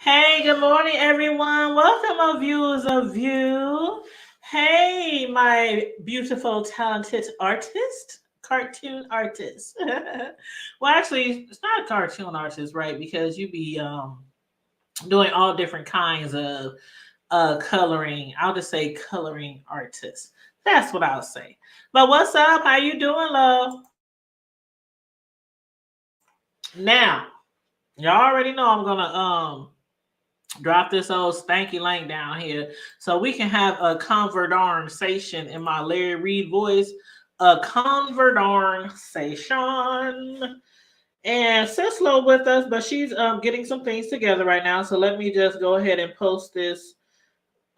Hey, good morning, everyone. Welcome, viewers of View. Hey, my beautiful, talented artist, cartoon artist. Well, actually, it's not a cartoon artist, right? Because you be doing all different kinds of coloring. I'll just say coloring artist. That's what I'll say. But what's up? How you doing, love? Now, y'all already know I'm gonna drop this old stanky link down here so we can have a conversation in my Larry Reed voice. A conversation. And Cicelo with us, but she's getting some things together right now. So let me just go ahead and post this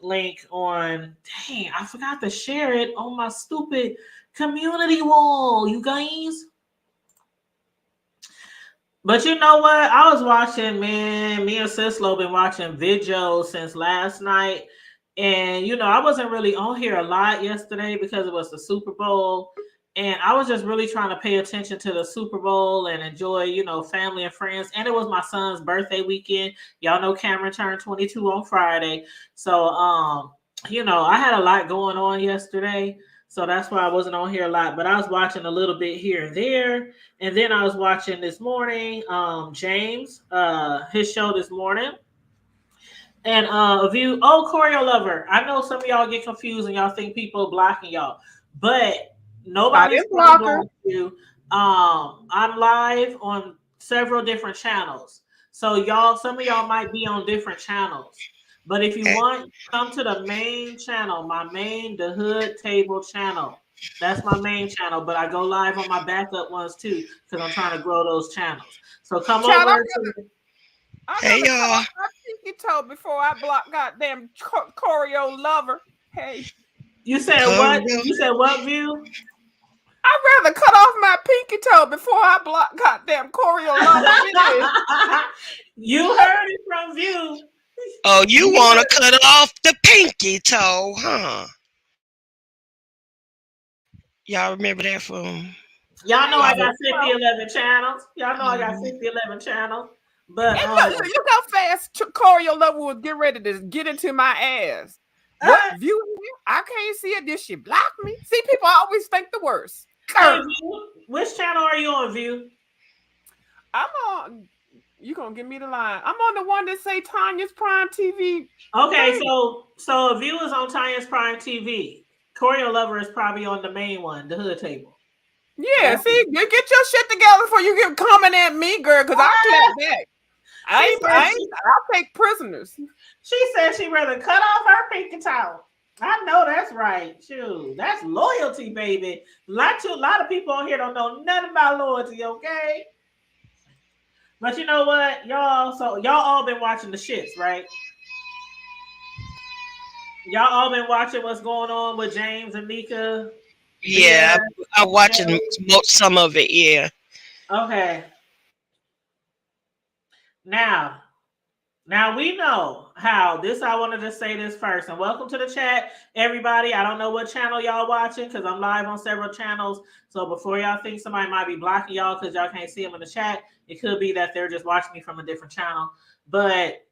link on. Dang, I forgot to share it on my stupid community wall, you guys. But you know what? I was watching, man. Me and Cicelo been watching videos since last night. And, I wasn't really on here a lot yesterday because it was the Super Bowl. And I was just really trying to pay attention to the Super Bowl and enjoy, family and friends. And it was my son's birthday weekend. Y'all know Cameron turned 22 on Friday. So, I had a lot going on yesterday. So that's why I wasn't on here a lot, but I was watching a little bit here and there. And then I was watching this morning, James, his show this morning. And a view, Choreo Lover. I know some of y'all get confused and y'all think people blocking y'all, but nobody's blocking you. I'm live on several different channels. So some of y'all might be on different channels. But if you want, come to the main channel, the Hood Table channel. That's my main channel, but I go live on my backup ones too because I'm trying to grow those channels. So come over. Hey y'all! I pinky toe before I block goddamn Choreo Lover. Hey, you said what? You said what, View? I'd rather cut off my pinky toe before I block goddamn Choreo Lover. You heard it from View. Oh, you want to cut off the pinky toe, huh? Y'all remember that from? Y'all know I got 50-11 channels. Y'all know I got 50-11 channels. But you know fast Choreo Lover was getting ready to get into my ass. What View? I can't see it. Did she block me? See, people always think the worst. Hey, View, which channel are you on, View? I'm on. You gonna give me the line? I'm on the one that say Tanya's Prime TV. Okay, so View is on Tanya's Prime TV. Choreo Lover is probably on the main one, the Hood Table. Yeah, see, you get your shit together before you get coming at me, girl, because I'll clap back. I'll take prisoners. She said she'd rather cut off her pinky toe. I know that's right. Shoot, that's loyalty, baby. A lot of people on here don't know nothing about loyalty, okay? But you know what, y'all? So y'all all been watching the shits, right? Y'all all been watching what's going on with James and Nika. Yeah, I'm watching some of it. Yeah. Okay. Now we know how this. I wanted to say this first, and welcome to the chat, everybody. I don't know what channel y'all watching because I'm live on several channels. So before y'all think somebody might be blocking y'all because y'all can't see them in the chat, it could be that they're just watching me from a different channel. But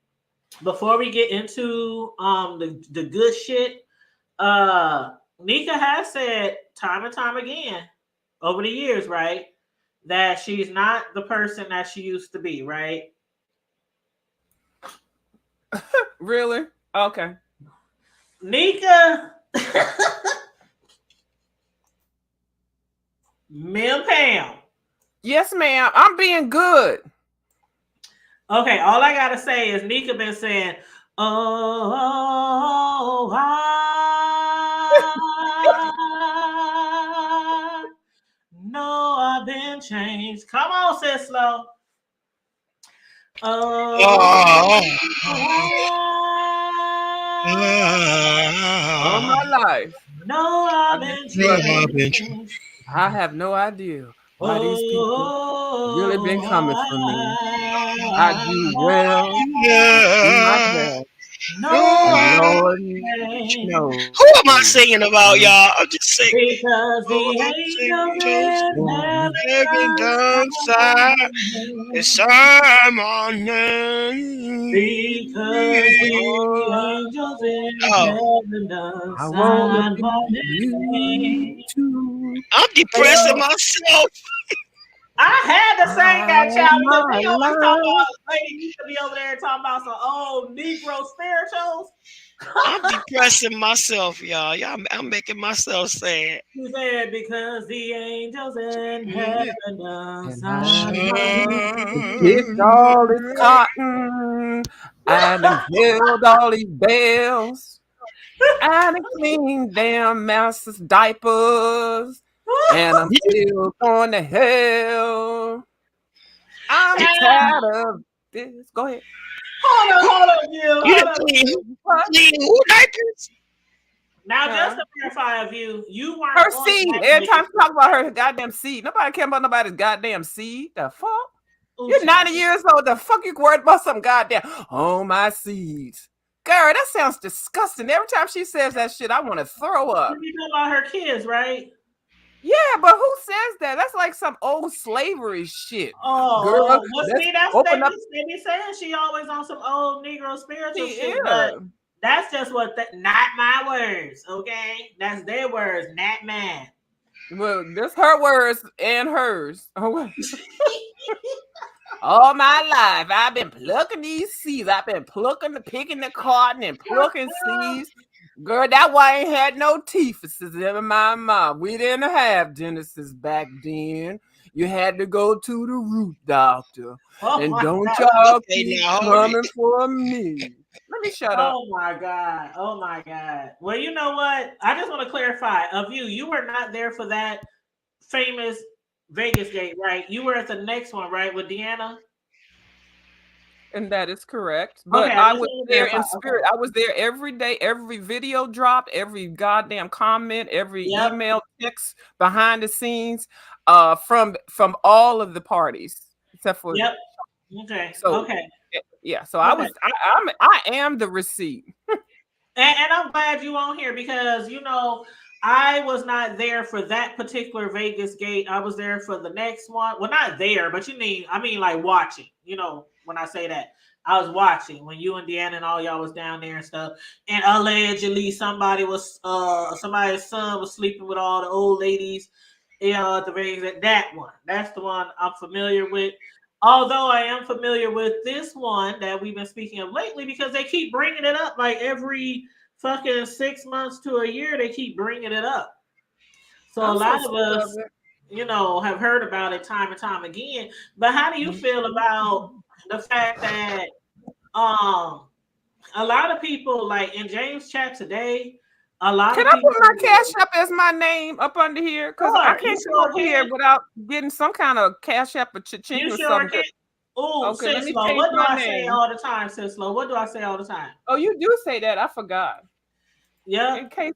before we get into the good shit, Nika has said time and time again over the years, right, that she's not the person that she used to be, right? Really? Okay. Nika. Ma'am Pam. Yes, ma'am. I'm being good. Okay, all I gotta say is Nika been saying, "Oh, I know I've been changed." Come on, Cicelo. All my life. No, I've been changed. I have no idea why these people really been coming for me. I do well. No, Lord knows. Who am I singing about, y'all? I'm just singing. Because the Oh, angels angels in heaven heaven done done sigh the Simon. sermon. Because the Oh, angels in Oh, heaven done I wanna sign be my you name. too. I'm depressing Well, myself. I had to sing that All child because my they always talk life. about lady used to be over there talking about some old Negro spirituals. I'm depressing myself, y'all. I'm making myself sad. He said, because the angels in heaven done And sign my I name. picked all this cotton and then held all these bells and I cleaned them mouse's diapers and I'm still going to hell. I'm Child, tired of this. Go ahead. hold on, you, You hold done on, clean, you. What? clean who diapers? Now, just Huh? to verify of you, you weren't Her on seed. that Every time list. she talk about her goddamn seed, nobody care about nobody's goddamn seed. The fuck? Ooh, You're child. 90 years old. The fuck you worried about some goddamn oh my seeds? Girl, that sounds disgusting. Every time she says that shit, I want to throw up. You know about her kids, right? Yeah, but who says that? That's like some old slavery shit. Girl, Well, let's see, that's open up. they be saying she always on some old Negro spiritual She shit, but is. that's just what, not my words, okay? That's their words, not mine. Well, this her words and hers. All my life, I've been plucking these seeds. I've been picking the cotton and plucking seeds. Girl, that why I ain't had no teeth. Says ever my mom. We didn't have Genesis back then. You had to go to the root doctor. Oh And my don't god. y'all Okay, keep now hold it. coming for me. Let me shut up. Oh my god. Oh my god. Well, you know what? I just want to clarify of you. You were not there for that famous Vegas gate, right? You were at the next one, right, with Deanna? And that is correct. Okay, But I I just was want to there verify. in Okay. spirit. I was there every day, every video drop, every goddamn comment, every Yep. email, text behind the scenes, from all of the parties, except for Yep. Okay. so Okay. yeah. So Okay. I am the receipt. And I'm glad you on here because I was not there for that particular Vegas gate. I was there for the next one. Well, not there, but I mean like watching. When I say that, I was watching when you and Deanna and all y'all was down there and stuff. And allegedly somebody's son was sleeping with all the old ladies, at the Vegas. That one. That's the one I'm familiar with. Although I am familiar with this one that we've been speaking of lately because they keep bringing it up like every fucking 6 months to a year, they keep bringing it up. So a I'm so lot of sick of us, it. have heard about it time and time again. But how do you feel about the fact that um a lot of people like in James chat today, a lot Can of I put people my cash app as my name up under here? Because I sure, you can't come sure over here can. without getting some kind of cash app or cha-ching You or sure something. can. Oh, Okay, let me Sislo, change what do my I say name. all the time, Sislo? What do I say all the time? Oh, you do say that. I forgot. Yep. In case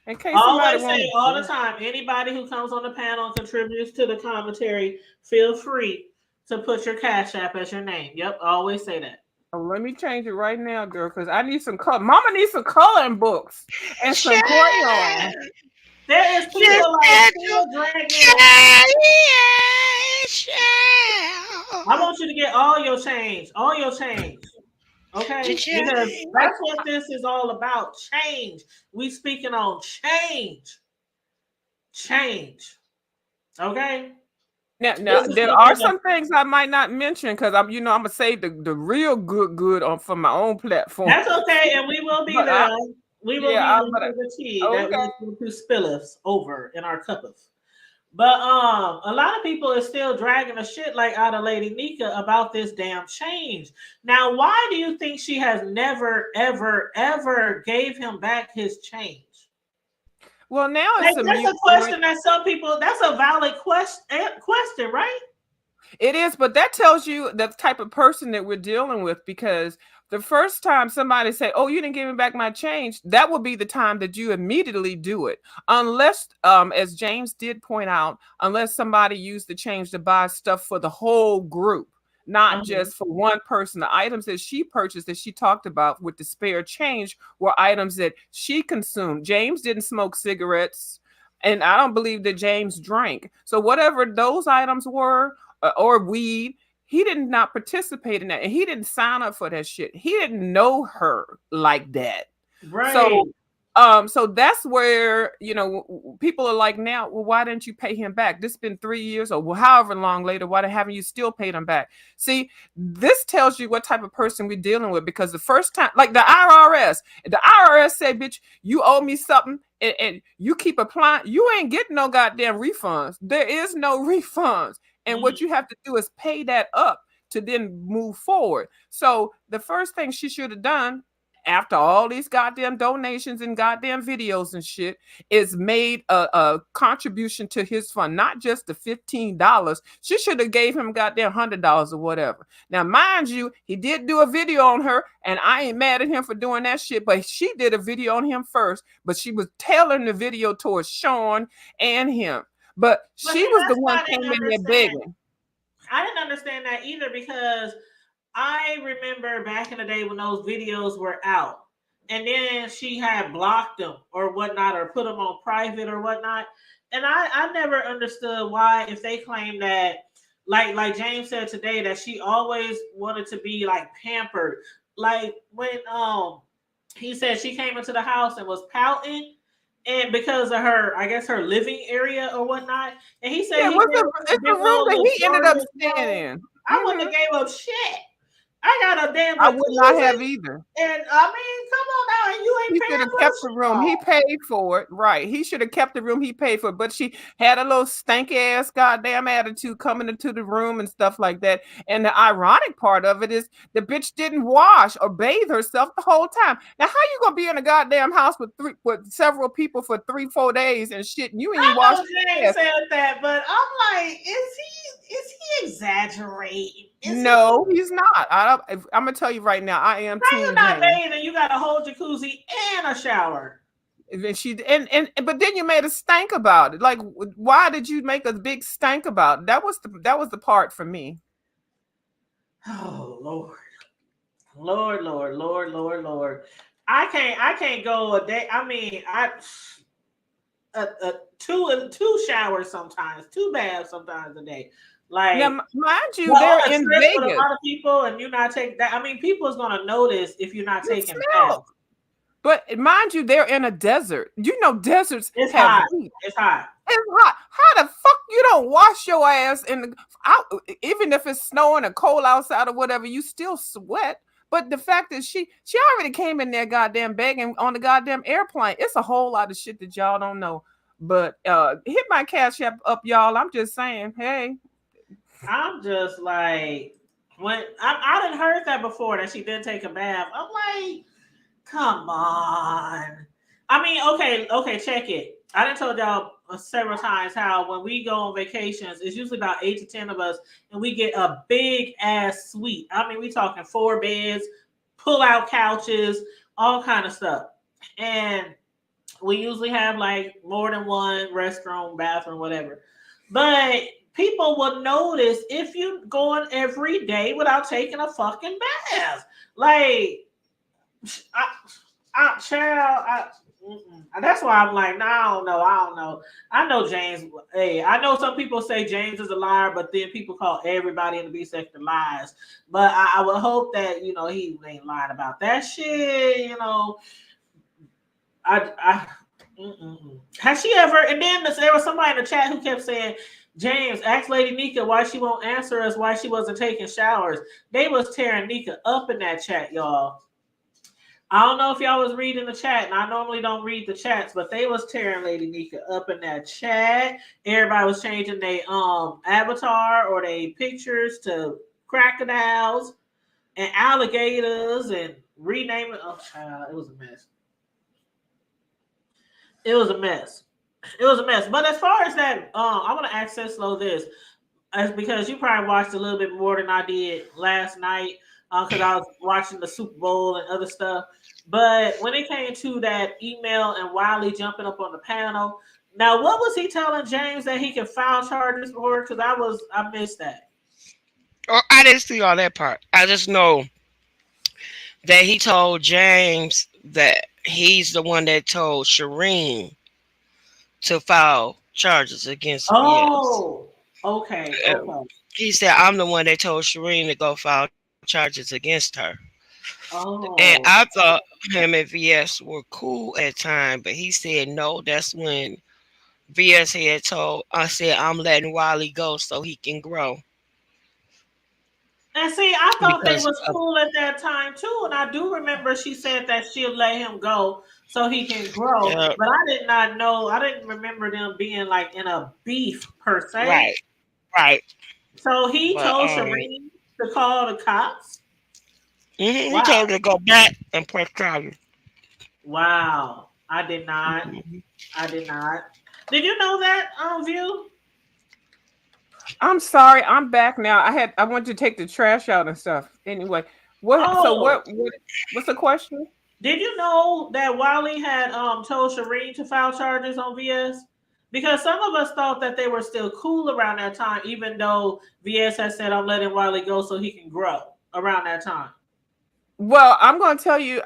I somebody always say wants. all the time, anybody who comes on the panel and contributes to the commentary, feel free to put your cash app as your name. Yep, I always say that. Oh, let me change it right now, girl, because I need some color. Mama needs some coloring books and some Child, crayons. There is just people like had to still dragging. carry I want you to get all your change, okay? Because child. that's what this is all about. Change. We speaking on change. Okay. Now, This is there what are we're some things I might not mention because I'm gonna save the real good on for my own platform. That's okay, and we will be But I, there. We will yeah, be I there but for the tea that okay. we going to spill us over in our cup of. But a lot of people are still dragging a shit like out of Lady Nika about this damn change. Now, why do you think she has never, ever, ever gave him back his change? Well, now Like it's a that's mute a point. question that some people. That's a valid question, right? It is, but that tells you the type of person that we're dealing with because the first time somebody say, "Oh, you didn't give me back my change," that will be the time that you immediately do it. Unless, as James did point out, unless somebody used the change to buy stuff for the whole group. not just for one person. The items that she purchased that she talked about with the spare change were items that she consumed. James didn't smoke cigarettes, and I don't believe that James drank. So whatever those items were, or weed, he did not participate in that, and he didn't sign up for that shit. He didn't know her like that. Right. So that's where, people are like, now, well, why didn't you pay him back? This has been 3 years or however long later. Why haven't you still paid him back? See, this tells you what type of person we're dealing with, because the first time, like the IRS said, bitch, you owe me something, and you keep applying, you ain't getting no goddamn refunds. There is no refunds. And what you have to do is pay that up to then move forward. So the first thing she should have done, after all these goddamn donations and goddamn videos and shit, is made a contribution to his fund, not just the $15. She should have gave him goddamn $100 or whatever. Now, mind you, he did do a video on her, and I ain't mad at him for doing that shit, but she did a video on him first, but she was tailoring the video towards Sean and him. But she was the one came in there begging. I didn't understand that either, because I remember back in the day when those videos were out, and then she had blocked them or whatnot, or put them on private or whatnot. And I never understood why, if they claim that, like James said today, that she always wanted to be like pampered. Like when he said she came into the house and was pouting, and because of her, I guess her living area or whatnot. And he said, it's the room that he ended up staying in. I wouldn't have gave up shit. I got a damn. I would not have either. And I mean, come on now, and you ain't. He should have kept the room. He paid for it, right? He should have kept the room. He paid for it, but she had a little stanky ass goddamn attitude coming into the room and stuff like that. And the ironic part of it is the bitch didn't wash or bathe herself the whole time. Now, how you gonna be in a goddamn house with several people for 3-4 days and shit, and you ain't washed? James said that, but I'm like, is he exaggerating? No, he's not. I'm gonna tell you right now, I am. How you not bathing? You got a whole jacuzzi and a shower. And but then you made a stank about it. Like, why did you make a big stank about it? That was the part for me. Oh Lord. I can't go a day. I mean, two showers sometimes, 2 baths sometimes a day. Like, now, mind you, they're in Vegas. With a lot of people, and you're not taking that. I mean, people is gonna notice if you're not taking baths. But mind you, they're in a desert. You know, deserts It's hot. It's hot. It's hot. How the fuck you don't wash your ass even if it's snowing or cold outside or whatever, you still sweat. But the fact is, she already came in there goddamn begging on the goddamn airplane. It's a whole lot of shit that y'all don't know. But hit my Cash App up, y'all. I'm just saying, hey. I'm just like, when I didn't heard that before, that she didn't take a bath. I'm like, come on. I mean, okay, check it. I done told y'all several times how when we go on vacations, it's usually about 8 to 10 of us, and we get a big ass suite. I mean, we talking 4 beds, pull out couches, all kind of stuff. And we usually have like more than one restroom, bathroom, whatever. But people will notice if you going every day without taking a fucking bath. Like, that's why I'm like, no, I don't know. I know James. Hey, I know some people say James is a liar, but then people call everybody in the B section lies. But I would hope that, he ain't lying about that shit. Has she ever? And then there was somebody in the chat who kept saying, James, ask Lady Nika why she won't answer us, why she wasn't taking showers. They was tearing Nika up in that chat, y'all. I don't know if y'all was reading the chat, and I normally don't read the chats, but they was tearing Lady Nika up in that chat. Everybody was changing their avatar or their pictures to crocodiles and alligators and renaming. Oh, child, it was a mess. It was a mess. But as far as that, I want to ask Ceslo this, because you probably watched a little bit more than I did last night, because I was watching the Super Bowl and other stuff. But when it came to that email and Wiley jumping up on the panel, now what was he telling James that he can file charges for? Because I missed that. Oh, I didn't see all that part. I just know that he told James that he's the one that told Shireen to file charges against VS. Oh, okay, Um, okay. he said, I'm the one that told Shireen to go file charges against her. And I Oh, thought him and VS were cool at time, but he said no. That's when VS had told, I said, I'm letting Wiley go so he can grow. and see, I thought they Because was cool at that time too, and I do remember she said that she'll let him go so he can grow. yeah, But I did not know. I didn't remember them being like in a beef per se. right, right. So he But told Shireen to call the cops. he Wow, told her to go back and press charges. wow. I did not. Mhm. I did not. Did you know that, View? I'm sorry, I'm back now. I wanted to take the trash out and stuff. Anyway, what? So Oh, what's the question? did you know that Wiley had told Shireen to file charges on VS? Because some of us thought that they were still cool around that time, even though VS had said, I'm letting Wiley go so he can grow around that time. Well, I'm going to tell you.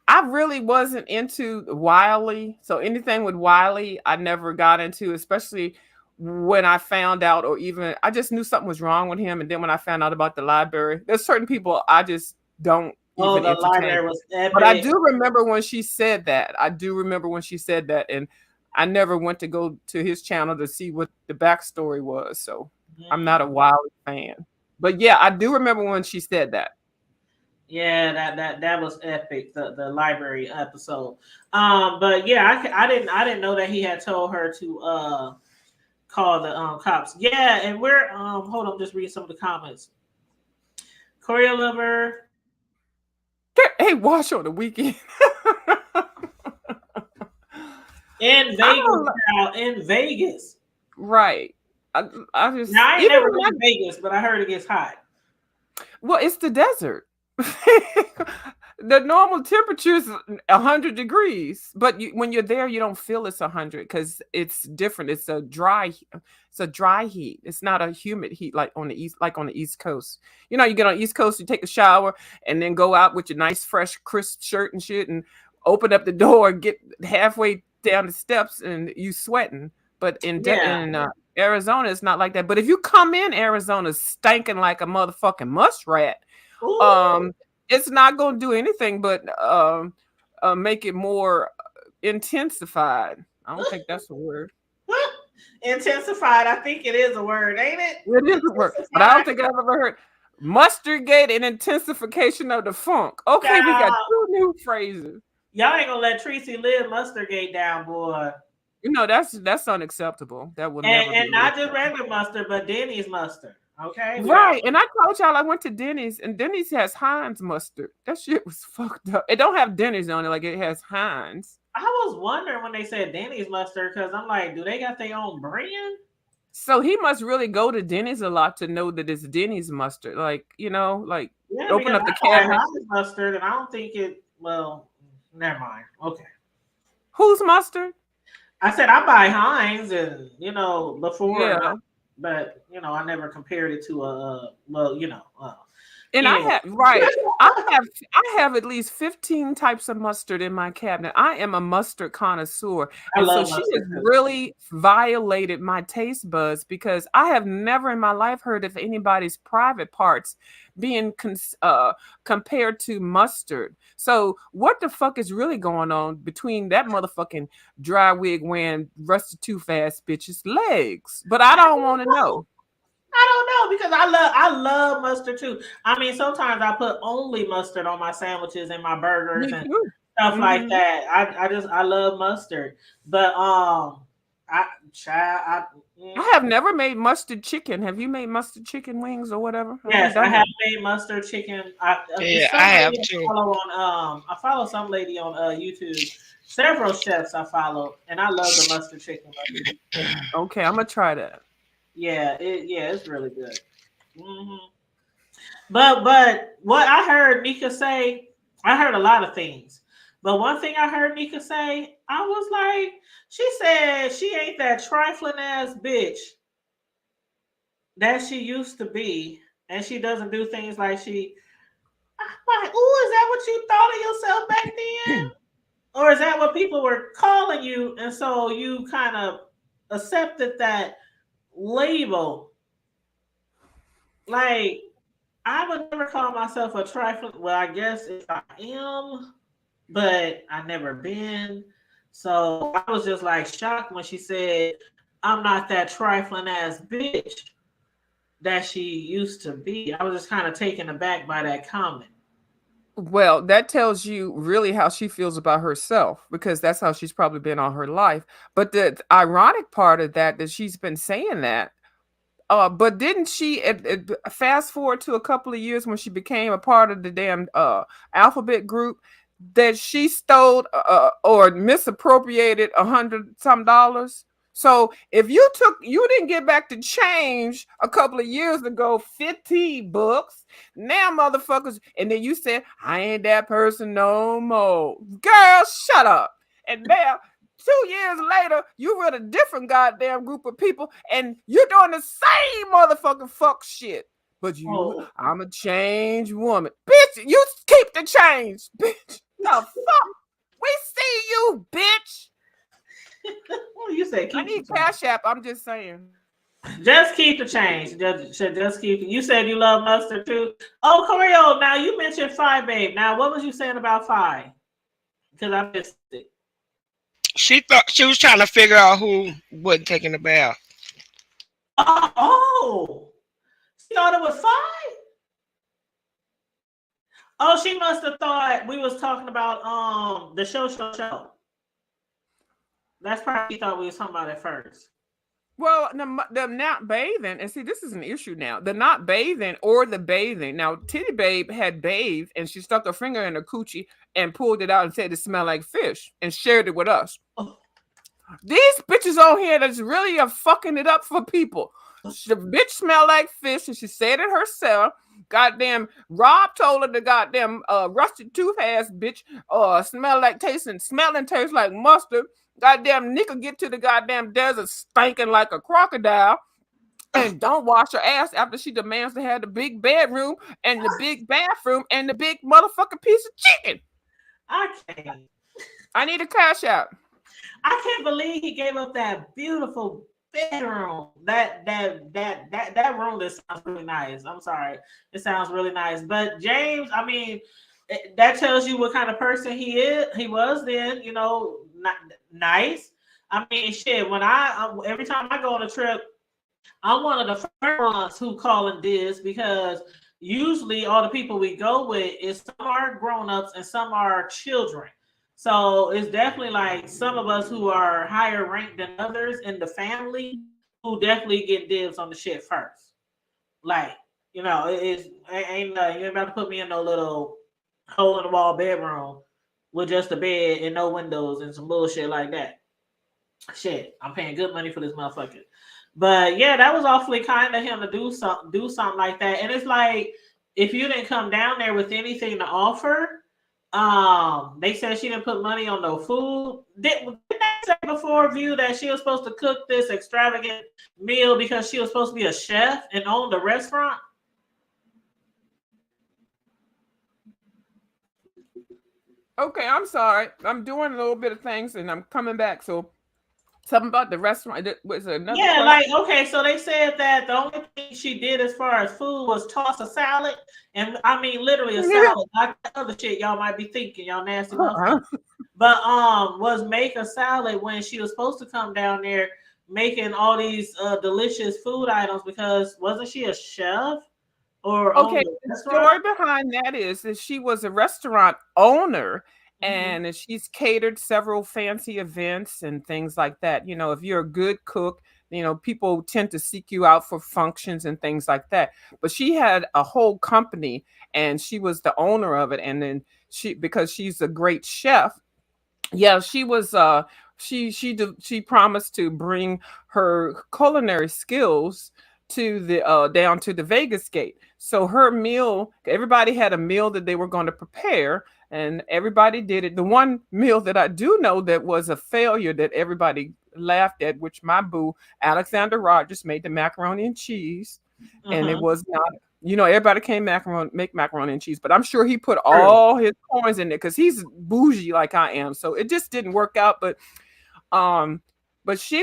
I really wasn't into Wiley, so anything with Wiley, I never got into, especially when I found out, or even I just knew something was wrong with him, and then when I found out about the library, there's certain people I just don't Oh, even the entertain. library was But I epic. do remember when she said that. I do remember when she said that, and I never went to go to his channel to see what the backstory was. So I'm not a Mhm. Wiley fan. But yeah, I do remember when she said that. Yeah, that was epic. The library episode. But yeah, I didn't know that he had told her to call the cops. Yeah, and we're hold on, just read some of the comments. Korea lover Hey, watch on the weekend. in I Vegas don't know. now in Vegas. Right. I Now just I ain't even never when been to Vegas, but I heard it gets hot. well, it's the desert. The normal temperature is 100 degrees, but when you're there, you don't feel it's 100 because it's different. It's a dry heat. It's not a humid heat like on the East Coast. You know, you get on the East Coast, you take a shower, and then go out with your nice, fresh, crisp shirt and shit, and open up the door and get halfway down the steps, and you sweating. But Yeah. Arizona, it's not like that. But if you come in Arizona stinking like a motherfucking muskrat, Ooh. um, it's not going to do anything but make it more intensified. I don't think that's a word. Intensified. I think it is a word, ain't it? It is a word, but I Intensified. don't think I've ever heard mustard gate and intensification of the funk. Okay, we got Child, two new phrases. y'all ain't gonna let Tracy live Mustergate down, boy. You know that's unacceptable. That will never And be not just regular mustard, but Denny's mustard. Okay, we got right. And I told y'all I went to Denny's, and Denny's has Heinz mustard. That shit was fucked up. It don't have Denny's on it like it has Heinz. I was wondering when they said Denny's mustard because I'm like, do they got their own brand? So he must really go to Denny's a lot to know that it's Denny's mustard. Like, like Yeah, open because up the I buy cabinet. Heinz mustard and I don't think it. Well, never mind. Okay, Whose mustard? I said I buy Heinz and before, Yeah. but I never compared it to well, And I anyway. have right. I have at least 15 types of mustard in my cabinet. I am a mustard connoisseur. I And so love she mustard has too. really violated my taste buds because I have never in my life heard of anybody's private parts being compared to mustard. So what the fuck is really going on between that motherfucking dry wig wearing rusty too fast bitch's legs? But I don't want to know. I don't know because I love mustard too. I mean, sometimes I put only mustard on my sandwiches and my burgers Me and too. stuff like Mhm. that. I love mustard, but I child I mm, I have never made mustard chicken. Have you made mustard chicken wings or whatever? I haven't yes, I done have that. made mustard chicken. Yeah, It's some I have lady too. I follow some lady on YouTube. Several chefs I follow, and I love the mustard chicken. Okay, I'm gonna try that. Yeah, it's really good. Hmm. But what I heard Nika say, I heard a lot of things. But one thing I heard Nika say, I was like, she said she ain't that trifling ass bitch that she used to be, and she doesn't do things like she. I'm like, ooh, is that what you thought of yourself back then? Or is that what people were calling you, and so you kind of accepted that label? Like, I would never call myself a trifling. Well, I guess if I am, but I never been. So I was just like shocked when she said, "I'm not that trifling ass bitch that she used to be." I was just kind of taken aback by that comment. Well, that tells you really how she feels about herself because that's how she's probably been all her life. But the ironic part of that she's been saying that. But didn't she fast forward to a couple of years when she became a part of the damn alphabet group that she stole or misappropriated $100 some? So if you didn't get back to change a couple of years ago, 15 books, now motherfuckers, and then you said, I ain't that person no more. Girl, shut up. And now 2 years later, you with a different goddamn group of people and you're doing the same motherfucking fuck shit. But Oh, I'm a changed woman. Bitch, you keep the change. Bitch, the fuck? We see you, bitch. well, you said I keep the need change. Cash App. I'm just saying. Just keep the change. Just keep. You said you love mustard too. Oh, Corio. Now you mentioned Phi, babe. Now what was you saying about Phi? Because I missed it. She thought she was trying to figure out who wasn't taking the bath. Oh, she thought it was Phi. Oh, she must have thought we was talking about the show. That's probably thought we was talking about it first. Well, the not bathing, and see, this is an issue now. The not bathing or the bathing. Now, Titty Babe had bathed and she stuck her finger in her coochie and pulled it out and said it smelled like fish and shared it with us. Oh. These bitches on here that's really are fucking it up for people. The bitch smell like fish, and she said it herself. Goddamn, Rob told her the goddamn rusty tooth ass bitch smelling tastes like mustard. Goddamn Nika get to the goddamn desert stinking like a crocodile and don't wash her ass after she demands to have the big bedroom and the big bathroom and the big motherfucking piece of chicken. I can't. I need a cash out. I can't believe he gave up that beautiful bedroom. That room that sounds really nice. I'm sorry. It sounds really nice. But James, I mean, that tells you what kind of person he is. He was then, not nice. I mean, shit. When every time I go on a trip, I'm one of the first ones who calling this because usually all the people we go with is some are grown-ups and some are children. So it's definitely like some of us who are higher ranked than others in the family who definitely get dibs on the shit first. Like, ain't you ain't about to put me in no little hole in the wall bedroom with just a bed and no windows and some bullshit like that. Shit, I'm paying good money for this motherfucker. But yeah, that was awfully kind of him to do something like that. And it's like if you didn't come down there with anything to offer, they said she didn't put money on no food. Didn't they say before View that she was supposed to cook this extravagant meal because she was supposed to be a chef and own the restaurant? Okay, I'm sorry. I'm doing a little bit of things and I'm coming back. So something about the restaurant. Was there another Yeah, like question? okay, so they said that the only thing she did as far as food was toss a salad, and I mean literally a salad, not the other shit y'all might be thinking, y'all nasty motherfuckers. But was make a salad when she was supposed to come down there making all these delicious food items because wasn't she a chef or owned Okay, a the restaurant? story behind that is that she was a restaurant owner Mm-hmm. and she's catered several fancy events and things like that. If you're a good cook, people tend to seek you out for functions and things like that. But she had a whole company and she was the owner of it. And then because she's a great chef, yeah, she was she promised to bring her culinary skills to the down to the Vegas gate. So her meal, everybody had a meal that they were going to prepare and everybody did it. The one meal that I do know that was a failure that everybody laughed at, which my boo Alexander Rogers made the macaroni and cheese, and it Uh-huh. was not. Everybody can make macaroni and cheese, but I'm sure he put True. all his coins in there because he's bougie like I am. So it just didn't work out. Um, but she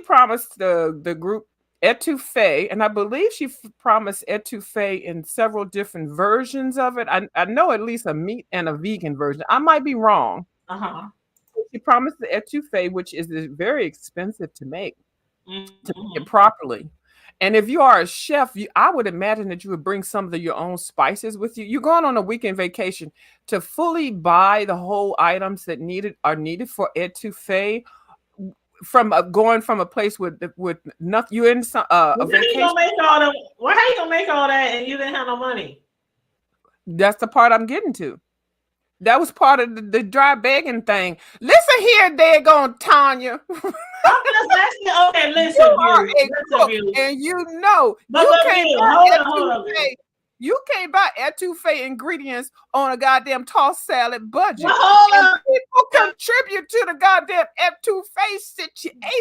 promised the group etouffee, and I believe she promised etouffee in several different versions of it. I know at least a meat and a vegan version. I might be wrong. Uh-huh. She promised the etouffee, which is very expensive to make it Mm-hmm. properly. And if you are a chef, I would imagine that you would bring some of your own spices with you. You're going on a weekend vacation to fully buy the whole items that are needed for etouffee from going from a place with nothing. You're in a Well, how you vacation. gonna make all them? Well, how you gonna make all that and you didn't have no money? That's the part I'm getting to. That was part of the dry begging thing. Listen here, daggone Tanya. I'm just asking. Okay, You are a listen, cook, view. and But you can't view, buy hold on, view. etouffee. You can't buy etouffee ingredients on a goddamn tossed salad Well, budget. hold And on. people contribute to the goddamn etouffee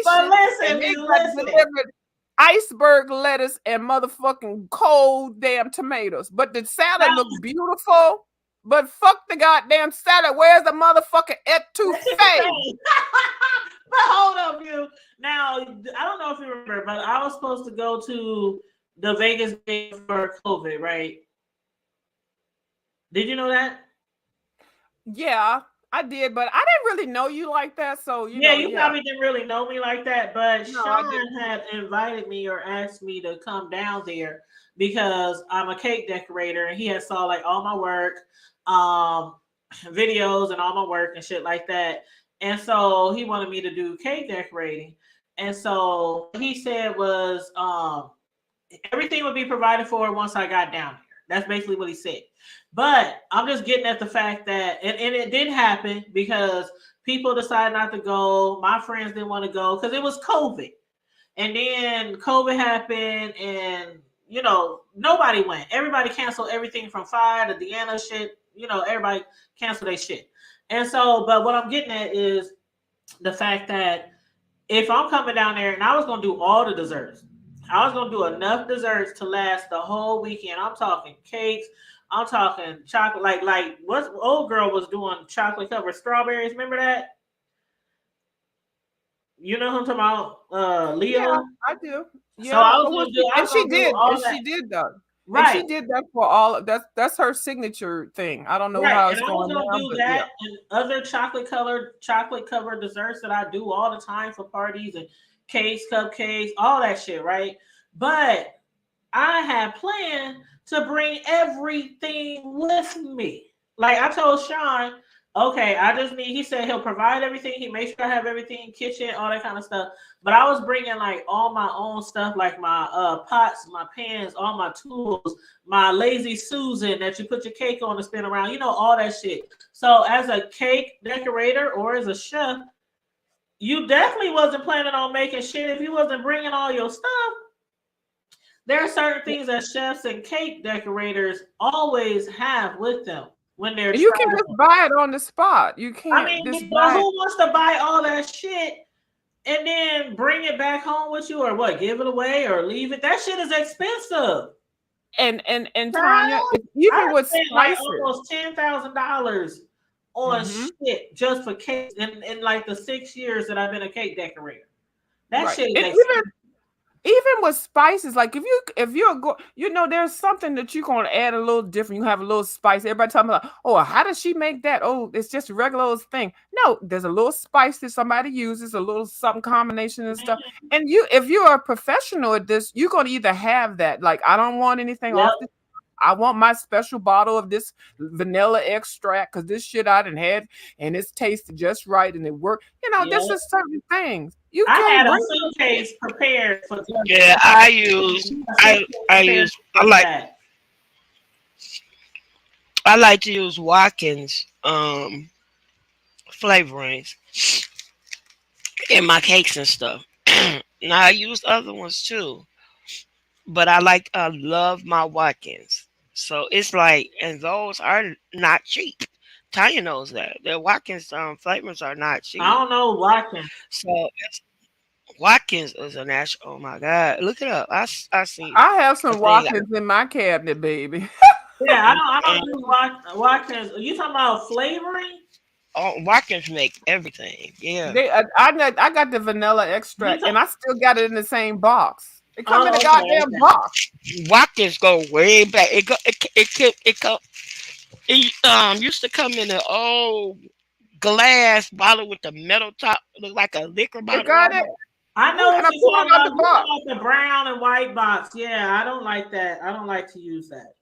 But situation, and listen, they view, got listen. delivered iceberg lettuce and motherfucking cold damn tomatoes. But the salad Now, looked beautiful. But fuck the goddamn salad. Where's the motherfucking etouffee? but hold on, view. Now, I don't know if you remember, but I was supposed to go to the Vegas game for COVID, right? Did you know that? Yeah, I did, but I didn't really know you like that. So, Yeah, you yeah. probably didn't really know me like that, but No, I didn't. Sean had invited me or asked me to come down there because I'm a cake decorator and he had saw like all my work, um, videos and all my work and shit like that. And so he wanted me to do cake decorating. And so what he said was everything would be provided for once I got down here. That's basically what he said. But I'm just getting at the fact that, and it did happen because people decided not to go. My friends didn't want to go because it was COVID. And then COVID happened and, nobody went. Everybody canceled everything from fire to Deanna shit. Everybody canceled their shit. And so, but what I'm getting at is the fact that if I'm coming down there and I was going to do all the desserts, I was going to do enough desserts to last the whole weekend. I'm talking cakes. I'm talking chocolate. Like what old girl was doing chocolate covered strawberries. Remember that? You know who I'm talking about? Yeah, Leo. I do. So Yeah, I was but going to do, I and was she going to do did, all and that. she did that, and she Right. did that for all. That's her signature thing. I don't know Right. how And it's I was going going to now, do but yeah. that and other chocolate covered desserts that I do all the time for parties and cakes, cupcakes, all that shit. Right. But I had planned to bring everything with me. Like I told Sean, okay, he said he'll provide everything. He makes sure I have everything, kitchen, all that kind of stuff. But I was bringing like all my own stuff, like my pots, my pans, all my tools, my lazy Susan that you put your cake on to spin around, all that shit. So as a cake decorator or as a chef, you definitely wasn't planning on making shit if you wasn't bringing all your stuff. There are certain things that chefs and cake decorators always have with them when they're You can just traveling. buy it on the spot. You I can't just mean, but buy who it. wants to buy all that shit and then bring it back home with you or what? Give it away or leave it? That shit is expensive. And Tanya, Child, I even with spent like spices. almost $10,000 on Hmm. shit just for cakes in like the 6 years that I've been a cake decorator. That Right. shit is And expensive. even with spices, like if you're there's something that you're gonna add a little different. You have a little spice. Everybody talking about, oh, how does she make that? Oh, it's just a regular old thing. No, there's a little spice that somebody uses, a little something combination and stuff. And if you're a professional at this, you're gonna either have that. Like, I don't want anything Yep. off the. I want my special bottle of this vanilla extract because this shit I done had and it's tasted just right and it worked. This Yep. is certain things. You I can't had a bring suitcase prepared for just Yeah, that. I use A I suitcase I prepared use for just that. I like to use Watkins flavorings in my cakes and stuff. Now I use other ones too, but I love my Watkins. So it's like, and those are not cheap. Tanya knows that the Watkins flavors are not I cheap. don't know watching. So Watkins is a national. Oh my God, look it up. I see I have a some thing. Watkins in my cabinet, baby. Yeah, I don't Mm-mm. do Watkins. You talking about flavoring? Oh, Watkins make everything. Yeah. I got the vanilla You extract, and talk, I still got it in the same box. It come in the oh, okay, goddamn okay. box. Watkins go way back. It used to come in an old glass bottle with the metal top, look like a liquor It bottle got it, almost. I know and what I you're pulled talking it out about. the You box. talking about the brown and white box? Yeah, I don't like that. I don't like to use that.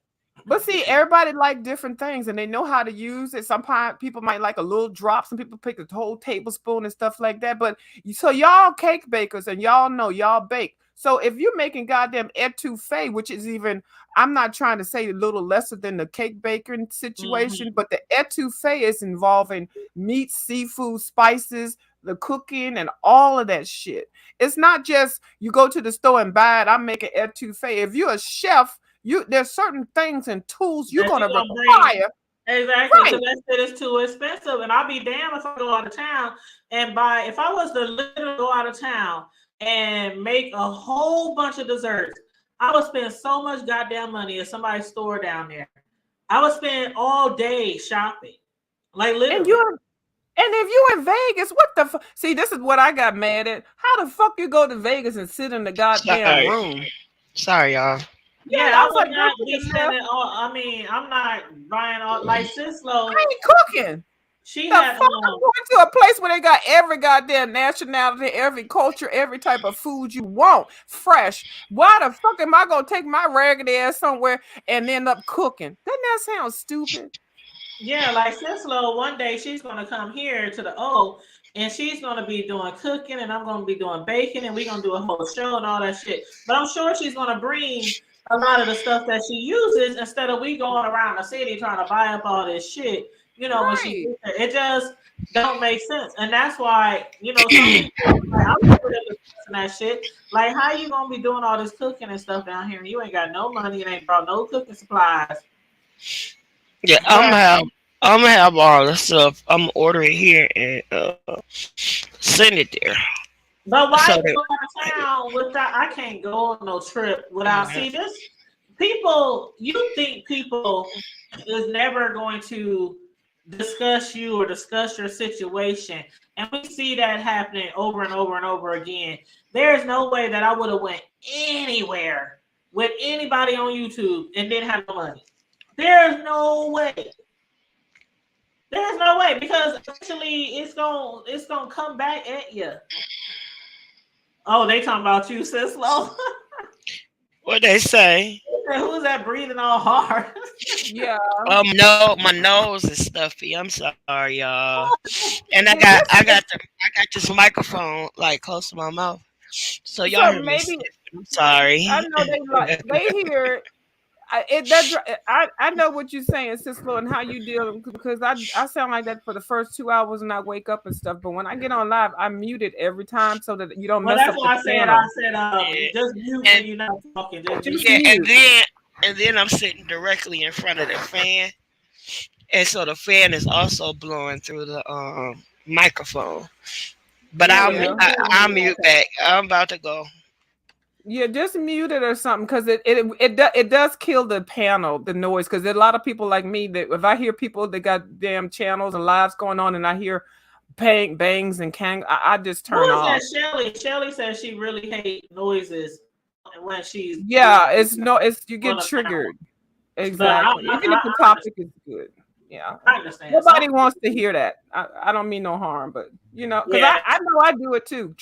But see, everybody like different things, and they know how to use it. Some people might like a little drop. Some people pick a whole tablespoon and stuff like that. But so y'all cake bakers, and y'all know y'all bake. So if you're making goddamn etouffee, which is even, I'm not trying to say a little lesser than the cake baking situation, Hmm. but the etouffee is involving meat, seafood, spices, the cooking, and all of that shit. It's not just you go to the store and buy it. I'm making etouffee. If you're a chef, there's certain things and tools you're That gonna you gonna bring require. exactly Right. because that shit is too expensive, and I'll be damned if I go out of town and buy. If I was to literally go out of town and make a whole bunch of desserts, I would spend so much goddamn money at somebody's store down there. I would spend all day shopping, like And literally. you're and if you in Vegas, what the see, this is what I got mad at. How the fuck you go to Vegas and sit in the goddamn Sorry, room? sorry, y'all. Yeah, Yeah, I I was would like, girl, not take be a left. spending all. I mean, I'm not buying all like Sislo. I ain't cooking. She The had fuck, I'm going to a place where they got every goddamn nationality, every culture, every type of food you want, fresh. Why the fuck am I gonna take my raggedy ass somewhere and end up cooking? Doesn't that sound stupid? yeah, like Sislo. One day she's gonna come here to the O, and she's gonna be doing cooking, and I'm gonna be doing baking, and we're gonna do a whole show and all that shit. But I'm sure she's gonna bring a lot of the stuff that she uses instead of we going around the city trying to buy up all this shit. You know, when she Right. gets there, it just don't make sense, and that's why some people like I'm never discussing that shit. Like, how you gonna be doing all this cooking and stuff down here, and you ain't got no money and ain't brought no cooking supplies? Yeah, But I'm gonna have all the stuff. I'm gonna order it here and send it there. why So that, go out of town without? I can't go on no trip without. See this people. You think people is never going to discuss you or discuss your situation, and we see that happening over and over and over again. There's no way that I would have went anywhere with anybody on YouTube and didn't have no money. There's no way. There's no way because eventually it's gonna come back at you. Oh, they talking about you, sis. Low. what they say? Who's that breathing all hard? Yeah. No, my nose is stuffy. I'm sorry, y'all. And Yeah, I got this microphone like close to my mouth, so y'all so hear me maybe sniffing. I'm sorry. I know they hear I know what you're saying, Cisco, and how you deal because I sound like that for the first 2 hours and I wake up and stuff. But when I get on live, I mute it every time so that you don't Well, mess that's up the why I said channel. just mute when and you're not talking. Just Just mute. yeah, mute. and then I'm sitting directly in front of the fan, and so the fan is also blowing through the microphone. But Yeah, well, Yeah. I'll mute back. I'm about to go. Yeah, just mute it or something because it does kill the panel, the noise. Because there are a lot of people like me that if I hear people that got damn channels and lives going on, and I hear bangs and I just who turn is that? off. Shelly. Shelly says she really hates noises when she's doing Yeah, it's you on get the panel. triggered. But Exactly. Even if the topic is good. Yeah. I understand. Some Nobody wants to hear that. I don't mean no harm, but because yeah, I know I do it too.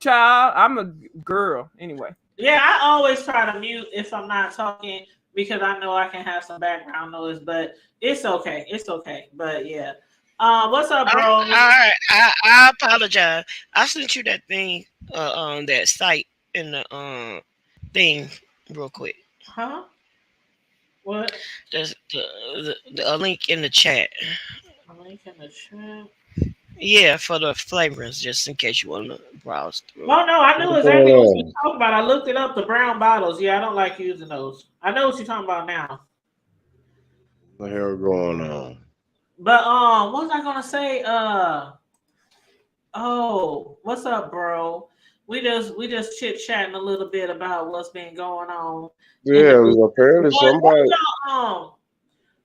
Child, I'm a girl anyway. yeah. I always try to mute if I'm not talking because I know I can have some background noise, but it's okay. It's okay. But yeah. What's up, All bro? right, I apologize. I sent you that thing on that site in the thing real quick. Huh? What? There's a link in the chat. A link in the chat. Yeah, for the flavorings, just in case you want to browse through. Oh no, I knew What's going exactly what you on? were talking about. I looked it up. The brown bottles. Yeah, I don't like using those. I know what you're talking about now. What the hell going on? But what was I gonna say? Oh, what's up, bro? we just chit chatting a little bit about what's been going on in the Yeah, news. apparently What did somebody. y'all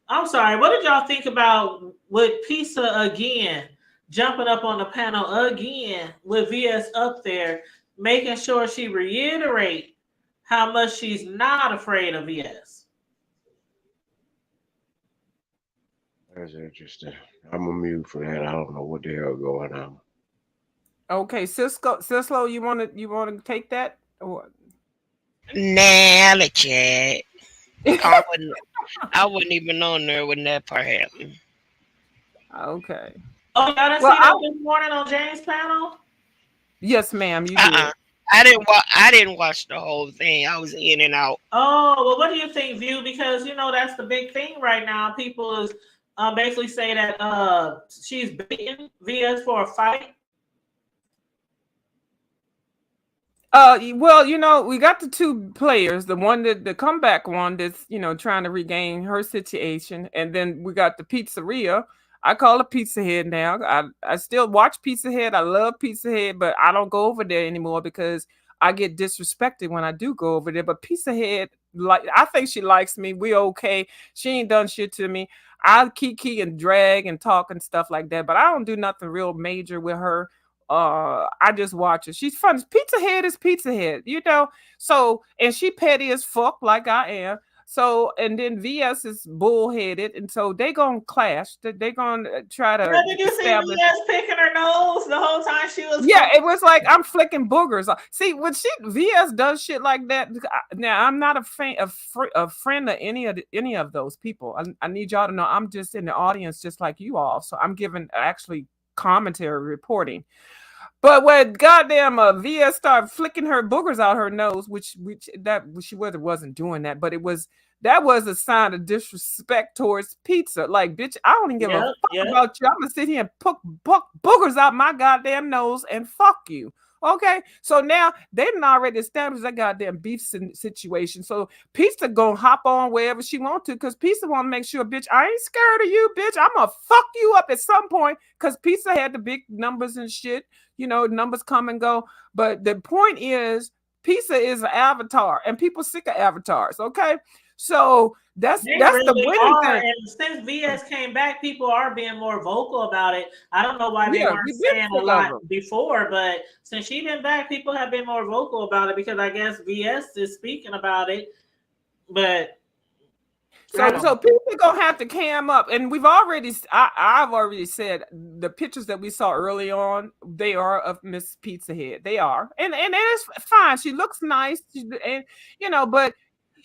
I'm sorry. What did y'all think about with Pizza again jumping up on the panel again with VS up there, making sure she reiterate how much she's not afraid of VS. That's interesting. I'm a mute for that. I don't know what the hell going on. Okay, Cisco, you wanna take that? Or Nah, I'll let you at. I wasn't even on there when that part happened. okay. Oh, y'all didn't Well, see that this morning on James' panel? yes, ma'am, you Uh-uh. did. I didn't watch the whole thing. I was in and out. Oh, well, what do you think, View? Because that's the big thing right now. People is basically say that she's baiting VS for a fight. Well, we got the two players, the one that the comeback one that's trying to regain her situation, and then we got the pizzeria. I call it Pizza Head now. I still watch Pizza Head. I love Pizza Head, but I don't go over there anymore because I get disrespected when I do go over there. But Pizza Head, like, I think she likes me. We okay. She ain't done shit to me. I kiki and drag and talk and stuff like that, but I don't do nothing real major with her. I just watch her. She's fun. Pizza Head is Pizza Head. So, and she petty as fuck like I am. So, and then VS is bullheaded, and so they gonna clash. They gonna try to Girl, did you see establish. VS picking her nose the whole time she was Yeah, going? it was like I'm flicking boogers. See, when VS does shit like that. Now I'm not a friend of any of those people. I need y'all to know I'm just in the audience, just like you all. So I'm giving actually commentary reporting. But when goddamn VS started flicking her boogers out her nose, which that she wasn't doing that, but that was a sign of disrespect towards pizza. Like, bitch, I don't even give a Yep, fuck yep. about you. I'm gonna sit here and poke boogers out my goddamn nose and fuck you. Okay, so now they done already established that goddamn beef situation. So Pizza gonna hop on wherever she want to, because Pizza want to make sure, bitch, I ain't scared of you, bitch. I'm gonna fuck you up at some point, because Pizza had the big numbers and shit. Numbers come and go. But the point is, pizza is an avatar, and people sick of avatars. Okay, so that's They the really winning are. thing. And since VS came back, people are being more vocal about it. I don't know why they Yeah, weren't we been saying a sick of lot them. before, but since she been back, people have been more vocal about it because I guess VS is speaking about it. But I So don't know. people gonna have to cam up, and I've already said the pictures that we saw early on, they are of Miss Pizza Head. They are, and it's fine. She looks nice, and but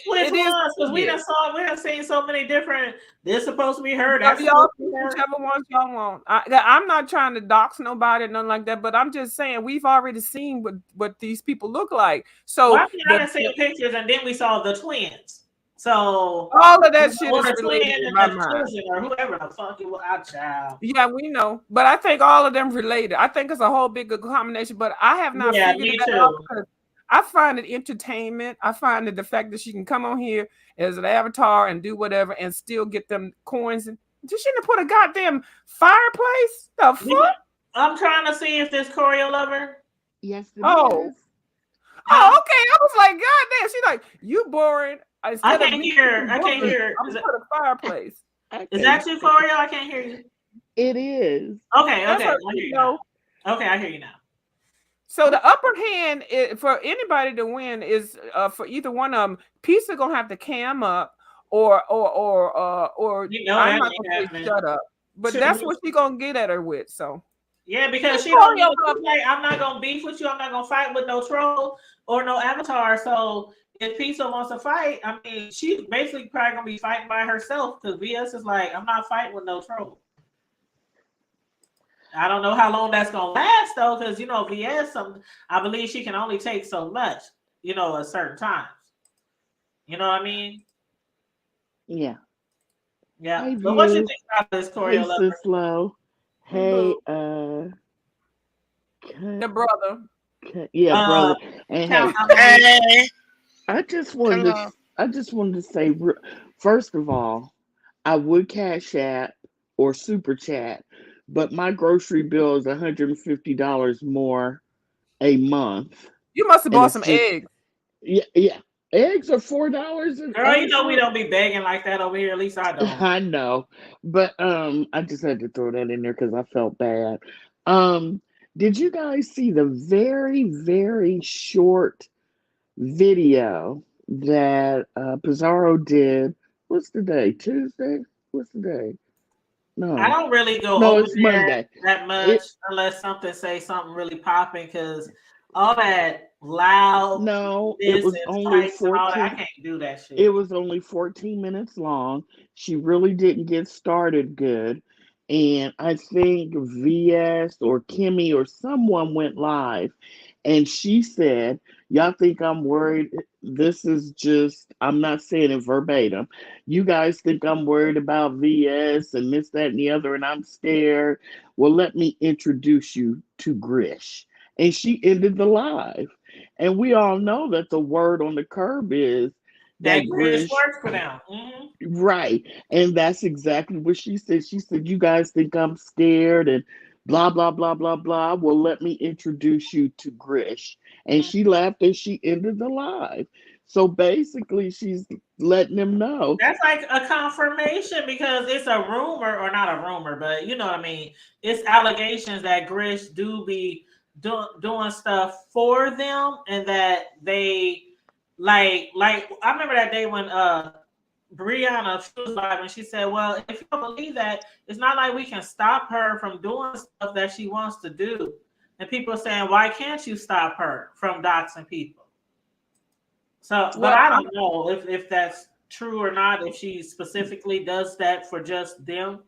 Which it is ones? what Because it is. we done seen so many different. This supposed to be her. That's Y'all supposed to be choose her. whichever ones y'all want. I'm not trying to dox nobody, nothing like that. But I'm just saying we've already seen what these people look like. Well, So I mean, I done seen pictures, and then we saw the twins. So, all of that shit or is the twin related in and my the mind. cousin, or whoever the fuck it was. Our child. Yeah, we know, but I think all of them related. I think it's a whole big combination. But I have not Yeah, figured me that out too. because I find it entertainment. I find that the fact that she can come on here as an avatar and do whatever and still get them coins. And she shouldn't have put a goddamn fireplace. The fuck? I'm trying to see if this choreo lover. Yes, it Oh, is. Huh? okay. I was like, God damn. She's like, you boring. I Instead of can't me hear. putting I can't boogers, hear. I'm gonna put a fireplace. Is Okay. that you, choreo? I can't hear you. It is. Okay, That's okay. what I hear you you know. now. Okay, I hear you now. So the upper hand for anybody to win is for either one of them. Pizza gonna have to cam up, or You know I'm that not ain't gonna say happening. shut up, but that's what she gonna get at her with. So Yeah, because it's she don't need choreo to love. like, I'm not gonna beef with you. I'm not gonna fight with no troll or no avatar. So if Pizza wants to fight, I mean, she's basically probably gonna be fighting by herself because VS is like, I'm not fighting with no troll. I don't know how long that's gonna last though, because VS, I believe she can only take so much, at certain times. You know what I mean? Yeah. Yeah. Hey, But what you View. think about this Hey, choreo lover? Sis Low. Boo. Hey, The brother. yeah, Uh, brother. And Count hey, Dominique. Hey, I just wanted to, hello. I just wanted to say, first of all, I would Cash App or Super Chat, but my grocery bill is $150 more a month, You must have and bought it's some just eggs. yeah, yeah. Eggs are $4 Girl, a you know we short. don't be begging like that over here. At least I don't. I know, but I just had to throw that in there because I felt bad. Did you guys see the very short video that Pizarro did? What's the day? Tuesday? What's the day? I No, don't really go no, over it's there Monday. that much It unless something say something really popping because all that loud no, it this was and only fights and all that, I 14. can't do that It shit. was only 14 minutes long. She really didn't get started good. And I think VS or Kimmy or someone went live and she said, y'all think I'm worried? This is just, I'm not saying it verbatim. You guys think I'm worried about VS and this, that, and the other, and I'm scared. Well, let me introduce you to Grish. And she ended the live. And we all know that the word on the curb is That that Grinch Grish, works for them. right. And that's exactly what she said. She said, you guys think I'm scared and blah, blah, blah, blah, blah. Well, let me introduce you to Grish. And Mhm. she laughed and she ended the live. So basically, she's letting them know. That's like a confirmation because it's a rumor, or not a rumor, but you know what I mean. It's allegations that Grish do be doing stuff for them, and that they like. I remember that day when Brianna, she was live and she said, "Well, if you don't believe that, it's not like we can stop her from doing stuff that she wants to do." And people are saying, "Why can't you stop her from doxing people?" So, but Well, I don't know if that's true or not. If she specifically does that for just them.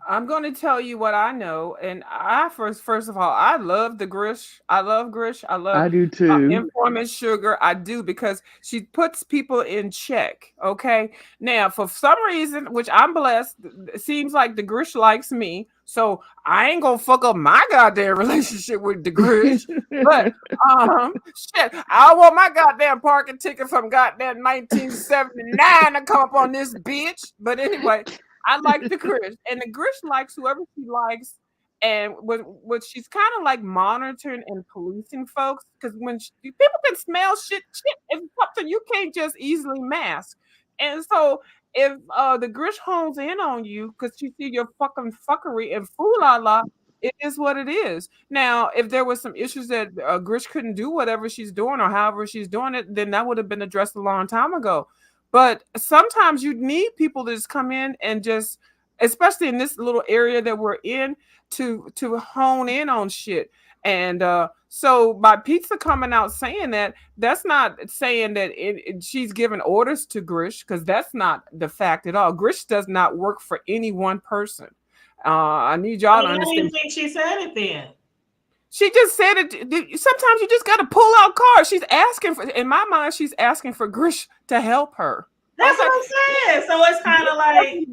I'm going to tell you what I know, and I first of all, I love the Grish. I love Grish. I love I do too. Informant Sugar. I do because she puts people in check. Okay, now for some reason, which I'm blessed, it seems like the Grish likes me, so I ain't gonna fuck up my goddamn relationship with the Grish. But shit, I want my goddamn parking ticket from goddamn 1979 to come up on this bitch. But anyway. I like the Grish, and the Grish likes whoever she likes, and what she's kind of like monitoring and policing folks because when people can smell shit is something you can't just easily mask, and so if the Grish hones in on you because she see your fucking fuckery and fool la la. It is what it is. Now, if there was some issues that Grish couldn't do whatever she's doing or however she's doing it, then that would have been addressed a long time ago. But sometimes you need people to just come in and just, especially in this little area that we're in, to hone in on shit. And so by Pizza coming out saying that, that's not saying that she's giving orders to Grish because that's not the fact at all. Grish does not work for any one person. I need So y'all to why do you understand. think she said it then? She just said it. Sometimes you just got to pull out cards. She's asking for, in my mind, she's asking for Grish to help her. That's Okay, what I'm saying. So it's kind of like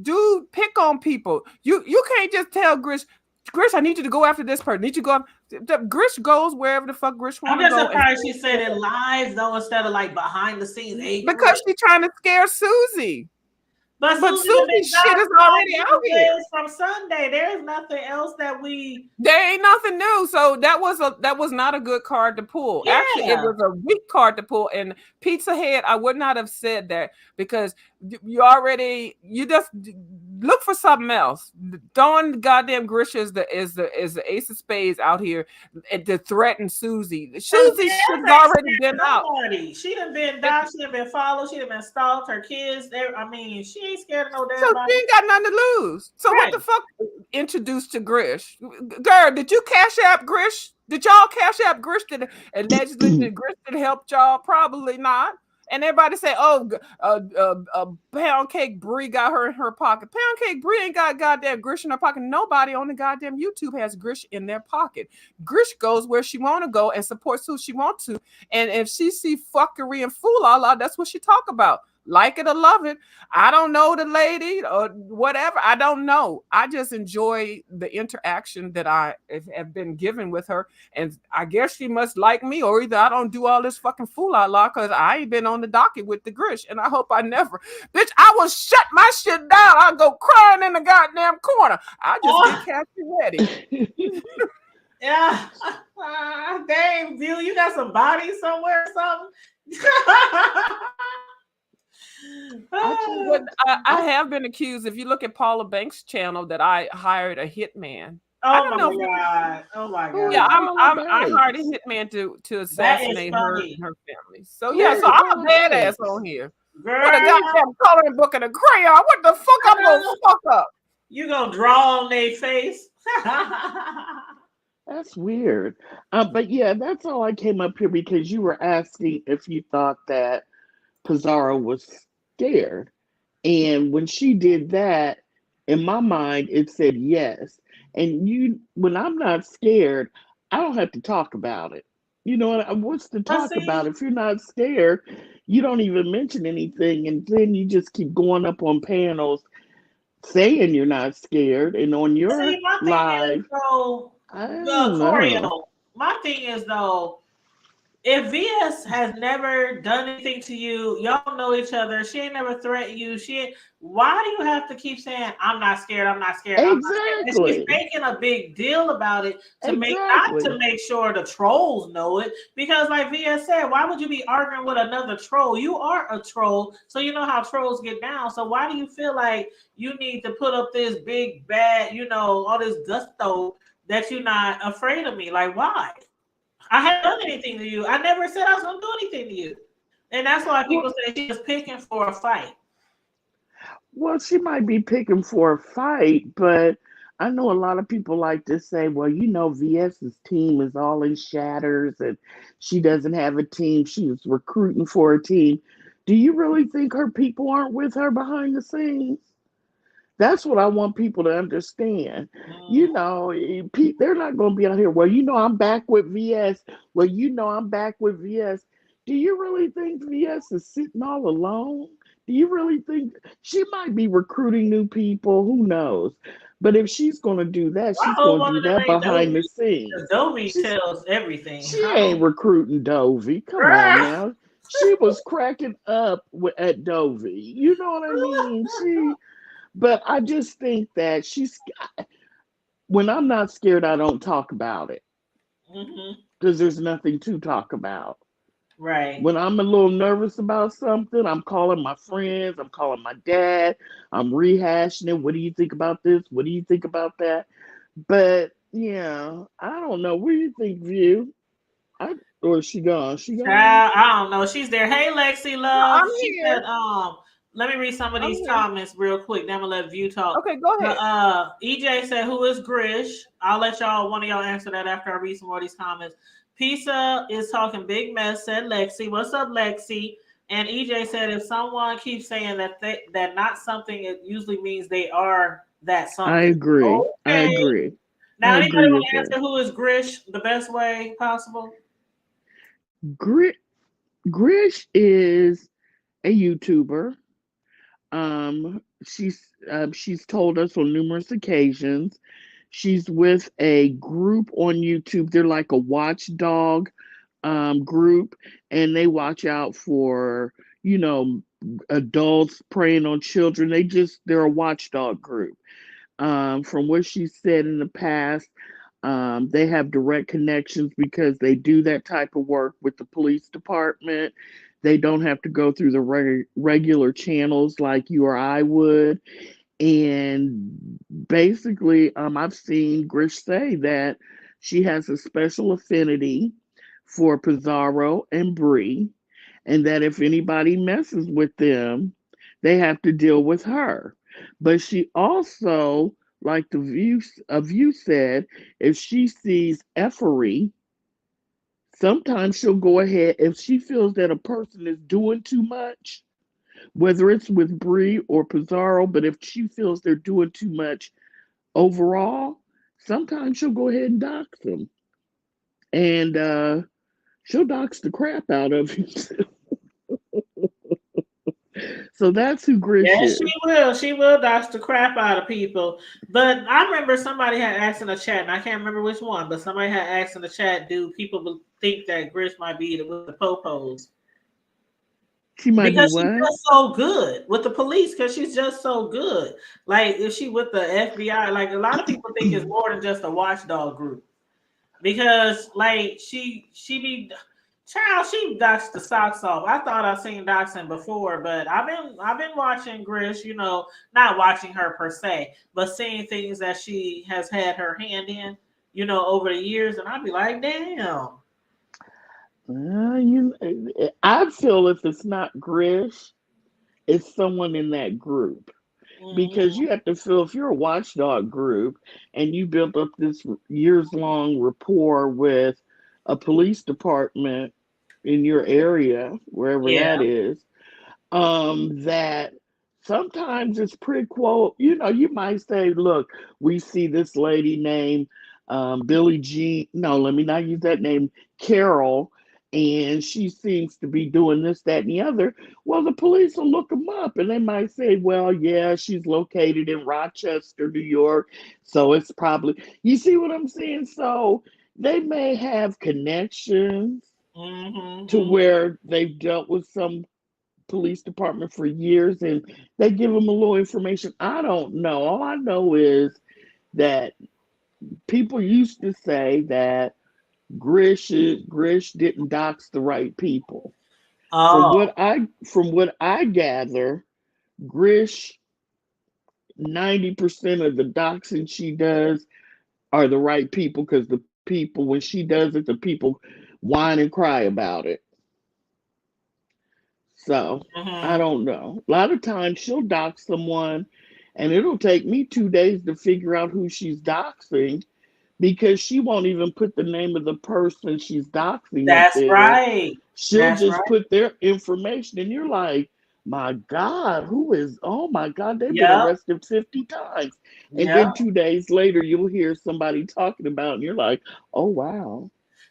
dude, pick on people. You can't just tell Grish, I need you to go after this person. Need you to go. Grish goes wherever the fuck Grish I'm want to just go, and surprised she said it live though instead of like behind the scenes. Hey, because Chris. she's trying to scare Susie. But But Susie the big Susie's shit is gospel all already out here. replays from Sunday. There is nothing else that we. There ain't nothing new. So that was not a good card to pull. Actually, it Yeah. was a weak card to pull. And Pizza Head, I would not have said that because you just look for something else. Throwing goddamn Grisha is the ace of spades out here to threaten Susie. Cause Susie's Jazz shit has ain't already scared been of out. nobody. She done been down. She done been followed. She done been stalked. Her kids. I mean, she ain't scared of no So damn she body. ain't got nothing to lose. So what Right. the fuck introduced to Grish? Girl, did you cash app Grish? Did y'all cash app Grish? Did allegedly did Grish did help y'all? Probably not. And everybody say, "Oh, pound cake Brie got her in her pocket." Pound cake Brie ain't got goddamn Grish in her pocket. Nobody on the goddamn YouTube has Grish in their pocket. Grish goes where she want to go and supports who she want to. And if she see fuckery and fool la, that's what she talk about. Like it or love it. I don't know the lady or whatever. I don't know. I just enjoy the interaction that I have been given with her. And I guess she must like me, or either I don't do all this fucking fool la because I ain't been on the docket with the Grish. And I hope I never. Bitch, I will shut my shit down. I'll go crying in the goddamn corner. I just get Cassie ready. Yeah. Dang, View, you got some body somewhere or something? I tell you what, I have been accused. If you look at Paula Banks' channel, that I hired a hitman. I Oh don't my know if God. Oh my Who yeah, is God. Paula I hired a Banks? hitman to That is assassinate her and funny. her family. So Who yeah, so is I'm a Paula badass Banks? on here. With a Girl, goddamn coloring book and a crayon. What the fuck I'm gonna fuck up? you gonna draw on their face? That's weird. But yeah, that's all I came up here because you were asking if you thought that Pizarro was scared. And when she did that, in my mind, it said yes. And when I'm not scared, I don't have to talk about it. You know what's to But talk about? see, If you're not scared, you don't even mention anything, and then you just keep going up on panels saying you're not scared, and on your my thing is live, though, I the don't know. choreo. My thing is though, if VS has never done anything to you, y'all know each other. She ain't never threatened you. Why do you have to keep saying, I'm not scared, I'm not scared, I'm not scared? And she's Exactly. making a big deal about it not to Exactly. make sure the trolls know it. Because like VS said, why would you be arguing with another troll? You are a troll, so you know how trolls get down. So why do you feel like you need to put up this big bad, all this gusto that you're not afraid of me? Like why? I haven't done anything to you. I never said I was going to do anything to you. And that's why Well, people say she was picking for a fight. well, she might be picking for a fight, but I know a lot of people like to say, well, VS's team is all in shatters and she doesn't have a team. She was recruiting for a team. Do you really think her people aren't with her behind the scenes? That's what I want people to understand. Mm. They're not going to be out here. Well, I'm back with VS. Well, I'm back with VS. Do you really think VS is sitting all alone? Do you really think she might be recruiting new people? Who knows? But if she's going to do that, I she's hope going to one do of them that ain't behind Dovey. the Because scenes. Dovey She's tells everything. she ain't recruiting Dovey. Come on now. She was cracking up at Dovey. You know what I mean? But I just think that when I'm not scared, I don't talk about it Mm-hmm. because there's nothing to talk about. Right. When I'm a little nervous about something, I'm calling my friends, I'm calling my dad, I'm rehashing it. What do you think about this? What do you think about that? But yeah, I don't know. What do you think, View? Or is she gone? She gone? Child, I don't know. She's there. Hey, Lexi, No, love. I'm She here. said, let me read some of I'm these here. comments real quick. Then I'm gonna let View talk. Okay, go ahead. EJ said, "Who is Grish?" I'll let one of y'all answer that after I read some more of these comments. Pizza is talking big mess. Said Lexi. What's up, Lexi? And EJ said, if someone keeps saying that not something, it usually means they are that I something. agree. I Okay. agree. I Now, anybody agree want with to her. answer who is Grish the best way possible? Grit Grish is a YouTuber. She's told us on numerous occasions. She's with a group on YouTube. They're like a watchdog group, and they watch out for you know adults preying on children. They're a watchdog group. From what she said in the past, they have direct connections because they do that type of work with the police department. They don't have to go through the regular channels like you or I would. And basically, I've seen Grish say that she has a special affinity for Pizarro and Bree, and that if anybody messes with them, they have to deal with her. But she also, like the view said, if she sees effery, sometimes she'll go ahead if she feels that a person is doing too much, whether it's with Bree or Pizarro, but if she feels they're doing too much overall, sometimes she'll go ahead and dox them. And she'll dox the crap out of you. So that's who Grish Yes, she is. will. She will dox the crap out of people. But I remember somebody had asked in the chat, and I can't remember which one, but somebody had asked in the chat, do people think that Grish might be with the popos? She might be Because she's what? just so good with the police, because she's just so good. Like if she with the FBI, like a lot of people think it's more than just a watchdog group. because like she be child, she ducks the socks off. I thought I seen Dachshund before, but I've been watching Grish, not watching her per se, but seeing things that she has had her hand in, over the years, and I'd be like, damn. I feel if it's not Grish, it's someone in that group. Because Hmm. you have to feel if you're a watchdog group and you built up this years long rapport with a police department in your area, wherever Yeah. that is, that sometimes it's pretty quote, you might say, look, we see this lady named Billie Jean, no, let me not use that name, Carol, and she seems to be doing this, that, and the other. Well, the police will look them up and they might say, well, yeah, she's located in Rochester, New York, so it's probably, you see what I'm saying? So they may have connections to Hmm. where they've dealt with some police department for years and they give them a little information. I don't know. All I know is that people used to say that Grish didn't dox the right people. From Oh. what I gather, Grish 90% of the doxing she does are the right people because the people when she does it, the people whine and cry about it. So I Hmm. don't know. A lot of times she'll dox someone and it'll take me 2 days to figure out who she's doxing because she won't even put the name of the person she's doxing up That's there. right. She'll That's just right. put their information and you're like, my God, oh my God, they've been Yep. arrested 50 times. And Yep. then 2 days later, you'll hear somebody talking about it and you're like, oh wow.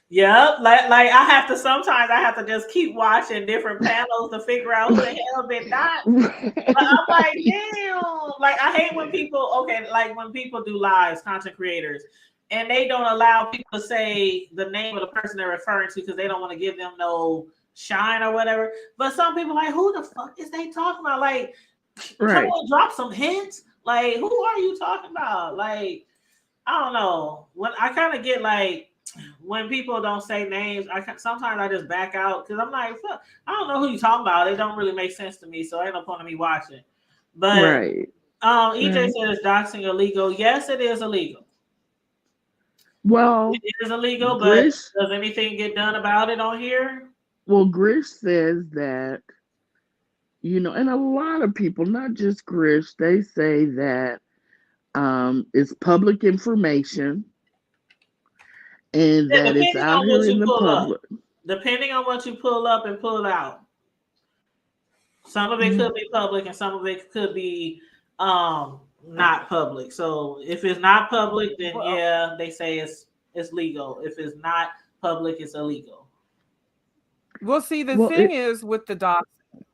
Yep. Like I have to just keep watching different panels to figure out who the hell been doxxed. But I'm like, damn. Like, I hate when people, okay, like when people do lives, content creators, and they don't allow people to say the name of the person they're referring to because they don't want to give them no shine or whatever. But some people like, who the fuck is they talking about? Like, come Right. on, drop some hints. Like, who are you talking about? Like, I don't know. When I kind of get like when people don't say names, sometimes I just back out because I'm like, fuck, I don't know who you talking about. It don't really make sense to me, so ain't no point in me watching. But Right. EJ Right. said is doxing illegal? Yes, it is illegal. Well, It is illegal, but Grish, does anything get done about it on here? Grish says that and a lot of people, not just Grish, they say that it's public information and that it's Depending out on here what in you the pull up. public. Depending on what you pull up and pull out. Some of it Mm. could be public and some of it could be not public. So if it's not public, then Well, yeah, they say it's legal. If it's not public, it's illegal. Well, see, the Well, thing is with the doxing,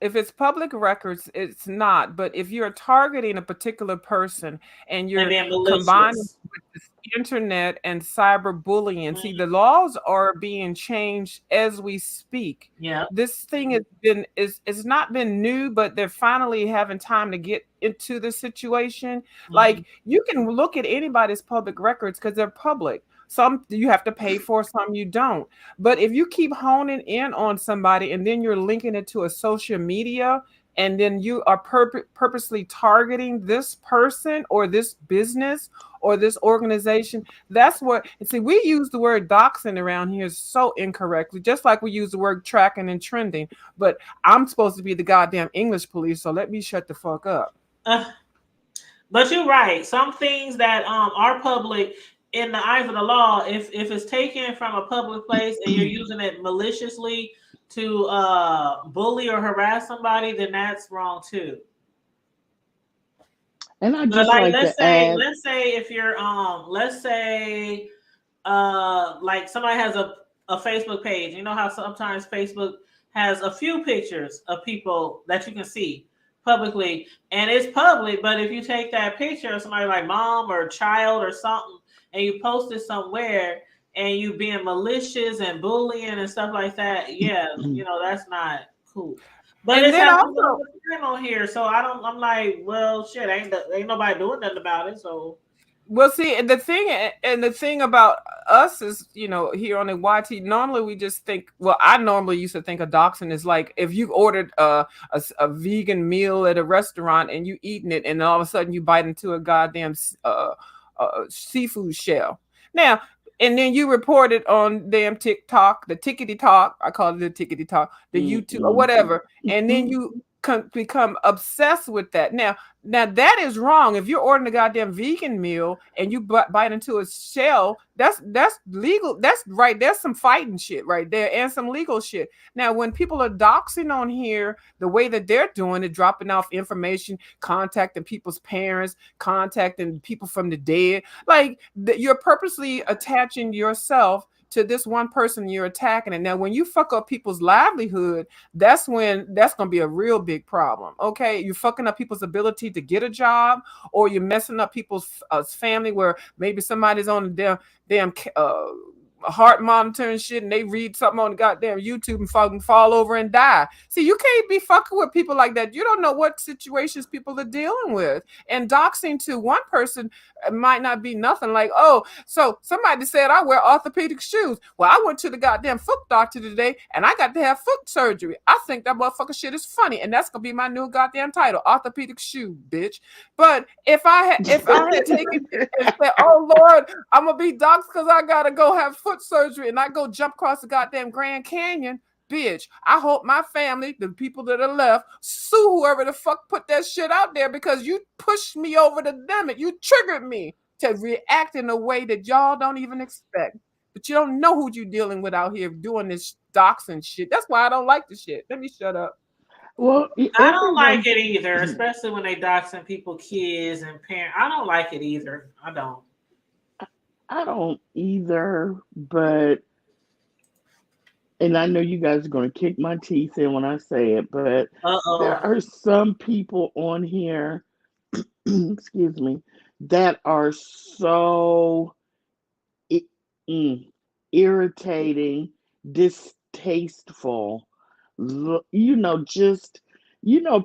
if it's public records, it's not. But if you're targeting a particular person and And you're then combining malicious. with this internet and cyberbullying, see, Mhm. the laws are being changed as we speak. Yeah. This thing has been is it's not been new, but they're finally having time to get into the situation. Mhm. Like you can look at anybody's public records because they're public. Some you have to pay for, some you don't. But if you keep honing in on somebody and then you're linking it to a social media and then you are purposely targeting this person or this business or this organization, that's what, and see, we use the word doxing around here so incorrectly, just like we use the word tracking and trending. But I'm supposed to be the goddamn English police, so let me shut the fuck up. Uh, but you're right. Some things that are public in the eyes of the law, if it's taken from a public place and you're using it maliciously to bully or harass somebody, then that's wrong too. and I But just like like to add, let's say if you're let's say like somebody has a Facebook page. You know how sometimes Facebook has a few pictures of people that you can see publicly and it's public, but if you take that picture of somebody like mom or child or something and you post it somewhere and you being malicious and bullying and stuff like that, yeah, that's not cool. But And it's then happening all also, the time on here, so I'm like, well, shit, ain't nobody doing nothing about it, so Well, see, and the thing about us is, here on the YT, normally we just think. Well, I normally used to think of doxing is like if you ordered a vegan meal at a restaurant and you eating it, and all of a sudden you bite into a goddamn seafood shell. Now, and then you report it on damn TikTok, the tickety talk. I call it the tickety talk, the YouTube or Mm-mm. whatever, and then you become obsessed with that. Now that is wrong. If you're ordering a goddamn vegan meal and you bite into a shell, that's legal. That's right. There's some fighting shit right there and some legal shit. Now, when people are doxing on here, the way that they're doing it, dropping off information, contacting people's parents, contacting people from the dead, like you're purposely attaching yourself to this one person you're attacking. And now when you fuck up people's livelihood, that's when that's going to be a real big problem. Okay, you're fucking up people's ability to get a job, or you're messing up people's family, where maybe somebody's on their damn heart monitor and shit, and they read something on the goddamn YouTube and fucking fall over and die. See, you can't be fucking with people like that. You don't know what situations people are dealing with. And doxing to one person might not be nothing. Like, oh, so somebody said I wear orthopedic shoes. Well, I went to the goddamn foot doctor today and I got to have foot surgery. I think that motherfucker shit is funny, and that's gonna be my new goddamn title, orthopedic shoe, bitch. But if I had taken and said, oh Lord, I'm gonna be doxxed because I gotta go have foot surgery, and I go jump across the goddamn Grand Canyon. Bitch, I hope my family, the people that are left, sue whoever the fuck put that shit out there, because you pushed me over the limit. You triggered me to react in a way that y'all don't even expect. But you don't know who you're dealing with out here doing this doxing shit. That's why I don't like the shit. Let me shut up. Well, I don't like everyone. it either, especially when they doxing people, kids and parents. I don't like it either. I don't. I don't either, but and I know you guys are going to kick my teeth in when I say it, but Uh there oh. are some people on here, excuse me, that are so i- mm, irritating, distasteful. Just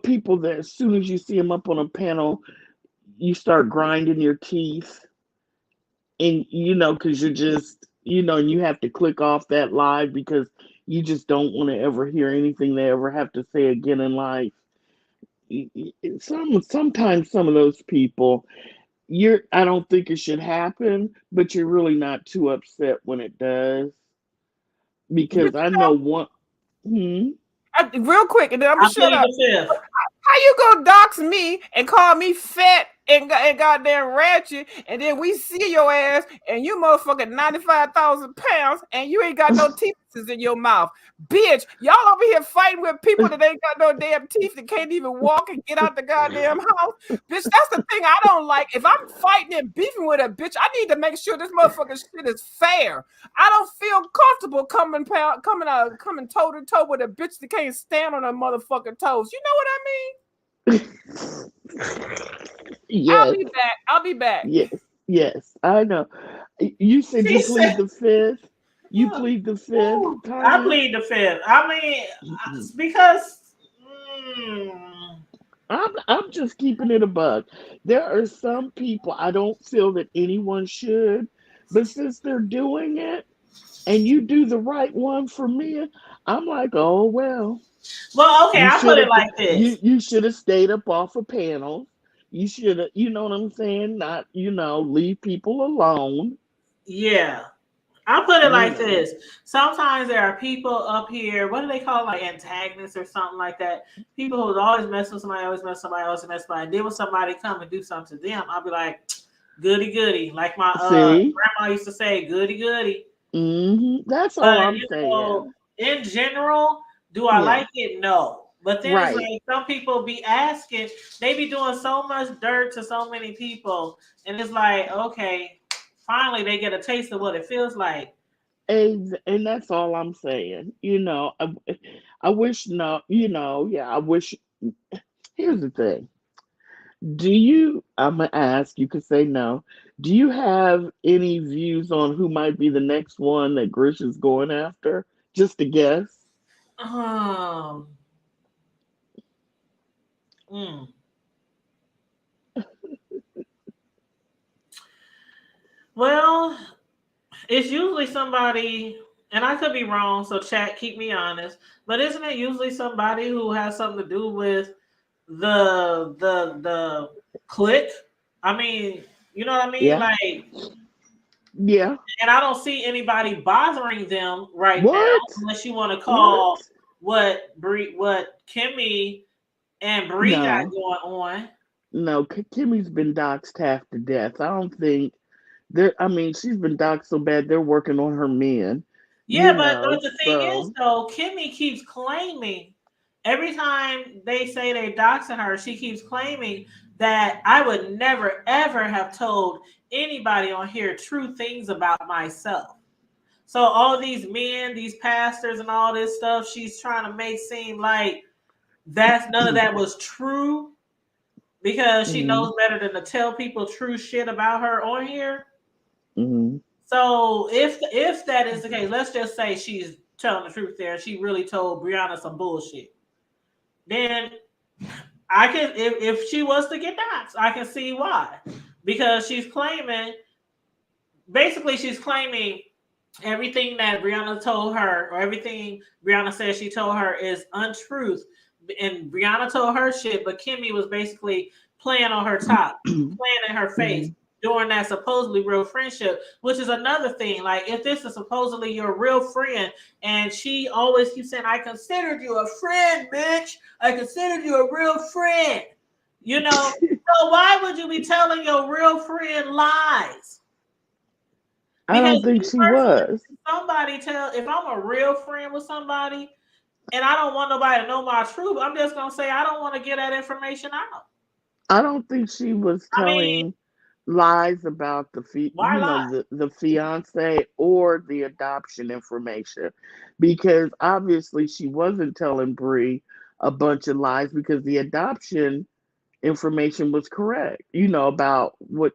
people that as soon as you see them up on a panel, you start grinding your teeth, and because you're just and you have to click off that live because you just don't want to ever hear anything they ever have to say again in life. Sometimes some of those people, I don't think it should happen, but you're really not too upset when it does, But because I know one. Hmm? real quick, and then I'm gonna I shut plead up. the fifth. How you gonna dox me and call me fat and goddamn ratchet, and then we see your ass and you motherfucking 95,000 pounds and you ain't got no teeth in your mouth, bitch? Y'all over here fighting with people that ain't got no damn teeth, that can't even walk and get out the goddamn house, bitch. That's the thing I don't like. If I'm fighting and beefing with a bitch, I need to make sure this motherfucking shit is fair. I don't feel comfortable coming toe to toe with a bitch that can't stand on her motherfucking toes. You know what I mean? I'll Yes, be back. I'll be back. yes, yes. I know. You said you She plead said, the fifth. You plead the fifth, "Ooh, I Tanya. plead the fifth." I mean, because mm, I'm just keeping it a bug. There are some people I don't feel that anyone should, but since they're doing it and you do the right one for me, I'm like, oh well. well, okay, You I should put it have like this. you should have stayed up off of panels. You should have, you know what I'm saying? Not, leave people alone. Yeah. I put it You like know. this. Sometimes there are people up here, what do they call it, like antagonists or something like that? People who's always mess with somebody, always mess with somebody, always mess with somebody. And then when somebody come and do something to them, I'll be like, goody goody. Like my See? grandma used to say, goody goody. That's But all I'm saying. in general, do I Yeah. like it? No. But then it's Right. like some people be asking, they be doing so much dirt to so many people, and it's like, okay, finally they get a taste of what it feels like. And that's all I'm saying. I wish, no, yeah, I wish. Here's the thing. I'm going to ask, you could say no. Do you have any views on who might be the next one that Grish is going after? Just a guess. Um, mm. Well, it's usually somebody, and I could be wrong, so chat, keep me honest. But isn't it usually somebody who has something to do with the click? I mean, you know what I mean? Yeah. Like, Yeah. and I don't see anybody bothering them right now, What? unless you want to What? call what Kimmy and Bree got No. going on. No. Kimmy's been doxxed half to death. I don't think there. I mean, she's been doxxed so bad they're working on her men. Yeah, You but know. the thing is, So. though, Kimmy keeps claiming every time they say they doxing her, she keeps claiming that I would never ever have told anybody on here true things about myself. So all these men, these pastors, and all this stuff, she's trying to make seem like that's none of that was true because she Hmm. knows better than to tell people true shit about her on here. Hmm. So if that is the case, let's just say she's telling the truth there. She really told Brianna some bullshit. Then I can, if she was to get doxxed, I can see why. Because she's claiming, basically, she's claiming everything that Brianna told her, or everything Brianna says she told her, is untruth. And Brianna told her shit, but Kimmy was basically playing on her top, playing in her face Hmm. during that supposedly real friendship, which is another thing. Like, if this is supposedly your real friend, and she always keeps saying, I considered you a friend, bitch. I considered you a real friend. You know, so why would you be telling your real friend lies? I Because don't think me she personally, was. if I'm a real friend with somebody and I don't want nobody to know my truth, I'm just gonna say I don't want to get that information out. I don't think she was I mean, telling lies about why lie? the fiance or the adoption information, because obviously she wasn't telling Bree a bunch of lies because the adoption information was correct. About what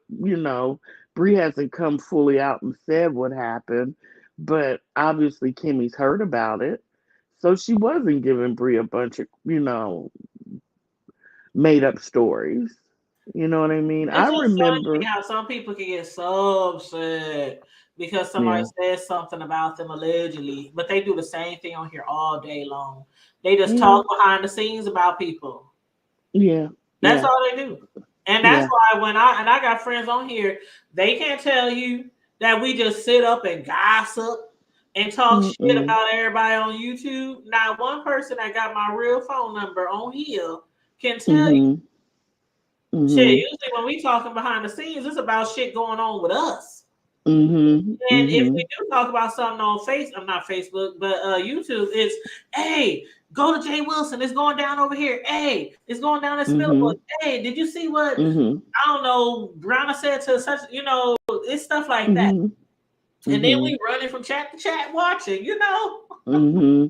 Bree hasn't come fully out and said what happened, but obviously Kimmy's heard about it, so she wasn't giving Bree a bunch of made up stories. You know what I mean? I It's just funny to me remember. how some people can get so upset because somebody Yeah. says something about them allegedly, but they do the same thing on here all day long. They just Yeah. talk behind the scenes about people. Yeah. That's Yeah. all they do. And that's Yeah. why I got friends on here, they can't tell you that we just sit up and gossip and talk shit Mm-mm. about everybody on YouTube. Not one person that got my real phone number on here can tell you Mm-hmm. shit. Mm-hmm. Usually when we talking behind the scenes, it's about shit going on with us. Mm-hmm. And if Mm-hmm. we do talk about something on I'm not Facebook, but YouTube, it's hey, go to Jay Wilson. It's going down over here. Hey, it's going down at Mm-hmm. Spillbook. Hey, did you see what Mm-hmm. I don't know Brown said to such? It's stuff like that. Mm-hmm. And then Mm-hmm. we running from chat to chat watching. Mm-hmm.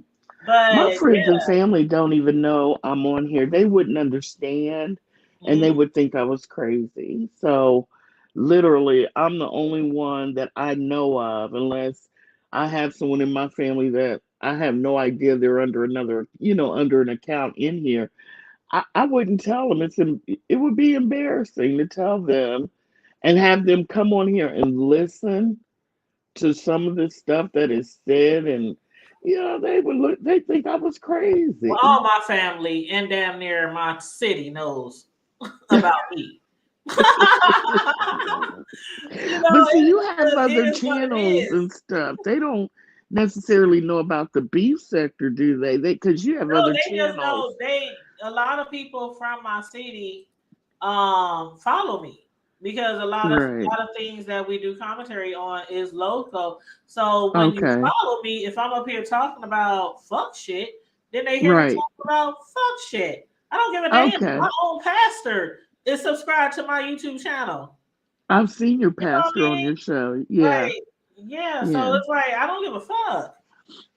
But My friends yeah. and family don't even know I'm on here. They wouldn't understand and they Mhm. would think I was crazy. So literally I'm the only one that I know of, unless I have someone in my family that I have no idea they're under under an account in here. I wouldn't tell them. It would be embarrassing to tell them and have them come on here and listen to some of the stuff that is said, and they think I was Well, crazy. all my family and damn near my city knows about me. But see, you have It other is what it channels is. and stuff. They don't necessarily know about the beef sector, do they? Because you have No, other they just channels. know a lot of people from my city follow me because Right. a lot of things that we do commentary on is local. So when you Okay. follow me, if I'm up here talking about fuck shit, then they hear me Right. talking about fuck shit. I don't give a damn. Okay. My own pastor is subscribed to my YouTube channel. I've seen your You know what pastor I on mean? your show. Yeah. Like, yeah, so Yeah. it's like I don't give a fuck.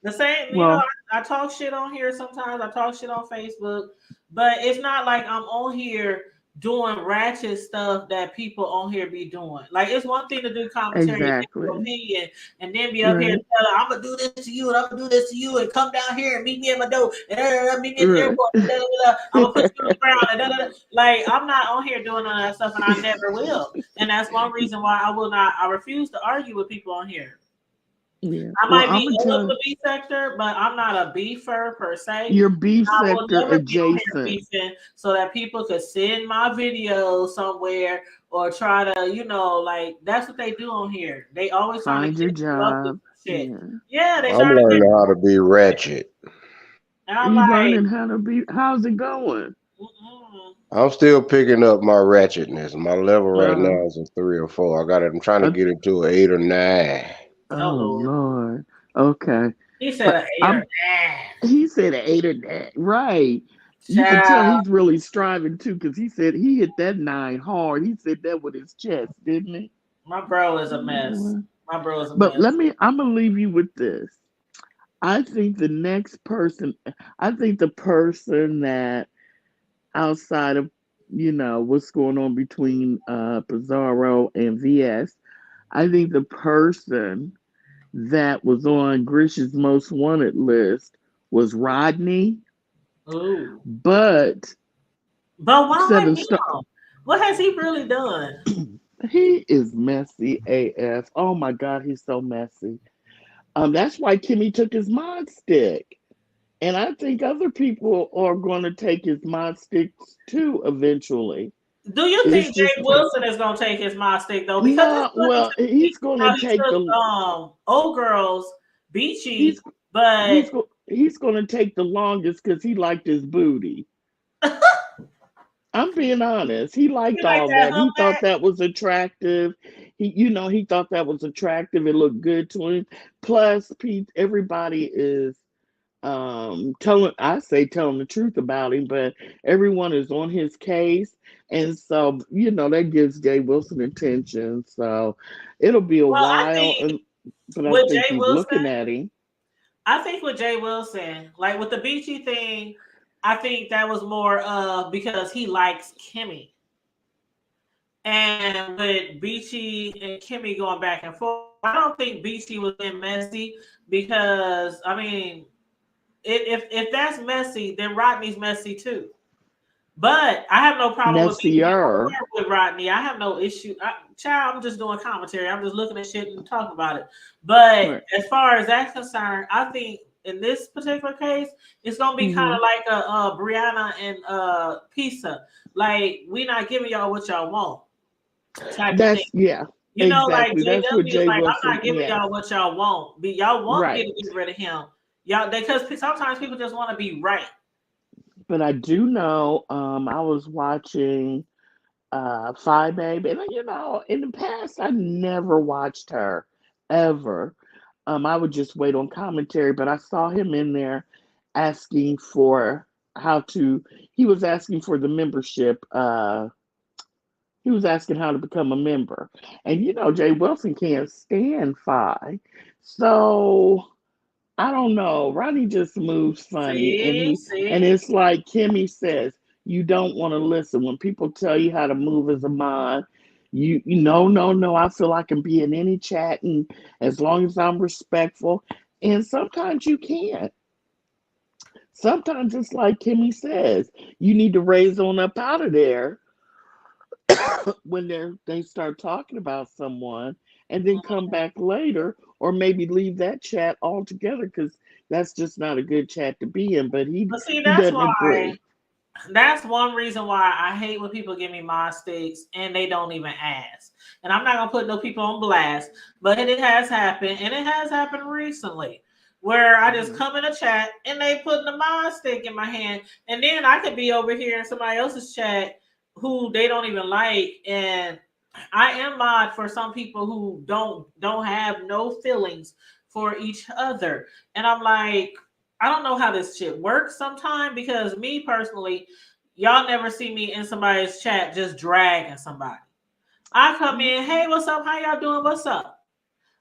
The same, Well, I talk shit on here sometimes. I talk shit on Facebook, but it's not like I'm on here doing ratchet stuff that people on here be doing. Like it's one thing to do commentary and your Exactly. opinion, and then be up here and Right. tell, I'm gonna do this to you, and I'm gonna do this to you, and come down here and meet me at my door, and meet me at the Right. airport. I'm gonna put you on the ground, and like I'm not on here doing all that stuff, and I never will. And that's one reason why I will not. I refuse to argue with people on here. Yeah. I Well, might I'm be gonna in tell the B sector, but I'm not a beefer per se. your beef I will sector never be on here adjacent. beefing so that people could send my video somewhere or try to, like that's what they do on here. They always trying to Find your get you up with job. shit. Yeah. Yeah, they I'm trying to get learning how to be ratchet. and I'm You like, learning how to be. How's it going? mm-mm. I'm still picking up my ratchetness. My level right Uh, now is a 3 or 4. I'm trying to uh, get it to an 8 or 9. Oh oh Lord. Lord. Okay. He said an eight or I'm. nine. He said an 8 or 9. Right. You could tell Child, he's really striving too, because he said he hit that 9 hard. He said that with his chest, didn't he? my bro is a Oh, mess. boy. My bro is a But mess. I'm gonna leave you with this. I think the next person, I think the person that outside of what's going on between Pizarro and VS, I think the person that was on Grish's most wanted list was Rodney, Ooh. but But why Seven Star. him? What has he really done? He is messy AF. Oh my God, he's so messy. That's why Kimmy took his mod stick. And I think other people are going to take his mod sticks too eventually. Do you It's think Jay just Wilson is gonna take his mod stick though? Because it's no. funny Well, to me how he took old girls he's beachy, but he's going to take the longest because he liked his booty. I'm being honest. He he liked like all that that. He thought humpback. that was attractive. He thought that was attractive. It looked good to him. Plus, Pete, everybody is telling the truth about him, but everyone is on his case, and so that gives Jay Wilson attention. So it'll be a Well, I while, think but I with think Jay he's Wilson, looking at him. like with the beachy thing, I think that was more because he likes Kimmy. And with Beachy and Kimmy going back and forth, I don't think Beachy was in messy because I mean, if that's messy, then Rodney's messy too. But I have no problem with being Messier, with Rodney. I have no issue. Child, I'm just doing commentary. I'm just looking at shit and talking about it. But right? as far as that's concerned, I think in this particular case, it's gonna be kind Hmm. of like a Brianna and Pisa. Like we not giving y'all what y'all want type of thing. That's yeah, Like exactly. That's what JW is Jay like, I'm Wilson. not giving Yes, y'all what y'all want. Be y'all want me right. to get rid of him. Y'all because sometimes people just want to be right. But I do know. I was watching Phi Babe, and in the past I never watched her ever. I would just wait on commentary, but I saw him in there asking for how to. He was asking for the membership. He was asking how to become a member, and Jay Wilson can't stand Phi, so I don't know. Ronnie just moves funny, and See, see. it's like Kimmy says, you don't want to listen when people tell you how to move as a mod. You know, no. I feel I can be in any chat, and as long as I'm respectful. And sometimes you can't. Sometimes it's like Kimmy says, you need to raise on up out of there when they start talking about someone, and then come back later, or maybe leave that chat altogether because that's just not a good chat to be in. But he But see, he doesn't agree. that's one reason why I hate when people give me mod sticks and they don't even ask. And I'm not gonna put no people on blast, but it has happened, and it has happened recently, where I just Mhm. come in a chat and they put the mod stick in my hand, and then I could be over here in somebody else's chat who they don't even like, and I am mod for some people who don't have no feelings for each other, and I'm like, I don't know how this shit works sometimes because me personally, y'all never see me in somebody's chat just dragging somebody. I come Mm, in, hey, what's up? How y'all doing? What's up?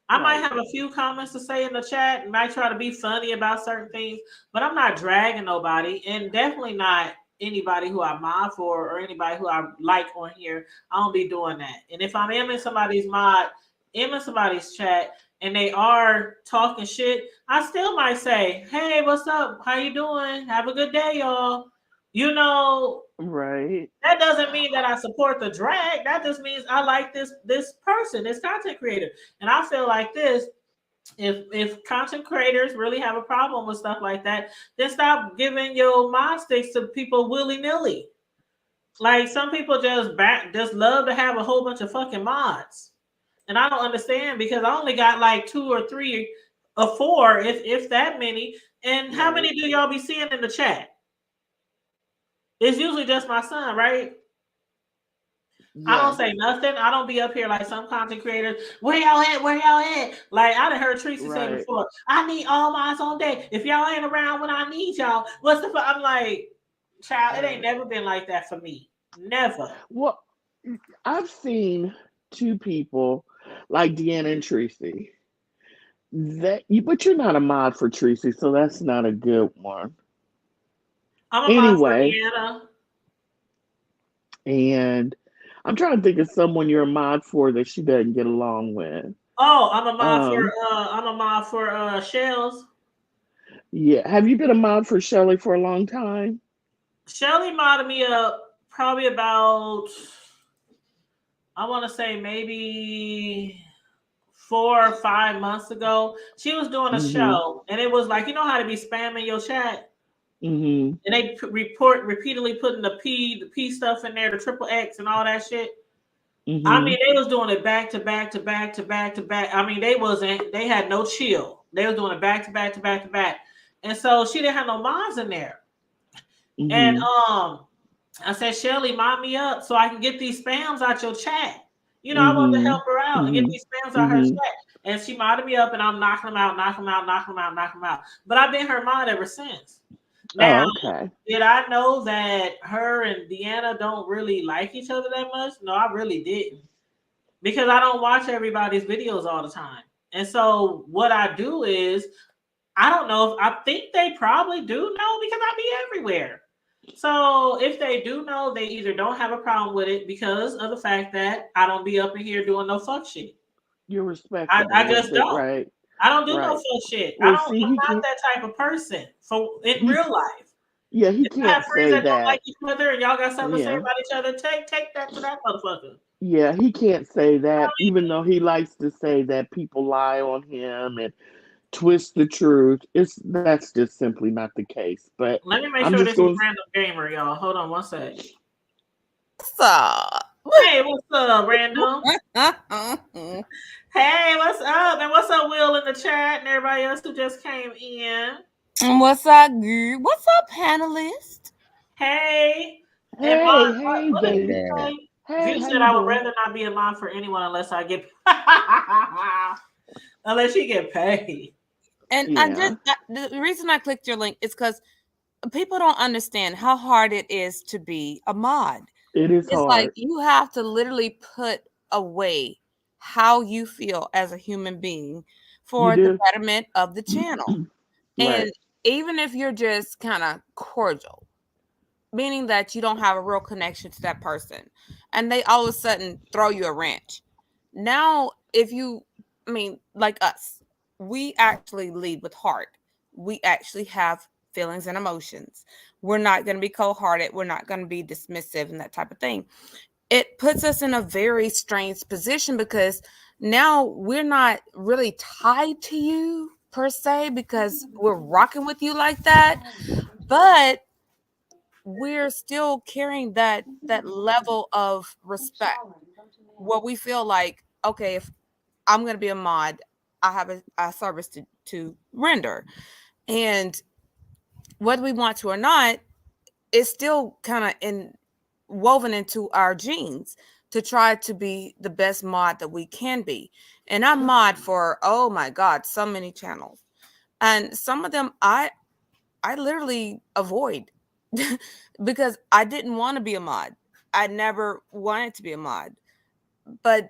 I might right. have a few comments to say in the chat and might try to be funny about certain things, but I'm not dragging nobody and definitely not anybody who I mod for or anybody who I like on here. I don't be doing that. And if I'm in somebody's mod, in somebody's chat, and they are talking shit, I still might say, "Hey, what's up? How you doing? Have a good day, y'all." You know, Right. that doesn't mean that I support the drag. That just means I like this person, this content creator. And I feel like this, if content creators really have a problem with stuff like that, then stop giving your mod sticks to people willy-nilly. Like some people just love to have a whole bunch of fucking mods. And I don't understand because I only got like 2 or 3 or 4, if that many. And how many Right. do y'all be seeing in the chat? It's usually just my son, right? I don't Yes. say nothing. I don't be up here like some content creators. Where y'all at? Where y'all at? Like I done heard Tracy say Right. before. I need all mines on deck. If y'all ain't around when I need y'all, what's the? I'm like, child. It ain't Right. never been like that for me. Never. Well, I've seen two people like Deanna and Tracy. But you're not a mod for Tracy, so that's not a good one. I'm a mod for Anyway, Deanna. and I'm trying to think of someone you're a mod for that she doesn't get along with. Oh, I'm a mod for Um, Shells. yeah. Have you been a mod for Shelly for a long time? Shelly modded me up probably about, I want to say maybe 4 or 5 months ago. She was doing a Mm-hmm. show, and it was like, you know how to be spamming your chat, Mm-hmm. and they repeatedly putting the P stuff in there, the triple X and all that shit. I Mm-hmm. mean, they was doing it back to back to back to back to back. I mean, they had no chill. They was doing it back to back to back to back, and so she didn't have no moms in there. And Mm-hmm. I said, Shelly, mod me up so I can get these spams out your chat. You know, I wanted to Mm-hmm. help her out and get Mm-hmm. these spams out her Mm-hmm. chat. And she modded me up, and I'm knocking them out, knocking them out, knocking them out, knocking them out. But I've been her mod ever since. Now, Oh, okay. did I know that her and Deanna don't really like each other that much? No, I really didn't. Because I don't watch everybody's videos all the time. And so what I do is, I don't know if I think they probably do know because I be everywhere. So if they do know, they either don't have a problem with it because of the fact that I don't be up in here doing no fuck shit. You're I respectable just with it, don't. right? I don't do no Right. fuck shit. Well, I'm see, he not can't. that type of person for in He, real life. yeah, he If I have can't friends say that don't like that. each other and y'all got something to say Yeah. about each other, take that to that motherfucker. Yeah, he can't say I that, even though he likes to say that people lie on him and twist the truth. That's just simply not the case. But Let me make I'm sure just this is going to, random gamer, y'all. Hold on one sec. So, Hey, what's up, random? Hey, what's up? And what's up, Will in the chat and everybody else who just came in? what's up, girl? What's up, panelist? Hey, and hey, hey, what did Hey V Gabe. there. say? Hey, V how said you I would doing? rather not be in line for anyone unless I get unless you get paid. And Yeah, the reason I clicked your link is because people don't understand how hard it is to be a mod. it is It's like hard. you have to literally put away how you feel as a human being You for the do? betterment of the channel. Right. And even if you're just kind of cordial, meaning that you don't have a real connection to that person, and they all of a sudden throw you a wrench. Now, if you, I mean, like us, we actually lead with heart. We actually have feelings and emotions. We're not going to be cold hearted. We're not going to be dismissive and that type of thing. It puts us in a very strange position because now we're not really tied to you per se because we're rocking with you like that. But we're still carrying that level of respect where we feel like, okay, if I'm going to be a mod, I have a service to render, and whether we want to or not, it's still kind of in woven into our genes to try to be the best mod that we can be. And I mod for, oh my god, so many channels, and some of them I literally avoid because I didn't want to be a mod. I never wanted to be a mod. But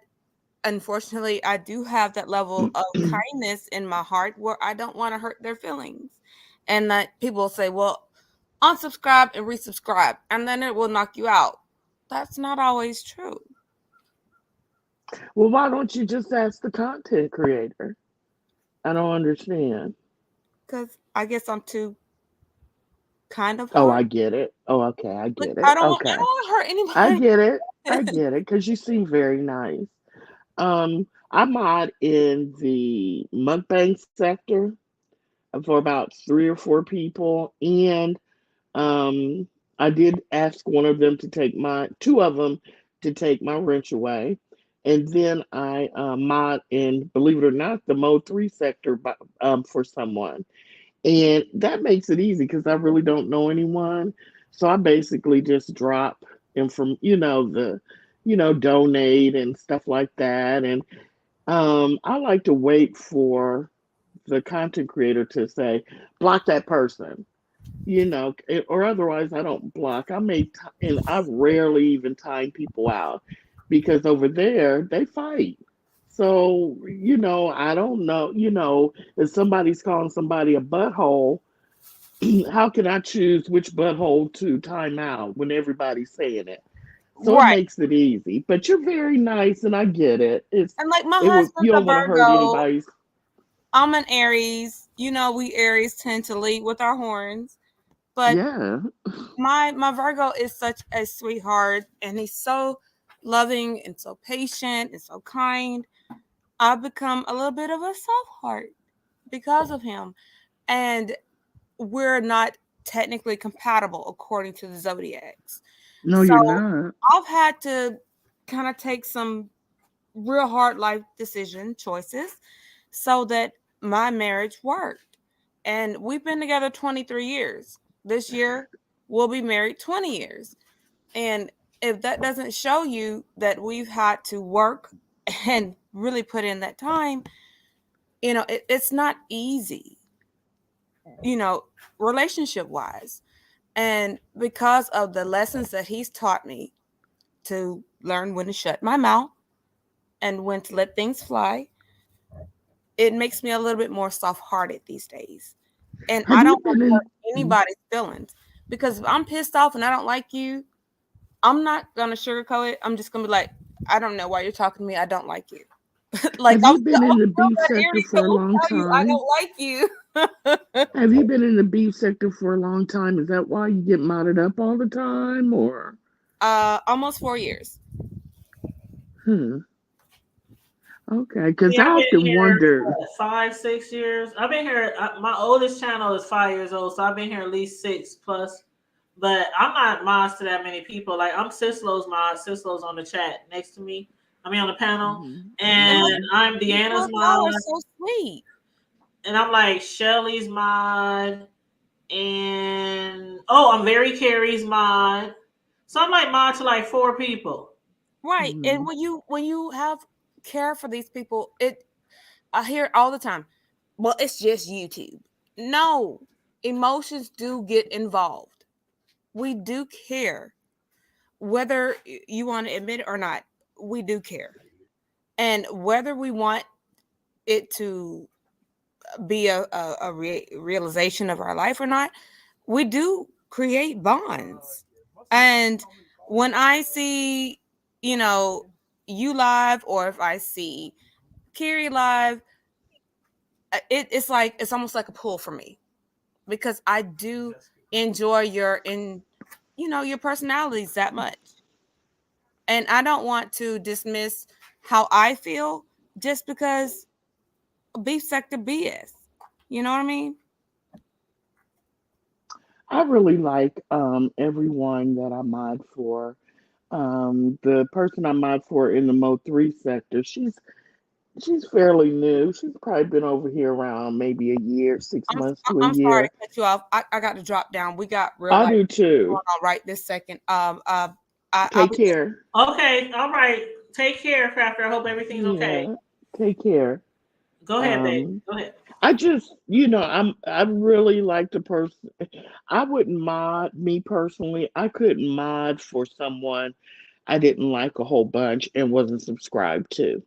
unfortunately, I do have that level of kindness in my heart where I don't want to hurt their feelings. And that people say, well, unsubscribe and resubscribe, and then it will knock you out. That's not always true. Well, why don't you just ask the content creator? I don't understand. Because I guess I'm too kind of Oh, hard. I get it. Oh, okay, I Like get I it. don't want I Okay. don't want to hurt I anybody. get it. I get it because you seem very nice. I mod in the mukbang sector for about 3 or 4 people, and um, I did ask one of them to take my two of them to take my wrench away, and then I mod in, believe it or not, the Mode 3 sector for someone, and that makes it easy because I really don't know anyone, so I basically just drop and from donate and stuff like that, and I like to wait for the content creator to say block that person, or otherwise I don't block. And I rarely even time people out because over there they fight. So, I don't know, if somebody's calling somebody a butthole, how can I choose which butthole to time out when everybody's saying it? So it Right. makes it easy. But you're very nice and I get it. And like my It would husband's you a don't want to hurt Virgo. anybody's. I'm an Aries. We Aries tend to lead with our horns. But Yeah. my Virgo is such a sweetheart, and he's so loving and so patient and so kind. I've become a little bit of a soft heart because of him. And we're not technically compatible according to the zodiacs. No, So you're not. I've had to kind of take some real hard life choices so that my marriage worked. And we've been together 23 years. This year we'll be married 20 years. And if that doesn't show you that we've had to work and really put in that time, it's not easy, you know, relationship wise. And because of the lessons that he's taught me to learn when to shut my mouth and when to let things fly, it makes me a little bit more soft hearted these days. And Have I you don't want been to in? hurt anybody's feelings because if I'm pissed off and I don't like you, I'm not going to sugarcoat it. I'm just going to be like, I don't know why you're talking to me. I don't like you. Like Have I'm you still, been in the I'm still beef that sector Aries that for a will long tell you I time? don't like you. Have you been in the beef sector for a long time? Is that why you get modded up all the time, or? Almost 4 years. Hmm. Okay, because Yeah, I I've been often here wonder. what, 5, 6 years. I've been here. My oldest channel is 5 years old, so I've been here at least 6 plus. But I'm not mods to that many people. Like I'm Cislow's mod. Cislow's on the chat next to me. I mean on the panel, Mhm, And and look, mhm. I'm people Deanna's of y'all are mod, so sweet. and I'm like Shelly's mod, and oh, I'm Very Carey's mod. So I'm like mod to like 4 people. Right. And Mhm. when you have care for these people, I hear it all the time. Well, it's just YouTube. No, emotions do get involved. We do care. Whether you want to admit it or not, we do care. And whether we want it to be a realization of our life or not, we do create bonds. And when I see, you know, you live, or if I see Kiri live, it's like it's almost like a pull for me because I do enjoy your personalities that much, and I don't want to dismiss how I feel just because beef sector BS. You know what I mean? I really like everyone that I mod for. The person I mod for in the Mo 3 sector, she's fairly new. She's probably been over here around maybe a year, six I'm months to a I'm sorry to year. cut you off. I got to drop down. We got real I life do going too. on right this second. I'll Take be care. Okay, all right. Take care, Crafter. I hope everything's okay. Yeah. Take care. Go ahead, babe. Um, Go ahead. I just, I really like the person. I wouldn't mod me personally. I couldn't mod for someone I didn't like a whole bunch and wasn't subscribed to.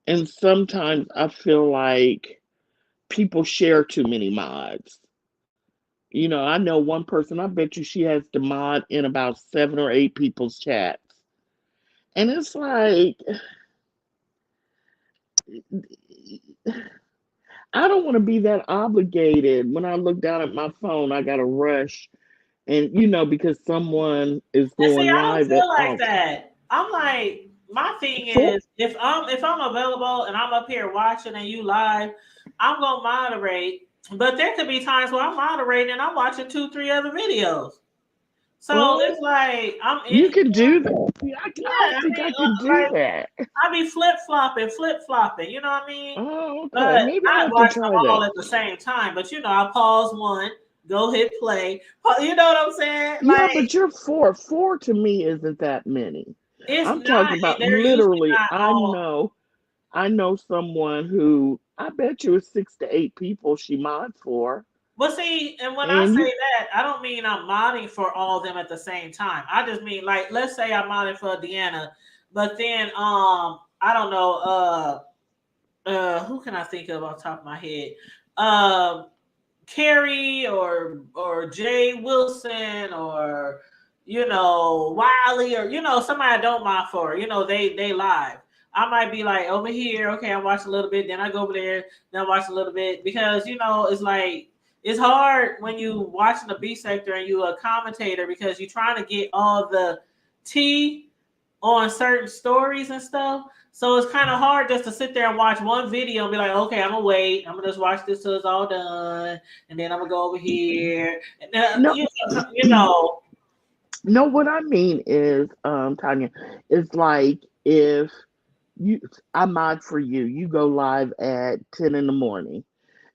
And sometimes I feel like people share too many mods. I know one person, I bet you she has to mod in about 7 or 8 people's chats. And it's like, I don't want to be that obligated. When I look down at my phone, I got to rush. And, because someone is And see, going I don't live at feel like that. I'm like, my thing four. is, if I'm available and I'm up here watching and you live, I'm gonna moderate. But there could be times where I'm moderating and I'm watching 2, 3 other videos. So Well, it's like I'm you in. can do that. See, I Yeah, don't I think mean, I can do like that. I be flip flopping. You know what I mean? Oh, okay. But Maybe I I have to watch them try all that. at the same time. But I pause one, go hit play. You know what I'm saying? Yeah, Like but you're four. Four to me isn't that many. it's I'm talking not. about They're usually literally, not I all. know. I know someone who I bet you it's 6 to 8 people she mods for. Well, see, and when I And say you that, I don't mean I'm modding for all of them at the same time. I just mean like, let's say I'm modding for Deanna, but then I don't know, who can I think of off the top of my head? Um, Carrie or Jay Wilson or Wiley or somebody I don't mind for. They live. I might be like over here, okay, I watch a little bit, then I go over there, then I watch a little bit because it's like it's hard when you watching the B sector and you a commentator because you're trying to get all the tea on certain stories and stuff. So it's kind of hard just to sit there and watch one video and be like, okay, I'm gonna wait. I'm gonna just watch this till it's all done, and then I'm gonna go over here. And then, no, you know. no. What I mean is, Tanya, it's like if you, I mod for you. You go live at 10 in the morning.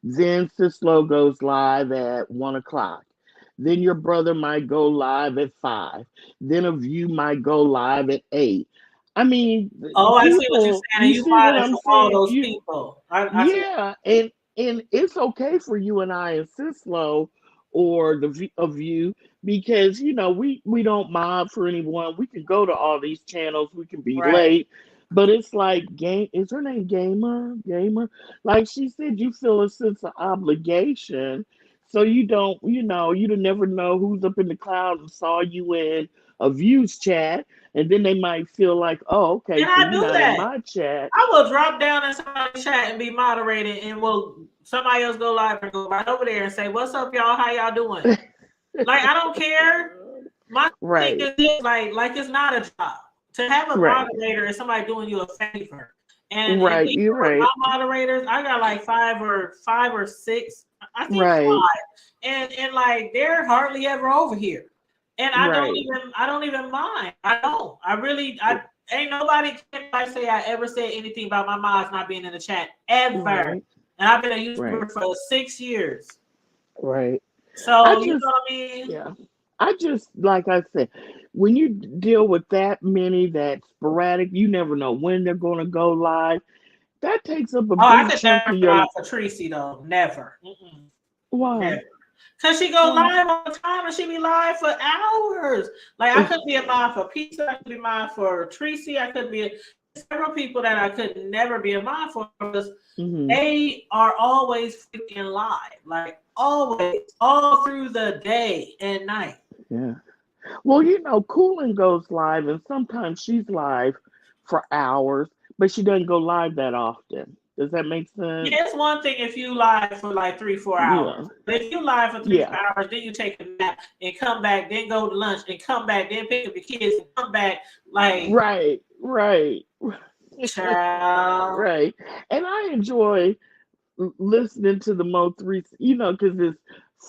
Then Cislo goes live at 1 o'clock. Then your brother might go live at 5. Then a view might go live at 8. I mean, Oh, I see what you're people, saying, and you you see what modded I'm for all saying? those You people. I see. Yeah, and it's okay for you and I and Cislo or of you because we don't mob for anyone. We can go to all these channels. We can be Right. late, but it's like game. Is her name Gamer? Like she said, you feel a sense of obligation, so you don't. You don't never know who's up in the cloud and saw you in a views chat, and then they might feel like, oh, okay, And so I you're do not in that. my chat. I will drop down in somebody's chat and be moderated, and will somebody else go live and go right over there and say, "What's up, y'all? How y'all doing?" Like I don't care. My thing Right. is this, like it's not a job. To have a Right. moderator is somebody doing you a favor. And Right. these You're are my right. moderators. I got like five or six, I think Right. 5. And like they're hardly ever over here. And Right. I don't even mind. I don't. I ain't nobody can like say I ever said anything about my mods not being in the chat ever. Right. And I've been a Right. YouTuber for 6 years. Right. I So you know just, what I mean? yeah. I just, like I said, when you deal with that many that sporadic, you never know when they're going to go live. That takes up a Oh, I big could chunk never of mod your. for Tracy though. Never. Mm-mm. Why? Never. Cause she go Why? live all the time and she be live for hours. Like I couldn't be a mod for Pizza, I could be mod for Tracy, I could be several people that I could never be a mod for because Hmm. they are always freaking live. Like always, all through the day and night. Yeah. Well, Cooling goes live, and sometimes she's live for hours, but she doesn't go live that often. Does that make sense? Yeah, it's one thing if you live for like 3, 4 hours. Yeah. But if you live for three, Yeah. 4 hours, then you take a nap and come back, then go to lunch and come back, then pick up your kids and come back. Like, Right. Right. child. Right. And I enjoy listening to the most recent, because it's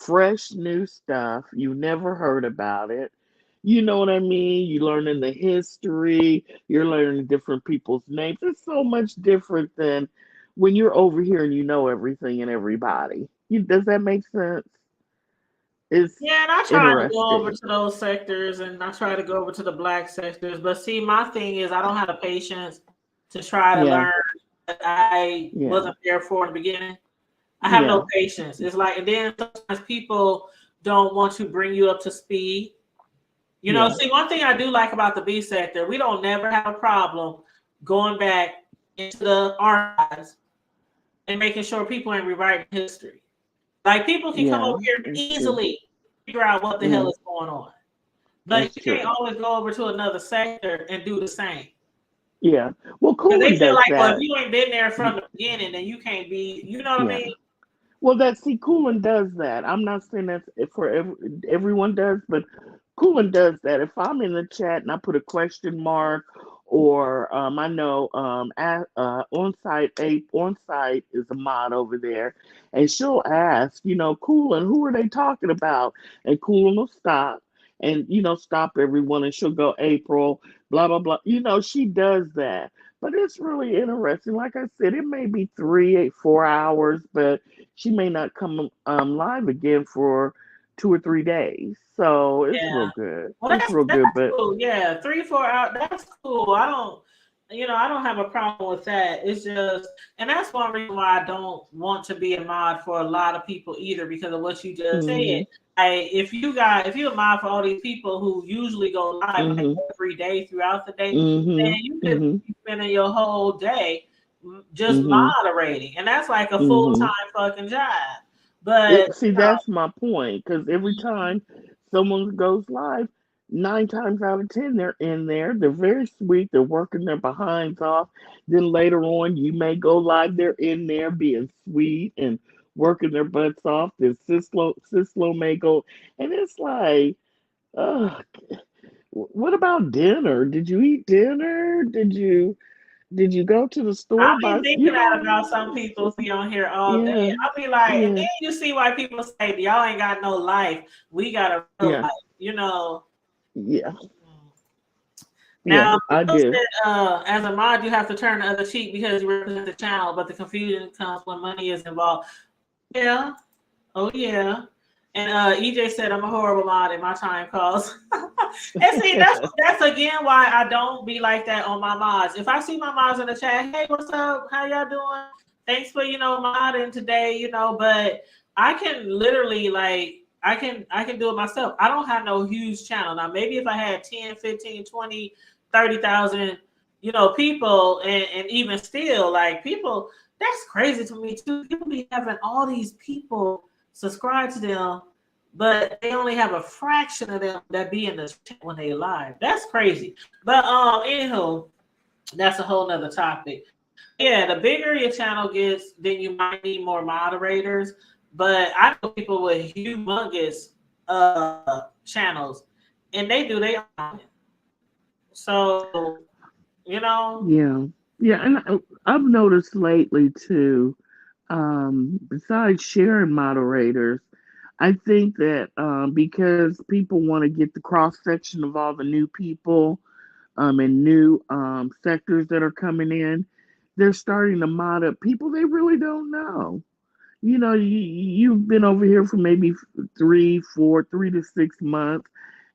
fresh new stuff. You never heard about it. You know what I mean? You're learning the history, you're learning different people's names. It's so much different than when you're over here and you know everything and everybody. Does that make sense? It's Yeah, and I try to go over interesting. to those sectors and I try to go over to the black sectors. But see, my thing is I don't have the patience to try to Yeah, learn that I yeah, wasn't there for in the beginning. I have yeah, no patience. It's like, and then sometimes people don't want to bring you up to speed. yeah, See, one thing I do like about the B sector, we don't never have a problem going back into the archives and making sure people ain't rewriting history. Like people can come Yeah, over here it's true. easily figure out what the hell Yeah, is going on. But that's you can't true. always go over to another sector and do the same. Yeah. Well, Because they Coolin feel does like, well, if that. you ain't been there from the beginning, then you can't be, you know what I Yeah. mean? Well, that see, Coolin does that. I'm not saying that's for everyone does, but Coolin does that. If I'm in the chat and I put a question mark, or I know on site is a mod over there, and she'll ask, Coolin, who are they talking about? And Coolin will stop and stop everyone, and she'll go April, blah blah blah. She does that. But it's really interesting. Like I said, it may be 4 hours, but she may not come live again for 2 or 3 days. So it's real Yeah. good. Well, It's real that's good. But cool. Yeah, 3 4 hours. That's cool. I don't have a problem with that. It's just, and that's one reason why I don't want to be a mod for a lot of people either, because of what you just said. mhm, If you're a mod for all these people who usually go live like mhm, every day throughout the day, then mhm, you could mhm, be spending your whole day just mhm, moderating, and that's like a full time mhm. fucking job. But See, that's my point. Because every time someone goes live, 9 times out of 10, they're in there. They're very sweet. They're working their behinds off. Then later on, you may go live. They're in there being sweet and working their butts off. Then Cislo may go, and it's like, ugh. What about dinner? Did you eat dinner? Did you go to the I'll store be by thinking that about some people see on here all day. yeah, I'll be like, and yeah, then you see why people say y'all ain't got no life. We got a real yeah, life, you know. yeah, yeah, Now, I Bill do. said, as a mod, you have to turn the other cheek because you represent the channel, but the confusion comes when money is involved. Yeah, oh yeah. And EJ said I'm a horrible mod and my time calls. And see, that's again why I don't be like that on my mods. If I see my mods in the chat, hey, what's up? How y'all doing? Thanks for modding today, but I can literally I can do it myself. I don't have no huge channel. Now maybe if I had 10, 15, 20, 30,000, people and even still like people, that's crazy to me too. People be having all these people subscribe to them, but they only have a fraction of them that be in the chat when they live. That's crazy. But anywho, that's a whole nother topic. Yeah, the bigger your channel gets, then you might need more moderators. But I know people with humongous channels, and they do their own. So you know, Yeah, yeah, and I've noticed lately too. Besides sharing moderators, I think that because people want to get the cross section of all the new people and new sectors that are coming in, they're starting to mod up people they really don't know. You've been over here for maybe 3 to 6 months,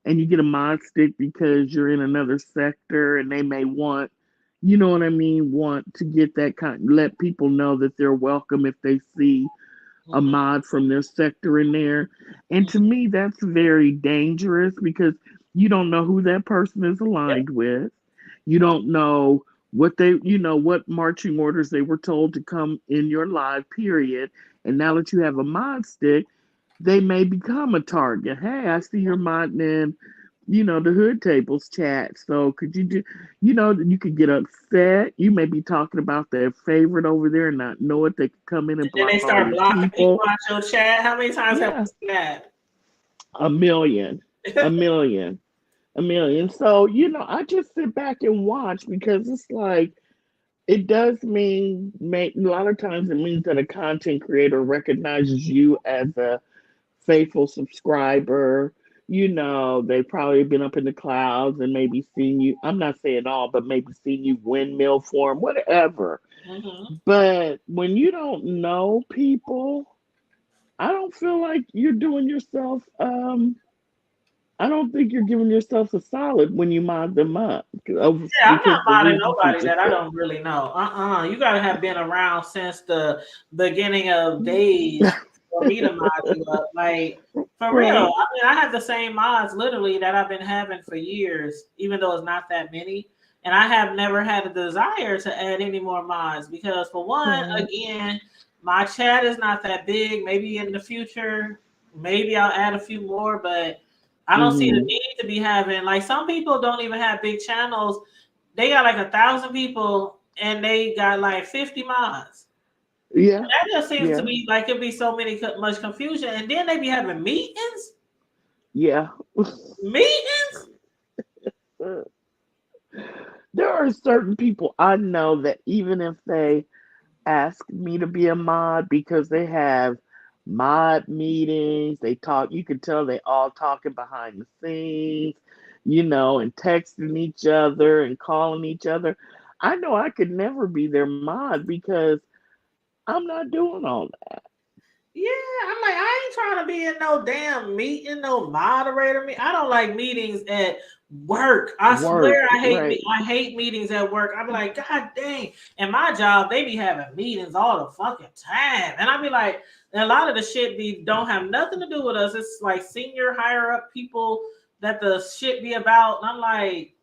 and you get a mod stick because you're in another sector, and they may want, what I mean, want to get that let people know that they're welcome if they see a mhm, mod from their sector in there. And to me, that's very dangerous because you don't know who that person is yep, aligned with. You don't know what marching orders they were told to come in your live period. And now that you have a mod stick, they may become a target. Hey, I see you're modding in, the hood tables chat. So could you do, you could get upset. You may be talking about their favorite over there and not know it. They could come in and and then they block all start your blocking people people. out your chat. How many times have Yeah, we seen that? a million, a million, a million. So, I just sit back and watch because it's like, it does a lot of times it means that a content creator recognizes you as a faithful subscriber. They've probably been up in the clouds and maybe seen you. I'm not saying all, but maybe seen you windmill for them, whatever. Hmm. But when you don't know people, I don't feel like you're doing yourself. I don't think you're giving yourself a solid when you mod them up Yeah, I'm because not the modding reasons you nobody that just I said. don't really know. You gotta have been around since the beginning of days for me to mod you up. Like for real. I Right. mean, I have the same mods literally that I've been having for years, even though it's not that many. And I have never had a desire to add any more mods because, for one, Right. again, My chat is not that big. Maybe in the future, maybe I'll add a few more, but I don't see the Mm-hmm. need to be having like some people don't even have big channels. They got like 1,000 people and they got like 50 mods. Yeah. That just seems to Yeah. be like it'd be so much confusion, and then they be having meetings. Yeah. Meetings. There are certain people I know that even if they ask me to be a mod because they have mod meetings, they talk, you can tell they all talking behind the scenes, and texting each other and calling each other. I know I could never be their mod because I'm not doing all Yeah, I'm like, I ain't trying to be in no damn meeting, no moderator. I don't like meetings at work. that I work, swear right? I hate meetings at work. I be like, God dang. And my job, they be having meetings all the fucking time. And I be like, and a lot of the shit be don't have nothing to do with us. It's like senior higher up people that the shit be about. And I'm like,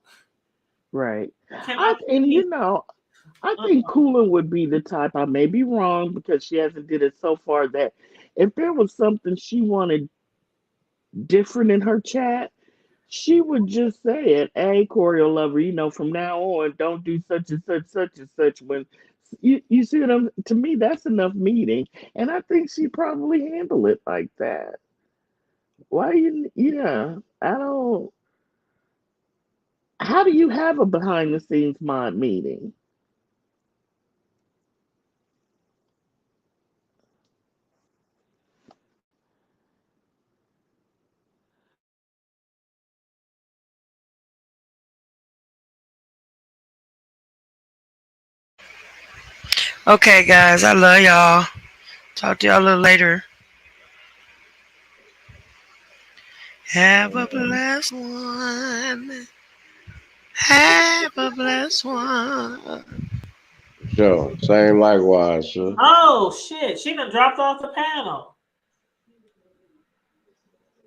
Right. can I I and please? I Uh, think Cooling would be the type. I may be wrong because she hasn't did it so far. That if there was something she wanted different in her chat, she would just say it. Hey, Choreo lover, from now on, don't do such and such. When you see what I'm, to me, that's enough meeting, and I think she probably handle it like that. Why you? Yeah, I don't. How do you have a behind the scenes mod meeting? Okay, guys, I love y'all. Talk to y'all a little later. Have a blessed one. Have a blessed one. For sure. Same likewise, sir. oh shit, she done dropped off the panel.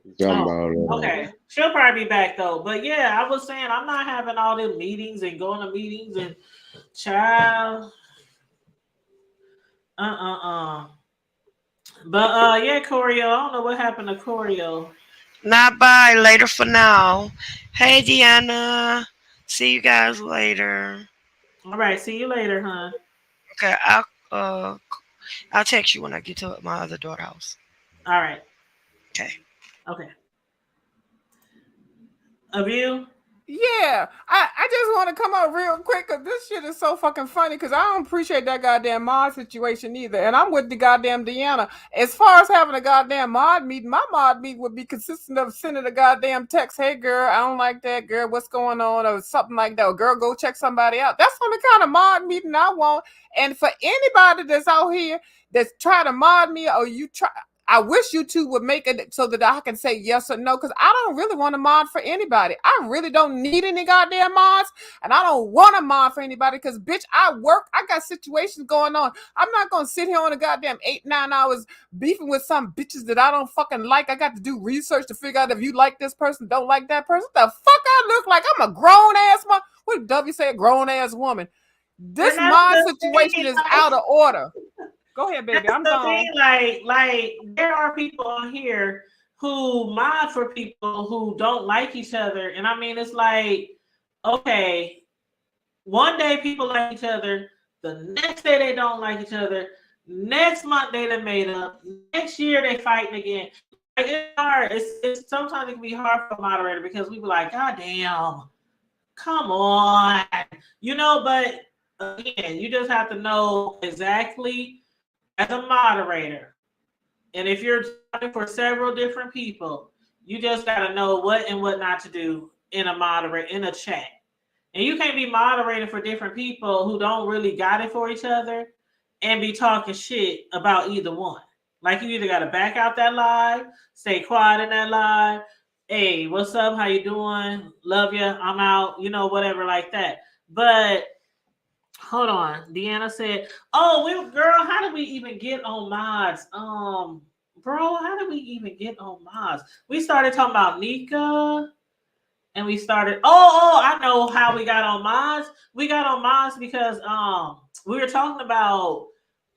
You talking Oh, about okay. She'll probably be back though. But yeah, I was saying I'm not having all the meetings and going to meetings and child. Uh. But yeah, Choreo. I don't know what happened to Choreo. Not bye. Later for now. Hey, Deanna. See you guys later. All right, see you later, huh? Okay, uh I'll text you when I get to my other daughter house. All right. Okay. Okay. Of you? Yeah, I just want to come out real quick because this shit is so fucking funny because I don't appreciate that goddamn mod situation either. And I'm with the goddamn Deanna. As far as having a goddamn mod meeting, my mod meeting would be consistent of sending a goddamn text, hey girl, I don't like that, girl, what's going on? Or something like that. Or, girl, go check somebody out. That's the only kind of mod meeting I want. And for anybody that's out here that's trying to mod me or you try, I wish you two would make it so that I can say yes or no, because I don't really want to mod for anybody. I really don't need any goddamn mods, and I don't want to mod for anybody because, bitch, I work. I got situations going on. I'm not going to sit here on a goddamn 8-9 hours beefing with some bitches that I don't fucking like. I got to do research to figure out if you like this person, don't like that person. What the fuck I look like? I'm a grown ass mom. What did W say? A grown ass woman. And This that's mod the situation thing, is like out of order. Go ahead, baby. that's I'm the thing, gone. like there are people on here who mod for people who don't like each other. And I mean it's like, okay, one day people like each other, the next day they don't like each other, next month they done made up, next year they fighting again. Like it's hard. It's sometimes it can be hard for a moderator because we be like, God damn, come on. But again, you just have to know exactly as a moderator. And if you're talking for several different people, you just got to know what and what not to do in a chat. And you can't be moderating for different people who don't really got it for each other and be talking shit about either one. Like you either got to back out that live, stay quiet in that live. Hey, what's up? How you doing? Love you. I'm out. Whatever like that. But hold on. Deanna said, "Oh, girl, how did we even get on mods? Bro, how did we even get on mods? We started talking about Nika." And we started. I know how we got on mods. We got on mods because we were talking about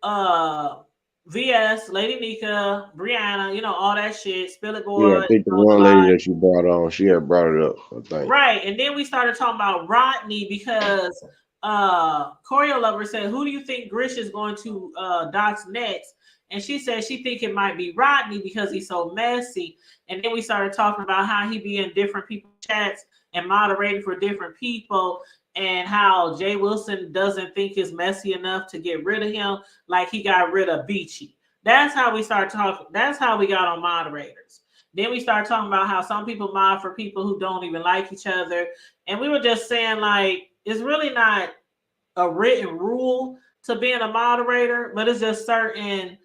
uh VS, Lady Nika, Brianna, all that shit. Spill it, Yeah, I boy. think the one lady that you brought on, she had brought it up, I think. Right. And then we started talking about Rodney because Choreo Lover said, who do you think Grish is going to dox next? And she said she think it might be Rodney because he's so messy. And then we started talking about how he be in different people's chats and moderating for different people, and how Jay Wilson doesn't think it's messy enough to get rid of him like he got rid of Beachy. That's how we started talking. That's how we got on moderators. Then we start talking about how some people mod for people who don't even like each other. And we were just saying, like, it's really not a written rule to being a moderator, but it's just certain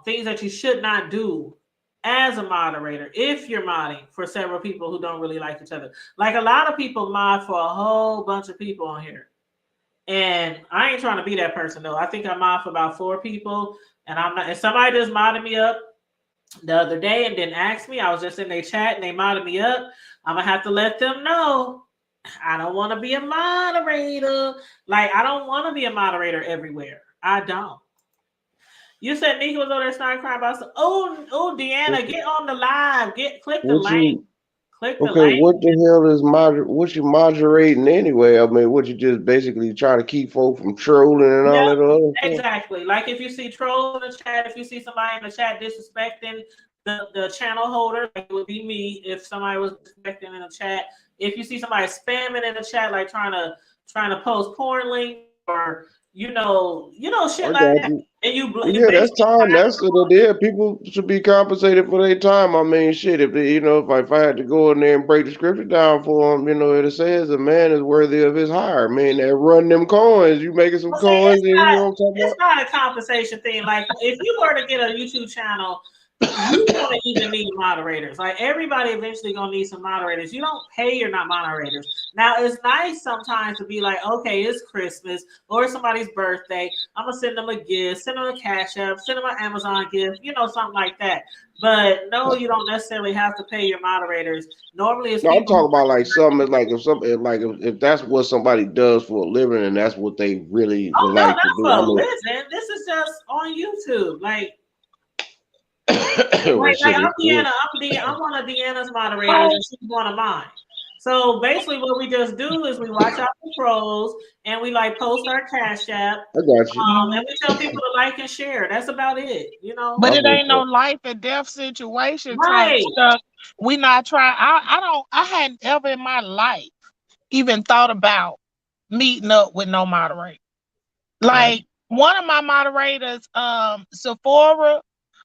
things that you should not do as a moderator if you're modding for several people who don't really like each other. Like, a lot of people mod for a whole bunch of people on here. And I ain't trying to be that person though. I think I mod for about 4 people, and I'm not. And somebody just modded me up the other day and didn't ask me. I was just in their chat and they modded me up. I'm gonna have to let them know I don't want to be a moderator. Like, I don't want to be a moderator everywhere. I don't. You said Nika was over there starting crying about some. Oh, Deanna, get on the live. Click the What link. you Click the Okay, link. what the hell is what you moderating anyway? I mean, what you just basically trying to keep folk from trolling and all Yeah, that other stuff? exactly. Like, if you see trolls in the chat, if you see somebody in the chat disrespecting the channel holder, like it would be me if somebody was disrespecting in the chat. If you see somebody spamming in the chat, like trying to post porn links or shit I like got that, you. and Well, you yeah, that's basically time. That's the idea. People should be compensated for their time. I mean, shit. If they, if I had to go in there and break the scripture down for them, it says a man is worthy of his hire. Man, that run them coins. You making some well, see, coins, and you know what I'm talking it's about? not a compensation thing. Like, if you were to get a YouTube channel, you don't even need moderators. Like, everybody eventually gonna need some moderators. You don't pay your not moderators. Now, it's nice sometimes to be like, okay, it's Christmas or it's somebody's birthday. I'm gonna send them a gift, send them a Cash App, send them an Amazon gift, something like that. But no, you don't necessarily have to pay your moderators. Normally, it's No, I'm people who. talking about like something like if that's what somebody does for a living and that's what they really would Oh no, like not to do. for I a mean, living. This is just on YouTube. well, Like shit, I'm it's good. Deanna. I'm one of Deanna's moderators, and she's one of mine. So basically, what we just do is we watch our controls and we like post our Cash App, I got you. and we tell people to like and share. That's about it. But I'm it with ain't no that. life and death situation type Right. stuff. We not trying. I hadn't ever in my life even thought about meeting up with no moderator. Right. Like, one of my moderators, Sephora,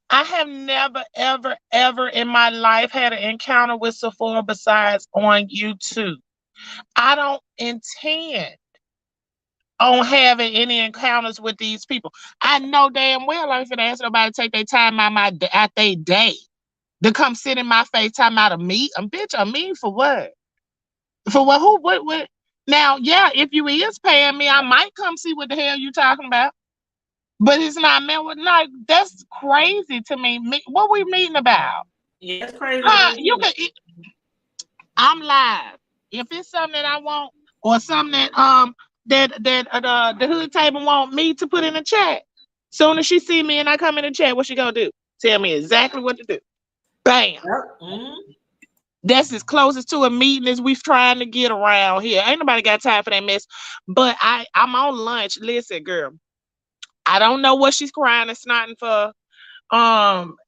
I have never, ever, ever in my life had an encounter with Sephora besides on YouTube. I don't intend on having any encounters with these people. I know damn well I ain't finna ask nobody to take their time out their day to come sit in my face talking about a meet. Bitch, a meet for what? For what? Who? What? Now, yeah, if you is paying me, I might come see what the hell you talking about. But it's not meant with like that's crazy to me. What we meeting about? Yeah, it's crazy to Huh? me You too. can. I'm live. If it's something that I want or something that the hood table want me to put in the chat, soon as she see me and I come in the chat, what she gonna do? Tell me exactly what to do. Bam. Yep. Mhm. That's as close as to a meeting as we've trying to get around here. Ain't nobody got time for that mess. But I'm on lunch. Listen, girl. I don't know what she's crying and snotting for.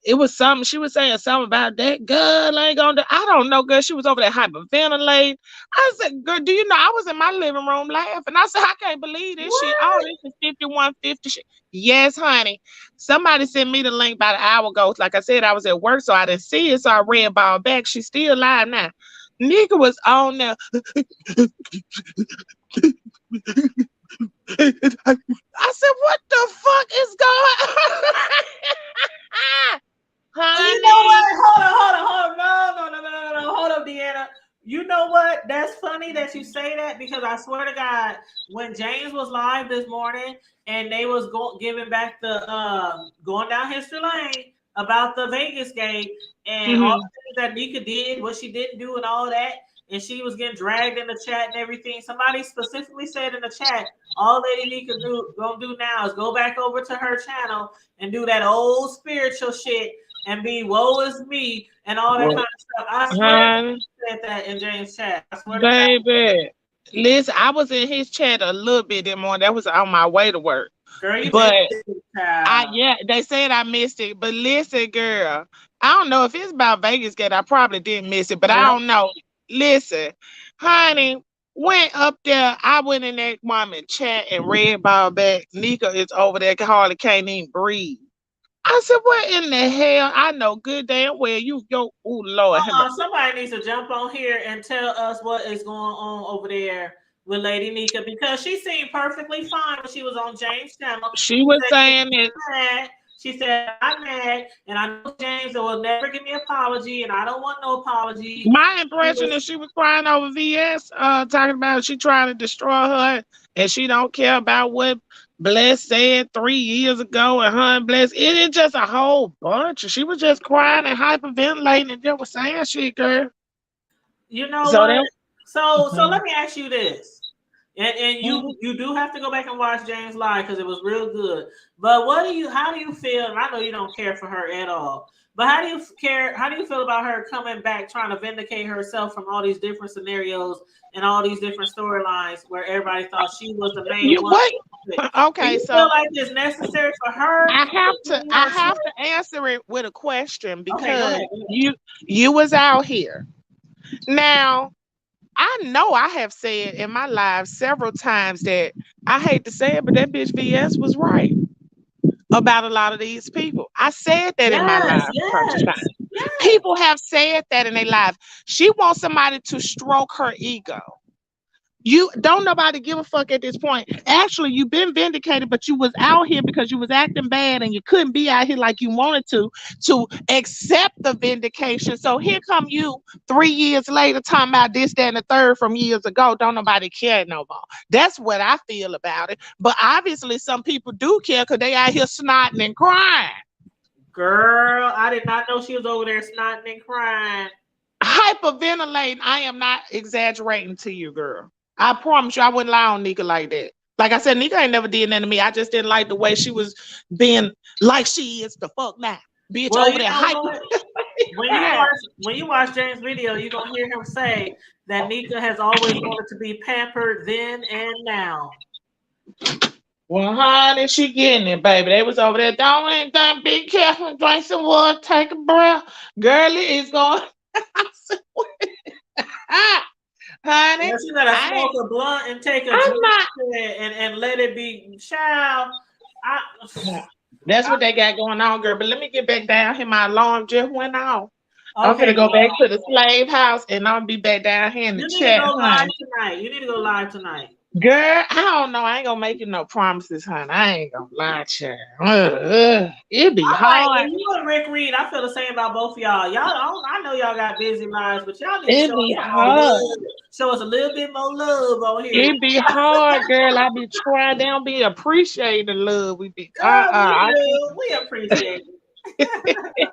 It was something she was saying something about that girl ain't gonna do. I don't know, girl. She was over there hyperventilating. I said, girl, do you know I was in my living room laughing? I said, I can't believe this shit. Oh, What? this is 5150 shit. Yes, honey. Somebody sent me the link about an hour ago. Like I said, I was at work, so I didn't see it. So I ran ball back. She's still live now. Nigga was on there. I said, what the fuck is going on? You know Honey. what? Hold on. No. Hold up, Deanna. You know what? That's funny that you say that, because I swear to God, when James was live this morning and they was giving back the going down history lane about the Vegas game and all Mhm. the things that Nika did, what she didn't do, and all that. and she was getting dragged in the chat and everything. Somebody specifically said in the chat, all Lady Nika gonna do now is go back over to her channel and do that old spiritual shit and be woe is me and all that kind of stuff. I swear Honey, to said that in James' chat. I swear to God. baby. Listen, I was in his chat a little bit that morning. That was on my way to work. Girl, you But missed it, child. they said I missed it. But listen, girl, I don't know if it's about Vegas Gate. I probably didn't miss it, but I Yep. don't know. Listen, honey, went up there. I went in that woman chat and read about back. Nika is over there, hardly can't even breathe. I said, what in the hell? I know good damn well oh Lord. Somebody needs to jump on here and tell us what is going on over there with Lady Nika because she seemed perfectly fine when she was on James' channel. She was saying it. She said, I'm mad, and I know James will never give me an apology, and I don't want no apology. My impression is she was crying over VS, talking about she trying to destroy her, and she don't care about what Bless said 3 years ago, and her and Bless. It is just a whole bunch. She was just crying and hyperventilating and just was saying shit, girl. You know So what? So Mhm. let me ask you this. And you do have to go back and watch James live because it was real good. But how do you feel? And I know you don't care for her at all. But how do you feel about her coming back trying to vindicate herself from all these different scenarios and all these different storylines where everybody thought she was the main one? Okay, do you so feel like it's necessary for her? I have to answer it with a question because Okay, you was out here. Now, I know I have said in my life several times that I hate to say it, but that bitch VS was right about a lot of these people. I said that in my life. yes. People have said that in their life. She wants somebody to stroke her ego. You don't nobody give a fuck at this point. Actually, you've been vindicated, but you was out here because you was acting bad and you couldn't be out here like you wanted to accept the vindication. So here come you 3 years later talking about this, that, and the third from years ago. Don't nobody care no more. That's what I feel about it. But obviously some people do care because they out here snotting and crying. Girl, I did not know she was over there snotting and crying. Hyperventilating. I am not exaggerating to you, girl. I promise you, I wouldn't lie on Nika like that. Like I said, Nika ain't never did nothing to me. I just didn't like the way she was being like she is the fuck now. Bitch Well, over there hyper. When you watch James' video, you're gonna hear him say that Nika has always wanted to be pampered then and now. Well, honey, she getting it, baby. They was over there. Don't be careful. Drink some water. Take a breath. Girlie is going. Honey, Well, she gotta smoke a blunt and take a drink and let it be. Child, that's what they got going on, girl. But let me get back down here. My alarm just went off. Okay, I'm gonna go back to the slave house and I'll be back down here in the chat. You need to go live tonight. Girl, I don't know. I ain't gonna make you no promises, honey. I ain't gonna lie to you. It be hard. Like, you and Rick Reed, I feel the same about both of y'all. I know y'all got busy lives, but y'all need to show us a little bit more love on here. It be hard, girl. I be trying. They don't be appreciating the love. We be we appreciate it.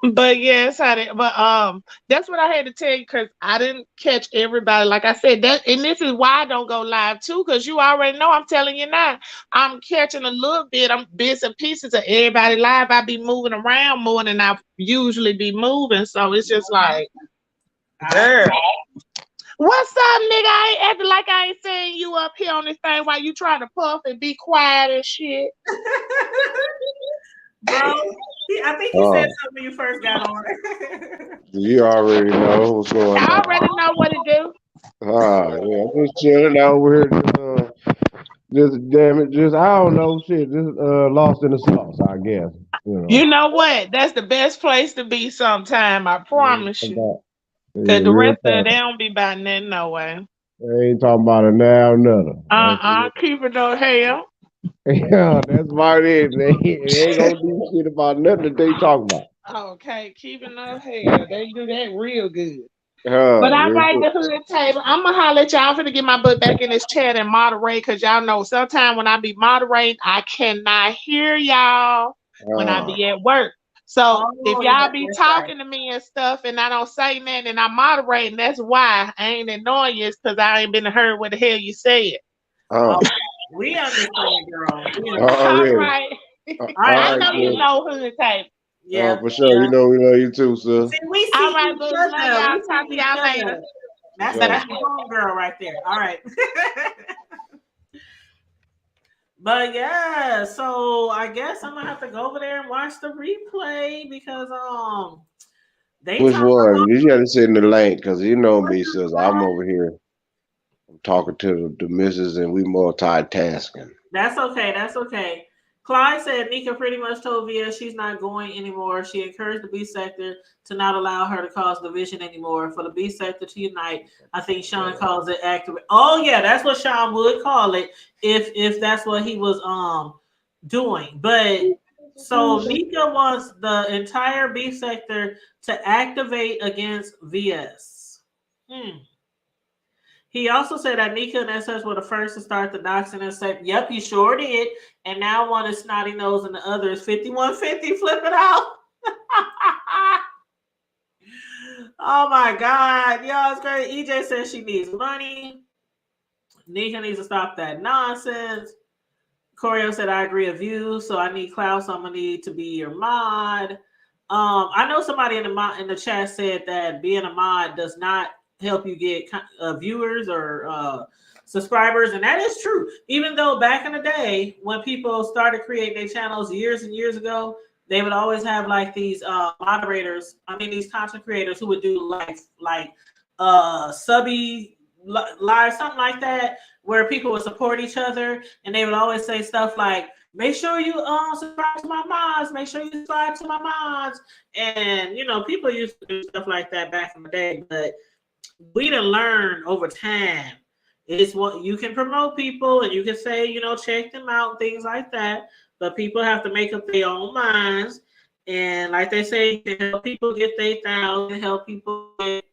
But yes, that's what I had to tell you because I didn't catch everybody. Like I said, and this is why I don't go live too, because you already know. I'm telling you now, I'm catching a little bit. I'm bits and pieces of everybody live. I be moving around more than I usually be moving, so it's just like, girl, what's up, nigga? I ain't acting like I ain't seeing you up here on this thing while you trying to puff and be quiet and shit. Bro, I think you said something when you first got on. You already know what's going on. I already know what to do. Yeah, I'm just chilling out here. Just damn it, just I don't know, shit. Just lost in the sauce, I guess. You know what? That's the best place to be sometime. I promise you. Cause the rest of it, they don't be about nothing no way. They ain't talking about it now, nothing. Keep it no hell. Yeah, that's about it. They ain't gonna do shit about nothing that they talk about. Okay, keeping no hell. They do that real good. But I like the hood table. I'm gonna holler at y'all. I'm gonna get my butt back in this chat and moderate, cause y'all know sometimes when I be moderating, I cannot hear y'all when I be at work. So if Oh, yeah, y'all be that's right. talking to me and stuff and I don't say nothing and I'm moderating, that's why I ain't ignoring you. It's because I ain't been heard what the hell you said. Oh, Oh, we understand, girl. We understand. All already. right. All right, I I'm All right, know you sis. saying, know hood tape. yeah, For sure. yeah. You know we love you too, sis. See, we All see right, each boo. Love other. y'all. We Talk see to each y'all later. other. For That's sure. the home girl right there. All right. But yeah, so I guess I'm gonna have to go over there and watch the replay because they Which talk one? You got to send the link because you know me, sis. I'm about. over here. I'm talking to the missus and we multitasking. That's okay. That's okay. Clyde said Nika pretty much told Via she's not going anymore. She encouraged the B sector to not allow her to cause division anymore. For the B sector to unite, I think Sean calls it active. Oh yeah, that's what Sean would call it if that's what he was doing. But so Nika wants the entire B sector to activate against VS. Hmm. He also said that Nika and SS were the first to start the doxing and said, yep, he sure did. And now one is snotty nose and the other is 5150 flipping out. Oh my God. Y'all, it's great. EJ says she needs money. Nika needs to stop that nonsense. Corio said, I agree with you. So I need clout, so I'm going to need to be your mod. I know somebody in the chat said that being a mod does not help you get viewers or subscribers, and that is true. Even though back in the day when people started creating their channels years and years ago, they would always have like these moderators. I mean, these content creators who would do like subby live, something like that, where people would support each other, and they would always say stuff like, make sure you subscribe to my mods. Make sure you subscribe to my mods. And you know, people used to do stuff like that back in the day, but we done learned over time. It's what you can promote people and you can say, you know, check them out and things like that. But people have to make up their own minds. And like they say, you can help people get their thousand, help people get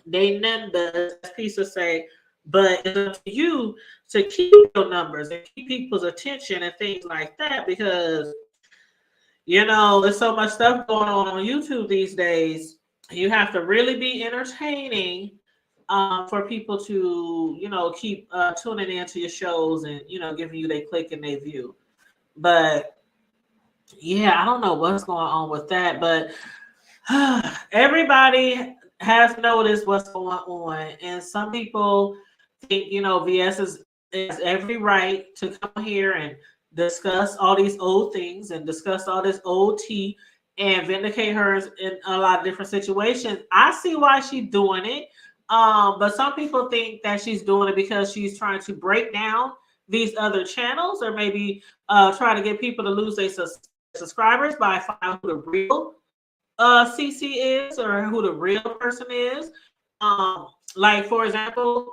they numbers, as Pisa say, but it's up to you to keep your numbers and keep people's attention and things like that because you know there's so much stuff going on YouTube these days. You have to really be entertaining for people to you know keep tuning into your shows and you know giving you their click and their view. But yeah, I don't know what's going on with that, but everybody has noticed what's going on, and some people think you know VS is every right to come here and discuss all these old things and discuss all this old tea and vindicate her in a lot of different situations. I see why she's doing it, but some people think that she's doing it because she's trying to break down these other channels or maybe try to get people to lose their subscribers by finding out who the real CC is or who the real person is. Like for example,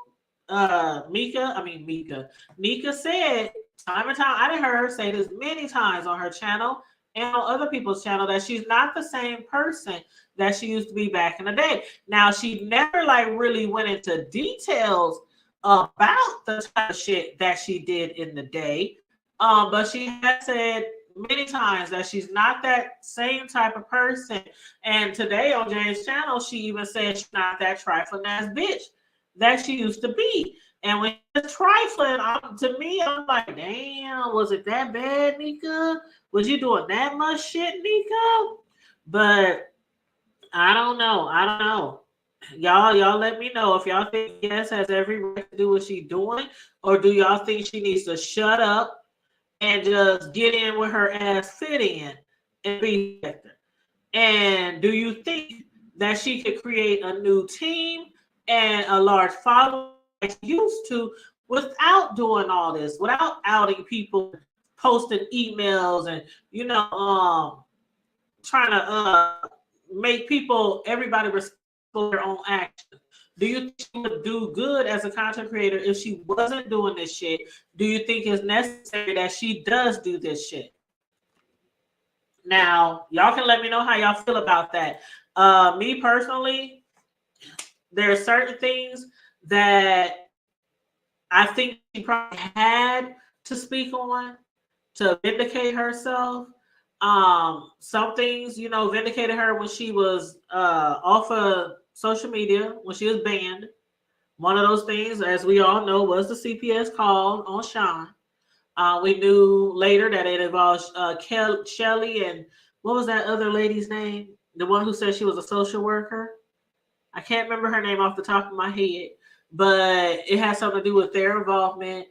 Nika said time and time, I done heard her say this many times on her channel and on other people's channel that she's not the same person that she used to be back in the day. Now she never like really went into details about the type of shit that she did in the day. But she has said many times that she's not that same type of person. And today on Jane's channel, she even said she's not that trifling ass bitch that she used to be. And when it's trifling, to me, I'm like, damn, was it that bad, Nika? Was you doing that much shit, Nika? But I don't know. I don't know. Y'all let me know if y'all think Yes has every right to do what she's doing, or do y'all think she needs to shut up and just get in with her ass fit in and be sector? And do you think that she could create a new team and a large following like she used to without doing all this, without outing people, posting emails, and you know, trying to make people everybody respect their own actions? Do you think she would do good as a content creator if she wasn't doing this shit? Do you think it's necessary that she does do this shit? Now, y'all can let me know how y'all feel about that. Me personally, there are certain things that I think she probably had to speak on to vindicate herself. Some things, vindicated her when she was off of social media, when she was banned. One of those things, as we all know, was the CPS call on Sean. We knew later that it involved Shelly and what was that other lady's name? The one who said she was a social worker. I can't remember her name off the top of my head, but it has something to do with their involvement.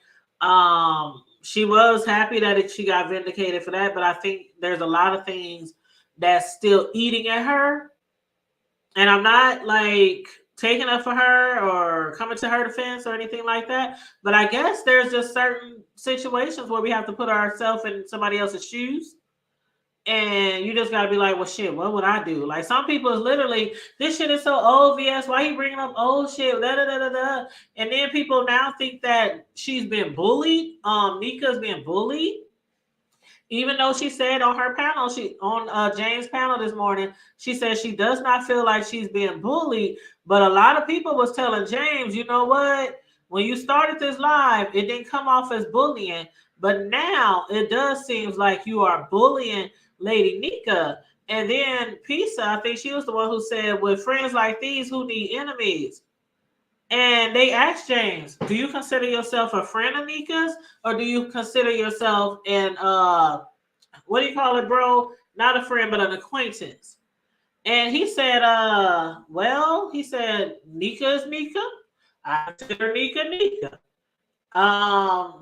She was happy that she got vindicated for that, but I think there's a lot of things that's still eating at her, and I'm not like taking up for her or coming to her defense or anything like that. But I guess there's just certain situations where we have to put ourselves in somebody else's shoes. And you just gotta be like, well, shit, what would I do? Like some people is literally, this shit is so obvious. Why he bringing up old shit? Da, da, da, da, da. And then people now think that she's been bullied. Nika's been bullied. Even though she said on her panel, she on James' panel this morning, she said she does not feel like she's being bullied. But a lot of people was telling James, you know what? When you started this live, it didn't come off as bullying, but now it does seem like you are bullying Lady Nika. And then Pisa, I think she was the one who said, with friends like these, who need enemies? And they asked James, do you consider yourself a friend of Nika's, or do you consider yourself an what do you call it, bro? Not a friend, but an acquaintance. And he said, he said, Nika is Nika. I consider Nika Nika.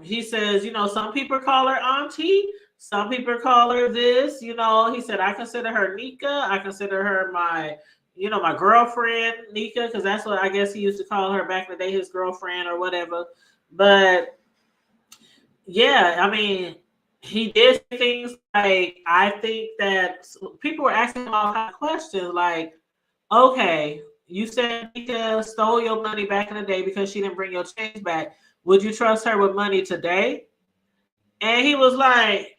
He says, some people call her auntie, some people call her this, he said, I consider her Nika. I consider her my girlfriend, Nika, because that's what I guess he used to call her back in the day, his girlfriend or whatever. But yeah, I mean, he did things like, I think that people were asking him all kinds of questions like, okay, you said Nika stole your money back in the day because she didn't bring your change back. Would you trust her with money today? And he was like,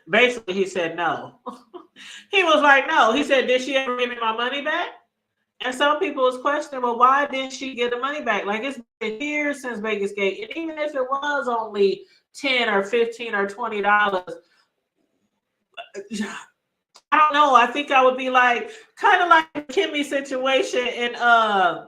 basically, he said no. He was like, no. He said, did she ever give me my money back? And some people was questioning, well, why didn't she get the money back? Like, it's been years since Vegas Gate. And even if it was only $10 or $15 or $20, I don't know. I think I would be like, kind of like the Kimmy situation and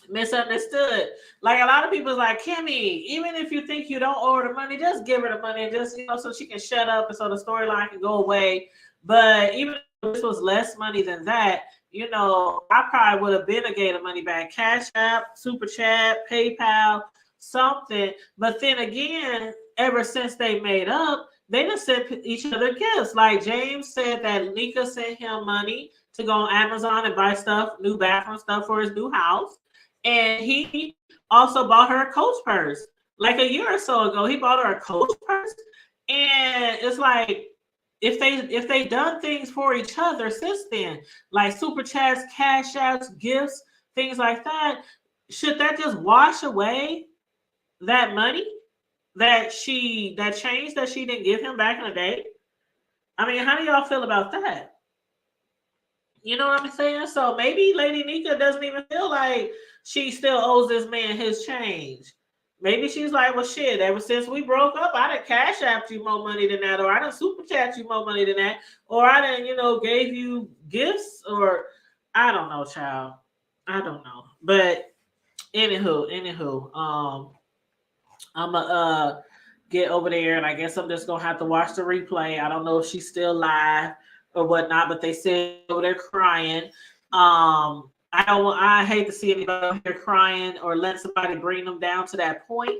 Misunderstood. Like a lot of people's like, Kimmy, even if you think you don't owe her the money, just give her the money and just, so she can shut up and so the storyline can go away. But even if this was less money than that, I probably would have been a gave the money back. Cash App, Super Chat, PayPal, something. But then again, ever since they made up, they just sent each other gifts. Like James said that Nika sent him money to go on Amazon and buy stuff, new bathroom stuff for his new house. And he also bought her a Coach purse. Like a year or so ago, he bought her a Coach purse. And it's like, if they done things for each other since then, like super chats, cash outs, gifts, things like that, should that just wash away that money that change that she didn't give him back in the day? I mean, how do y'all feel about that? You know what I'm saying? So maybe Lady Nika doesn't even feel like she still owes this man his change. Maybe she's like, well, shit, ever since we broke up, I done cash apped you more money than that, or I done super chat you more money than that, or I done, gave you gifts, or I don't know, child. I don't know. But anywho, I'm gonna get over there, and I guess I'm just gonna have to watch the replay. I don't know if she's still live or whatnot, but they said over there crying. I hate to see anybody here crying or let somebody bring them down to that point,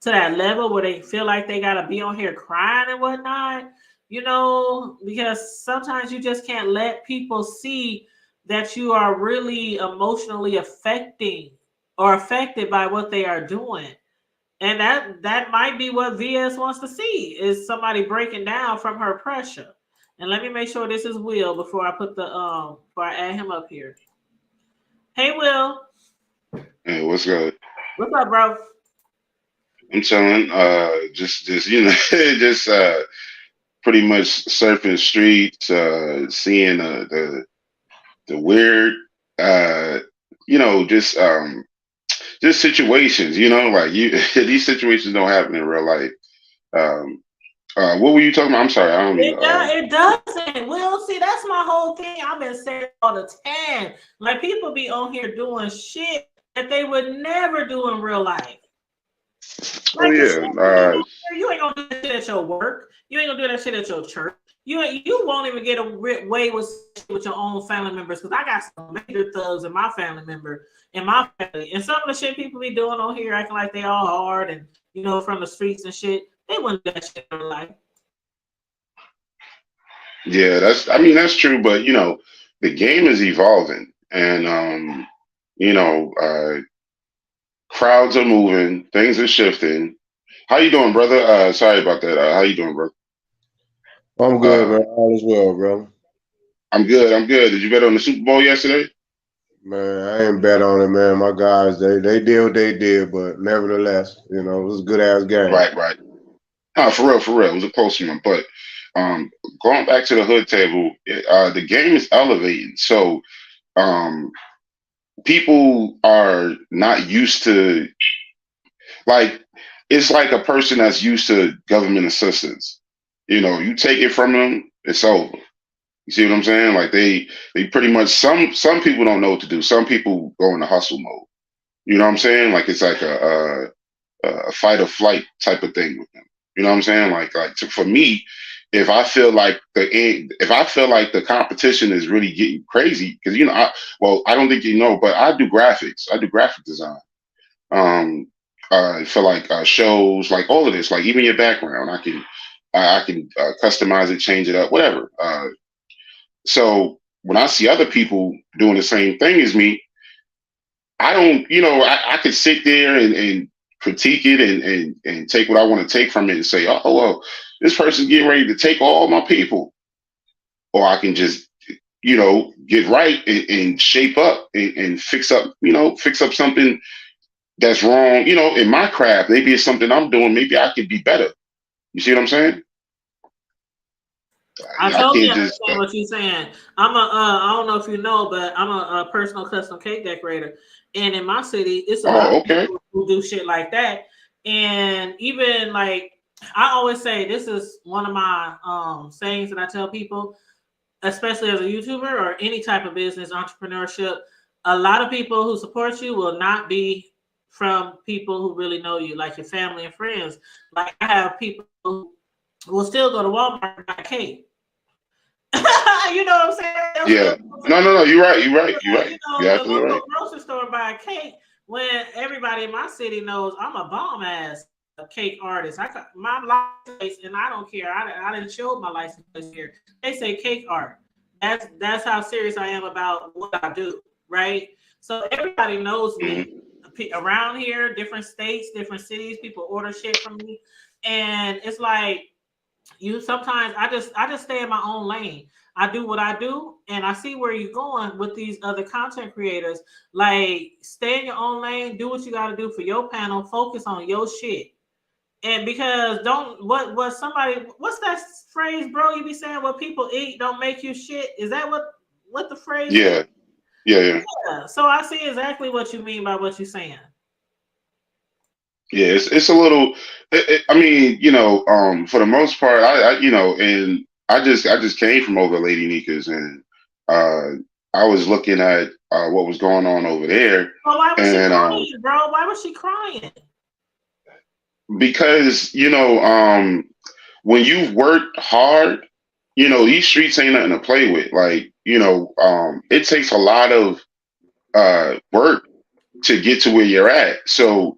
to that level where they feel like they gotta be on here crying and whatnot, because sometimes you just can't let people see that you are really emotionally affected by what they are doing. And that might be what VS wants to see, is somebody breaking down from her pressure. And let me make sure this is Will before I put before I add him up here. Hey, Will. Hey, what's good? What's up, bro? I'm telling, just just pretty much surfing streets, seeing the weird, just situations, like these situations don't happen in real life. What were you talking about? I'm sorry, I don't mean. It doesn't. Well, see, that's my whole thing. I've been saying all the time. Like people be on here doing shit that they would never do in real life. Oh Like the shit yeah. you do on here, you ain't gonna do that shit at your work. You ain't gonna do that shit at your church. You won't even get away with your own family members because I got some major thugs in my family member in my family, and some of the shit people be doing on here acting like they all hard and from the streets and shit. They wouldn't do that shit in real life. Yeah, I mean that's true, but the game is evolving and crowds are moving, things are shifting. How you doing, brother? Sorry about that. How you doing, bro? I'm good, Uh man. All is well, bro. I'm good, I'm good. Did you bet on the Super Bowl yesterday? Man, I ain't bet on it, man. My guys, they did what they did, but nevertheless, it was a good ass game. Right, right. For real, for real. It was a close one. But um going back to the hood table, the game is elevating. So um people are not used to, like, it's like a person that's used to government assistance. You take it from them, it's over. You see what I'm saying? Like they pretty much, some people don't know what to do. Some people go into hustle mode. You know what I'm saying? Like it's like a fight or flight type of thing with them. You know what I'm saying? For me, if I feel like the competition is really getting crazy, because I don't think you know, but I do graphics. I do graphic design. Um, for like shows, like all of this, like even your background, I can customize it, change it up, whatever. So when I see other people doing the same thing as me, I don't, I could sit there and critique it and take what I want to take from it and say, oh, well, this person's getting ready to take all my people. Or I can just, get right and shape up and fix up something that's wrong, in my craft. Maybe it's something I'm doing. Maybe I could be better. You see what I'm saying? I I totally can't just, understand what you're saying. I don't know if you know, but I'm a personal custom cake decorator, and in my city, it's a lot oh, of okay. people who do shit like that. And even like I always say, this is one of my sayings that I tell people, especially as a YouTuber or any type of business entrepreneurship. A lot of people who support you will not be from people who really know you, like your family and friends. Like I have people who will still go to Walmart and buy cake. You know what I'm saying? They'll Yeah. still go No, no, no. You're right. You're right. You're right. You're they'll go absolutely to right. a grocery store and buy a cake when everybody in my city knows I'm a bomb ass cake artist. My license, and I don't care. I didn't show my license plate here. They say cake art. That's how serious I am about what I do. Right. So everybody knows Mhm. me around here, different states, different cities. People order shit from me, and it's like sometimes I just stay in my own lane. I do what I do, and I see where you're going with these other content creators. Like, stay in your own lane, do what you got to do for your panel, focus on your shit. And because don't what somebody what's that phrase, bro? You be saying what people eat don't make you shit. Is that what the phrase is? Yeah. Yeah. Yeah. Yeah. So I see exactly what you mean by what you're saying. Yeah. It's a little. I mean, for the most part, and I just came from over Lady Nika's, and uh, I was looking at what was going on over there, Well, why was she and crying, bro? Why was she crying? because when you've worked hard, these streets ain't nothing to play with. Like, it takes a lot of work to get to where you're at. So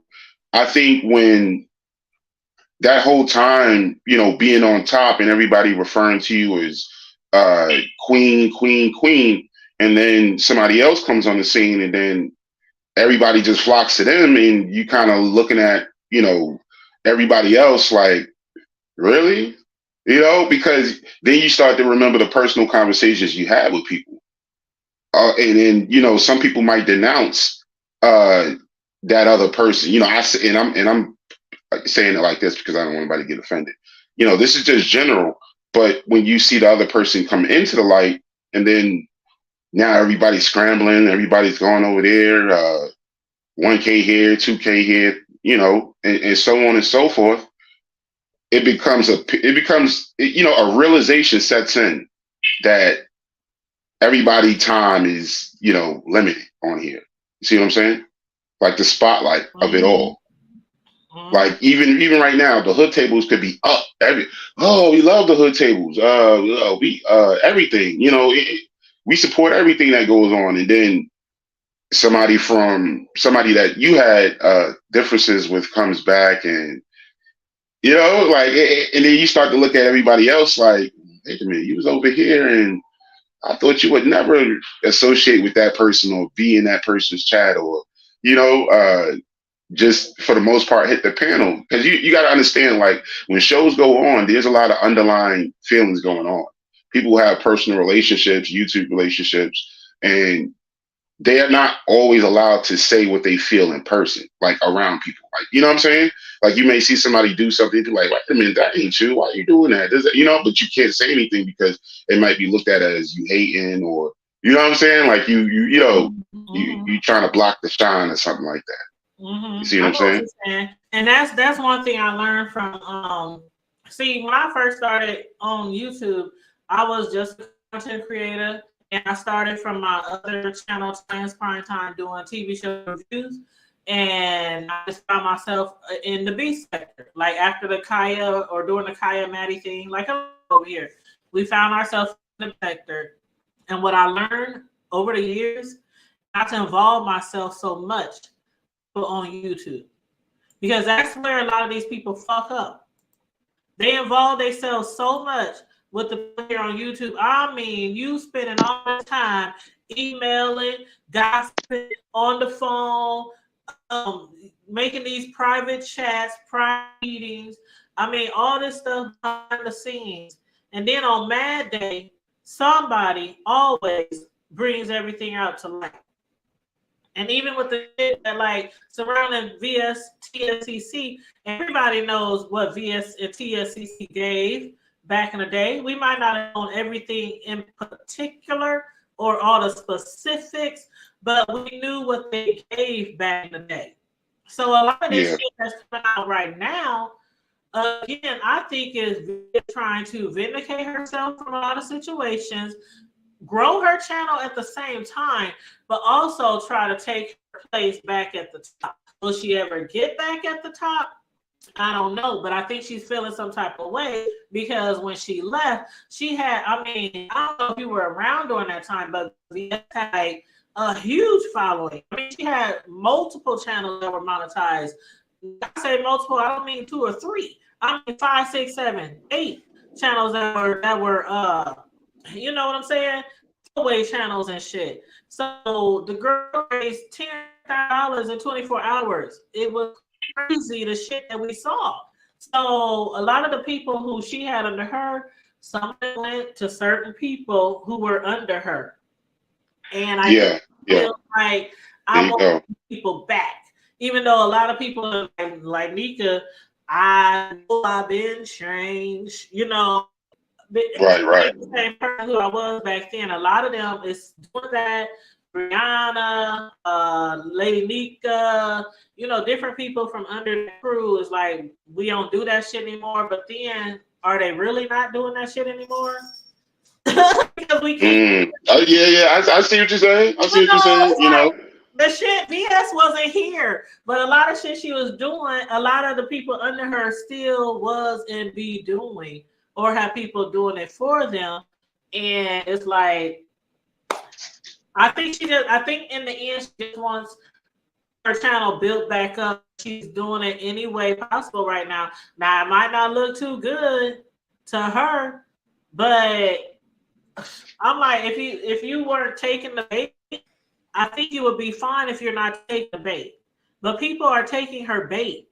I think when that whole time, being on top and everybody referring to you as queen, queen, queen, and then somebody else comes on the scene and then everybody just flocks to them and you kind of looking at, everybody else like, really? Because then you start to remember the personal conversations you had with people. And then, some people might denounce that other person. I'm saying it like this because I don't want anybody to get offended. This is just general. But when you see the other person come into the light, and then now everybody's scrambling, everybody's going over there, 1K here, 2K here, and so on and so forth. a realization sets in that everybody time is, limited on here. You see what I'm saying? Like the spotlight of it Mm-hmm. all. Mm-hmm. Like even right now, the hood tables could be up. We love the hood tables. We everything. We support everything that goes on, and then somebody that you had differences with comes back, and and then you start to look at everybody else like, wait a minute, you was over here, and I thought you would never associate with that person or be in that person's chat, or you know. Just for the most part hit the panel, because you got to understand, like, when shows go on, there's a lot of underlying feelings going on. People have personal relationships, YouTube relationships, and they are not always allowed to say what they feel in person, like around people. Like, you know what I'm saying? Like, you may see somebody do something, you're like, wait a minute, that ain't you. Why are you doing that? But you can't say anything because it might be looked at as you hating, or you know what I'm saying? Like you trying to block the shine or something like that. You see what I I'm know what saying? you're saying, and that's one thing I learned from. See, when I first started on YouTube, I was just a content creator, and I started from my other channel, Trans Prime Time, doing TV show reviews, and I just found myself in the B sector. Like after the Kaya or during the Kaya Maddie thing, like over here, we found ourselves in the sector, and what I learned over the years, not to involve myself so much on YouTube, because that's where a lot of these people fuck up. They involve themselves so much with the here on YouTube. I mean, you spending all the time emailing, gossiping on the phone, making these private chats, private meetings. I mean, all this stuff behind the scenes. And then on Mad Day, somebody always brings everything out to light. And even with the shit that like surrounding VS TSCC, everybody knows what VS and TSCC gave back in the day. We might not have known everything in particular or all the specifics, but we knew what they gave back in the day. So a lot of this Yeah, shit that's coming out right now, again, I think is trying to vindicate herself from a lot of situations, grow her channel at the same time, but also try to take her place back at the top. Will she ever get back at the top? I don't know, but I think she's feeling some type of way because when she left, she had, I mean, I don't know if you were around during that time, but VS had like a huge following. I mean, she had multiple channels that were monetized. I say multiple, I don't mean 2 or 3. I mean 5, 6, 7, 8 channels that were you know what I'm saying? Away channels and shit. So the girl raised $10,000 in 24 hours. It was crazy the shit that we saw. So a lot of the people who she had under her, some of them went to certain people who were under her. And I think yeah, yeah. feel like There I you want go. people back. Even though a lot of people like Nika, I know I've been changed, you know, Right, right. the same person who I was back then. A lot of them is doing that. Brianna, Lady Nika, you know, different people from under the crew is like, we don't do that shit anymore. But then, are they really not doing that shit anymore? Because we keep, Oh yeah, yeah. I see what you're saying. I see you what you're know, saying. it's like the shit. VS wasn't here, but a lot of shit she was doing, a lot of the people under her still was and be doing, or have people doing it for them. And it's like, I think she just, I think in the end, she just wants her channel built back up. She's doing it any way possible right now. Now, it might not look too good to her, but I'm like, if you weren't taking the bait, I think you would be fine if you're not taking the bait. But people are taking her bait.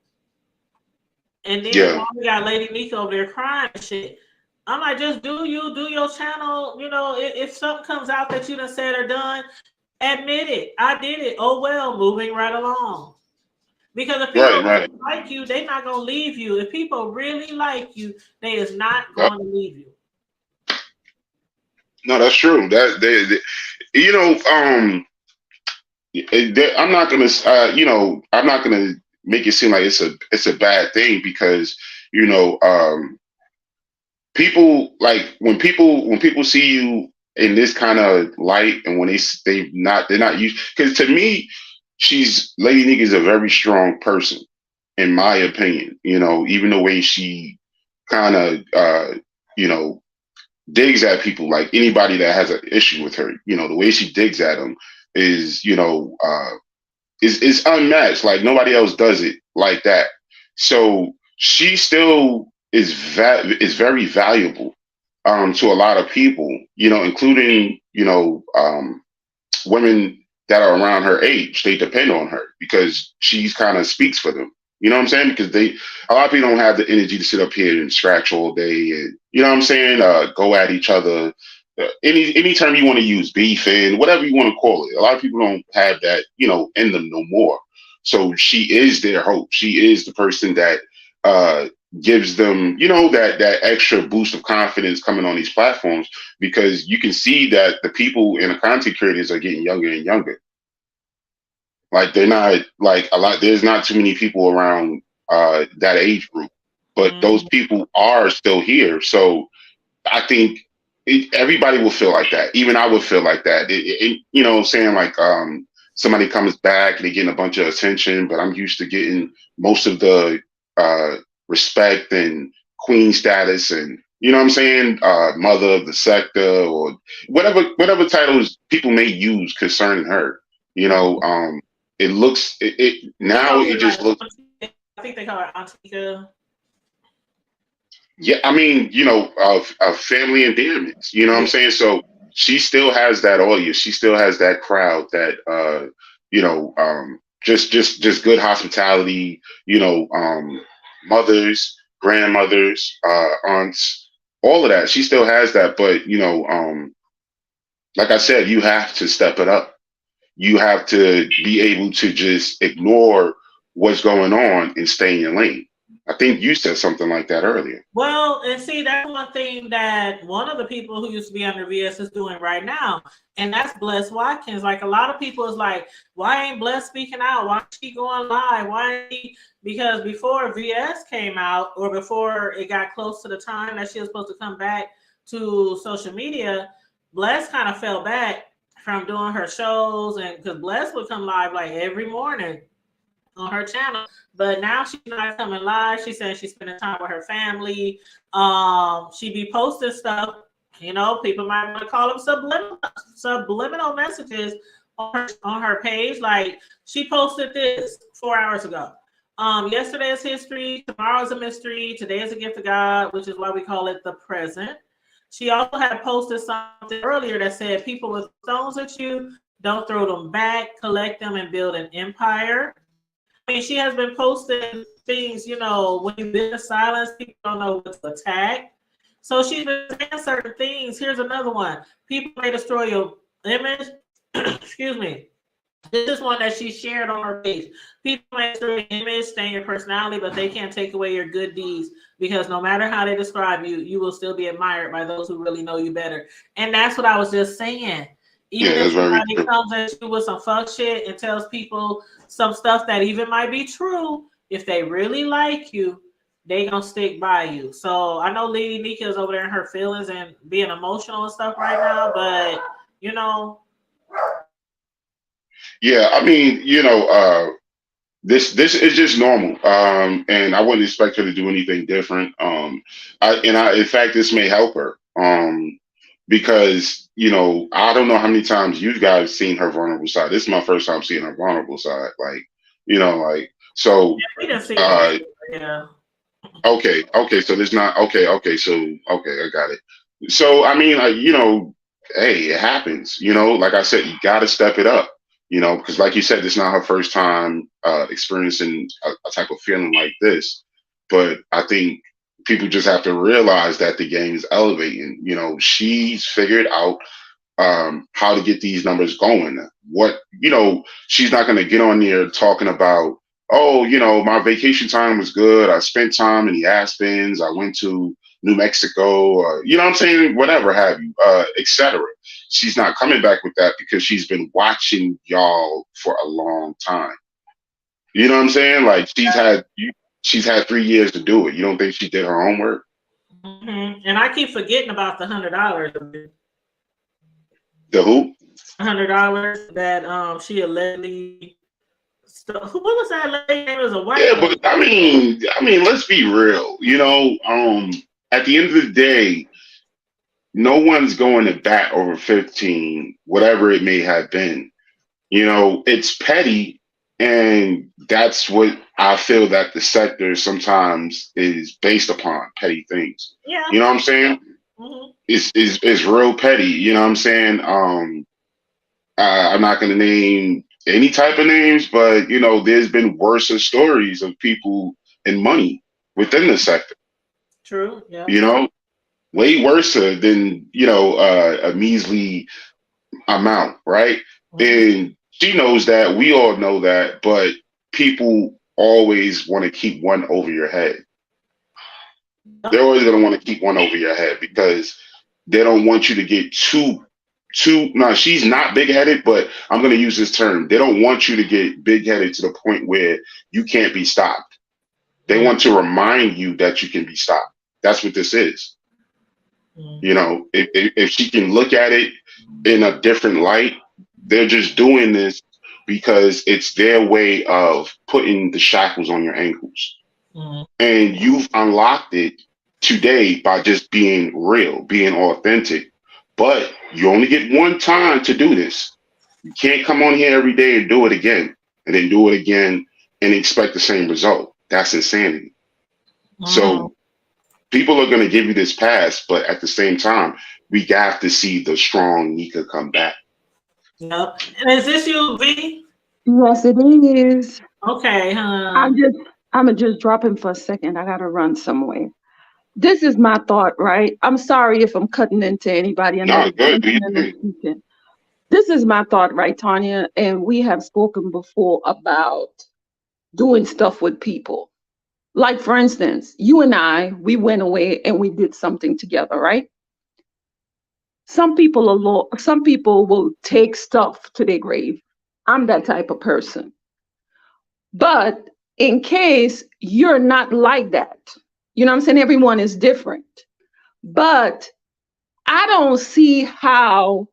And then yeah, now we got Lady Nika over there crying and shit. I'm like, just do your channel. You know, if something comes out that you done said or done, admit it. I did it. Oh well, moving right along. Because if people right, right. really like you, they're not gonna leave you. If people really like you, they is not Yep. going to leave you. No, that's true. You know, I'm not gonna, I'm not gonna make it seem like it's a bad thing, because People like when people see you in this kind of light, and when they're not used, because to me, she's Lady Nick is a very strong person, in my opinion. Even the way she kind of you know digs at people, like anybody that has an issue with her, the way she digs at them is is unmatched. Like nobody else does it like that. So she still is very valuable to a lot of people, including women that are around her age. They depend on her because she's kind of speaks for them. You know what I'm saying? Because a lot of people don't have the energy to sit up here and scratch all day, and you know what I'm saying, go at each other. Any term you want to use, beef and whatever you want to call it. A lot of people don't have that, in them no more. So she is their hope. She is the person that uh, gives them, that extra boost of confidence coming on these platforms, because you can see that the people and the content creators are getting younger and younger. Like they're not like a lot. There's not too many people around that age group, but those Mm. people are still here. So I think everybody will feel like that. Even I would feel like that. Saying like somebody comes back and they getting a bunch of attention, but I'm used to getting most of the uh, respect and queen status, and what I'm saying, mother of the sector, or whatever titles people may use concerning her. It looks it They now. call It her just like, looks. I think they call her Antika. Yeah, I mean, of family endearments. You know what I'm Yeah. saying? So she still has that audience. She still has that crowd that just good hospitality, mothers, grandmothers, aunts, all of that. She still has that, but like I said, you have to step it up. You have to be able to just ignore what's going on and stay in your lane. I think you said something like that earlier. Well, and see, that's one thing that one of the people who used to be under VS is doing right now, and that's Bless Watkins. Like a lot of people is like, why ain't Bless speaking out? Why is she going live? Why ain't she? Because before VS came out, or before it got close to the time that she was supposed to come back to social media, Bless kind of fell back from doing her shows, and because Bless would come live like every morning on her channel, but now she's not coming live. She said she's spending time with her family. She be posting stuff. People might want to call them subliminal messages on her page. Like she posted this 4 hours ago. Yesterday is history. Tomorrow is a mystery. Today is a gift of God, which is why we call it the present. She also had posted something earlier that said, "People with stones at you, don't throw them back. Collect them and build an empire." I mean, she has been posting things, when you build silence, people don't know what to attack. So she's been saying certain things. Here's another one. People may destroy your image. Excuse me. This is one that she shared on her page. People may destroy your image, stain your personality, but they can't take away your good deeds, because no matter how they describe you, you will still be admired by those who really know you better. And that's what I was just saying. Even Yeah, if that's very somebody true. comes at you with some fuck shit and tells people some stuff that even might be true, if they really like you, they gonna stick by you. So I know Lady Nika is over there in her feelings and being emotional and stuff right now, but you know, Yeah, I mean, this is just normal, and I wouldn't expect her to do anything different. In fact, this may help her, because I don't know how many times you guys seen her vulnerable side. This is my first time seeing her vulnerable side, like so. we didn't see it Uh, before. Yeah. okay, so there's not okay, so okay, I got it. So I mean, like hey, it happens. Like I said, you got to step it up. Because like you said, this is not her first time experiencing a type of feeling like this. But I think people just have to realize that the game is elevating. She's figured out how to get these numbers going. She's not going to get on there talking about, oh, my vacation time was good. I spent time in the Aspens. I went to New Mexico, or, what I'm saying, whatever have you, etc. She's not coming back with that because she's been watching y'all for a long time. You know what I'm saying? Like she's had you. she's had 3 years to do it. You don't think she did her homework? And I keep forgetting about the $100. The who? $100 that she allegedly. Who was that lady? It was a white Yeah, but lady. I mean, let's be real. At the end of the day, no one's going to bat over 15, whatever it may have been. It's petty, and that's what I feel that the sector sometimes is based upon, petty things. Yeah. You know what I'm saying? Mm-hmm. It's real petty. You know what I'm saying? I'm not going to name any type of names, but there's been worse stories of people and money within the sector. True. Yeah. Way worse than a measly amount, right? Mm-hmm. And she knows that. We all know that, but people always want to keep one over your head. They're always going to want to keep one over your head because they don't want you to get too. No, she's not big headed, but I'm going to use this term. They don't want you to get big headed to the point where you can't be stopped. They want to remind you that you can be stopped. That's what this is. If she can look at it in a different light, they're just doing this because it's their way of putting the shackles on your ankles. And you've unlocked it today by just being real, being authentic. But you only get one time to do this. You can't come on here every day and do it again, and then do it again and expect the same result. That's insanity. So people are going to give you this pass, but at the same time, we have to see the strong Nika come back. Yep. And is this you, V? Yes, it is. Okay, huh? I'm just dropping for a second. I gotta run somewhere. This is my thought, right? I'm sorry if I'm cutting into anybody. I know No, the good. gentleman is speaking. This is my thought, right, Tanya? And we have spoken before about doing stuff with people. Like, for instance, you and I, we went away and we did something together, right? Some people will take stuff to their grave. I'm that type of person. But in case you're not like that, you know what I'm saying? Everyone is different. But I don't see how,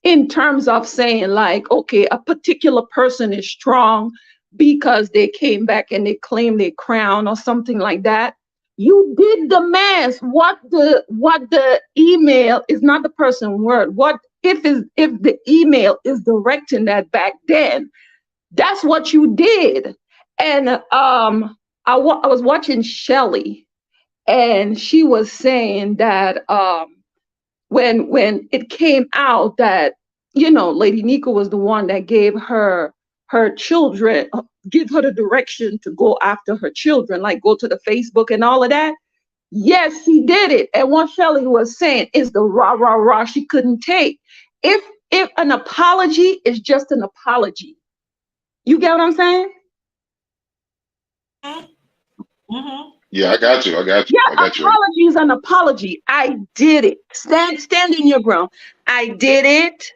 in terms of saying, like, okay, a particular person is strong because they came back and they claimed their crown or something like that. You did the math. What the email is not the person word. What if the email is directing that back then? That's what you did. And I was watching Shelly, and she was saying that when it came out that Lady Nika was the one that gave her children, give her the direction to go after her children, like go to the Facebook and all of that. Yes, she did it. And what Shelly was saying is the rah rah rah she couldn't take. If an apology is just an apology, you get what I'm saying? Mm-hmm. Yeah, I got you. Yeah, I got you. apology is an apology. I did it. Stand in your ground. I did it.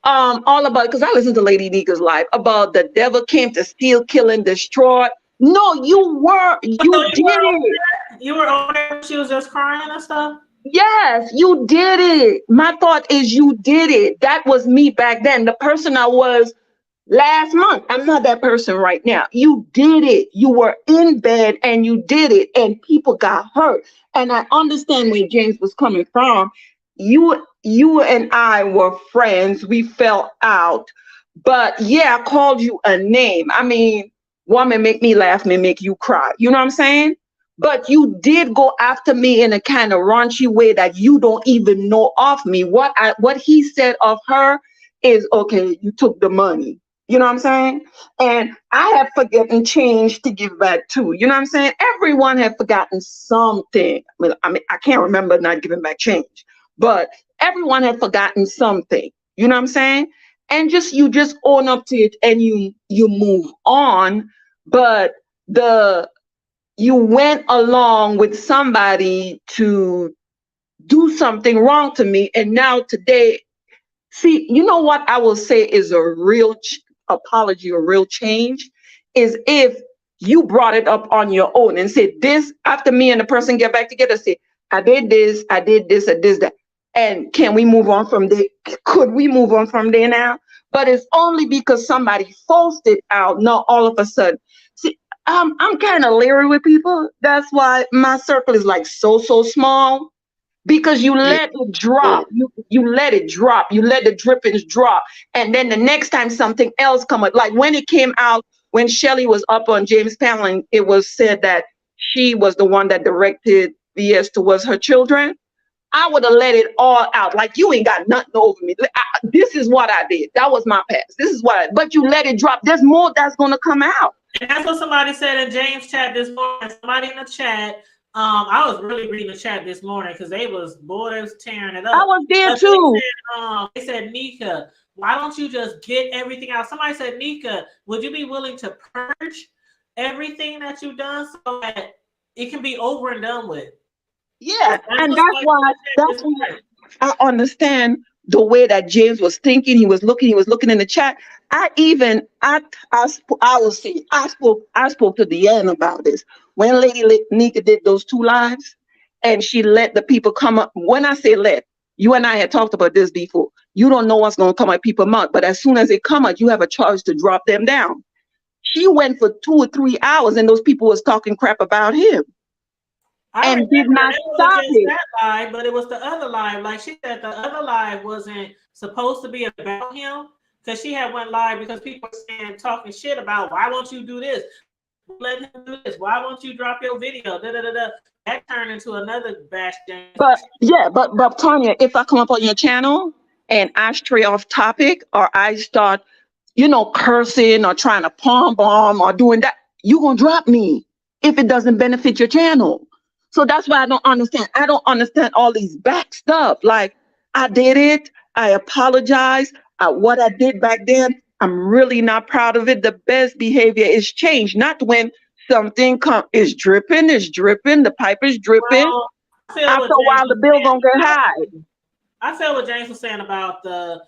All about, because I listened to Lady Nika's live about the devil came to steal, kill, and destroy. No, you So did it. you were over there when she was just crying and stuff? Yes, you did it. My thought is you did it. That was me back then. The person I was last month. I'm not that person right now. You did it. You were in bed and you did it, and people got hurt. And I understand where James was coming from. You and I were friends. We fell out. But yeah, I called you a name. I mean, woman make me laugh, may make you cry. You know what I'm saying? But you did go after me in a kind of raunchy way that you don't even know of me. What he said of her is, okay, you took the money. You know what I'm saying? And I have forgotten change to give back too. You know what I'm saying? Everyone had forgotten something. I can't remember not giving back change, but everyone had forgotten something. You know what I'm saying? And you just own up to it and you move on. But you went along with somebody to do something wrong to me, and now today, see, you know what I will say is a real apology or real change is if You brought it up on your own and said this after me and the person get back together. Say, I did this, I did this, I did that. And can we move on from there? Could we move on from there now? But it's only because somebody forced it out. Not all of a sudden. See, I'm kind of leery with people. That's why my circle is like so small, because you Yeah. let it drop. You let it drop. You let the drippings drop. And then the next time something else come up, like when it came out, when Shelly was up on James Panelling, it was said that she was the one that directed VS towards her children. I would have let it all out. Like, you ain't got nothing over me. This is what I did. That was my past. This is but you let it drop. There's more that's going to come out. And that's what somebody said in James' chat this morning. Somebody in the chat, I was really reading the chat this morning because they was tearing it up. I was there too. They said, Nika, why don't you just get everything out? Somebody said, Nika, would you be willing to purge everything that you've done so that it can be over and done with? Yeah, and that's why I understand the way that James was thinking. He was looking in the chat. I will see. I spoke to Deanne about this when Lady Nika did those 2 lives, and she let the people come up. When I say let, you and I had talked about this before. You don't know what's going to come at people's mouth, but as soon as they come out, you have a charge to drop them down. She went for 2 or 3 hours, and those people was talking crap about him. And did not stop it. That live, but it was the other live. Like she said, the other live wasn't supposed to be about him, because she had went live because people were saying, talking shit about, why won't you do this? Let him do this. Why won't you drop your video? That turned into another bash. But Tanya, if I come up on your channel and I stray off topic, or I start, cursing or trying to palm bomb or doing that, you're gonna drop me if it doesn't benefit your channel. So that's why I don't understand. I don't understand all these back stuff. Like, I did it. I apologize. What I did back then, I'm really not proud of it. The best behavior is change, not when something is dripping, the pipe is dripping. Well, after a while, the bill gonna get high. I feel what James was saying about the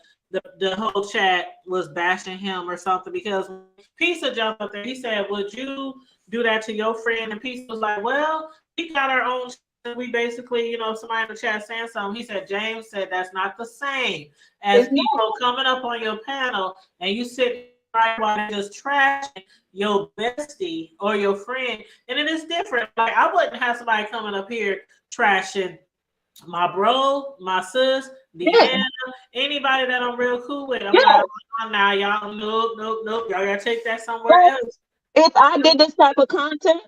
whole chat was bashing him or something, because Pizza jumped up there. He said, would you do that to your friend? And Pizza was like, well, we got our own. We basically, somebody in the chat saying something. He said, James said that's not the same as people coming up on your panel and you sit right while they're just trashing your bestie or your friend. And it is different. Like, I wouldn't have somebody coming up here trashing my bro, my sis, Deanna, anybody that I'm real cool with. I'm like, now y'all, nope. Y'all gotta take that somewhere else. If I did this type of content,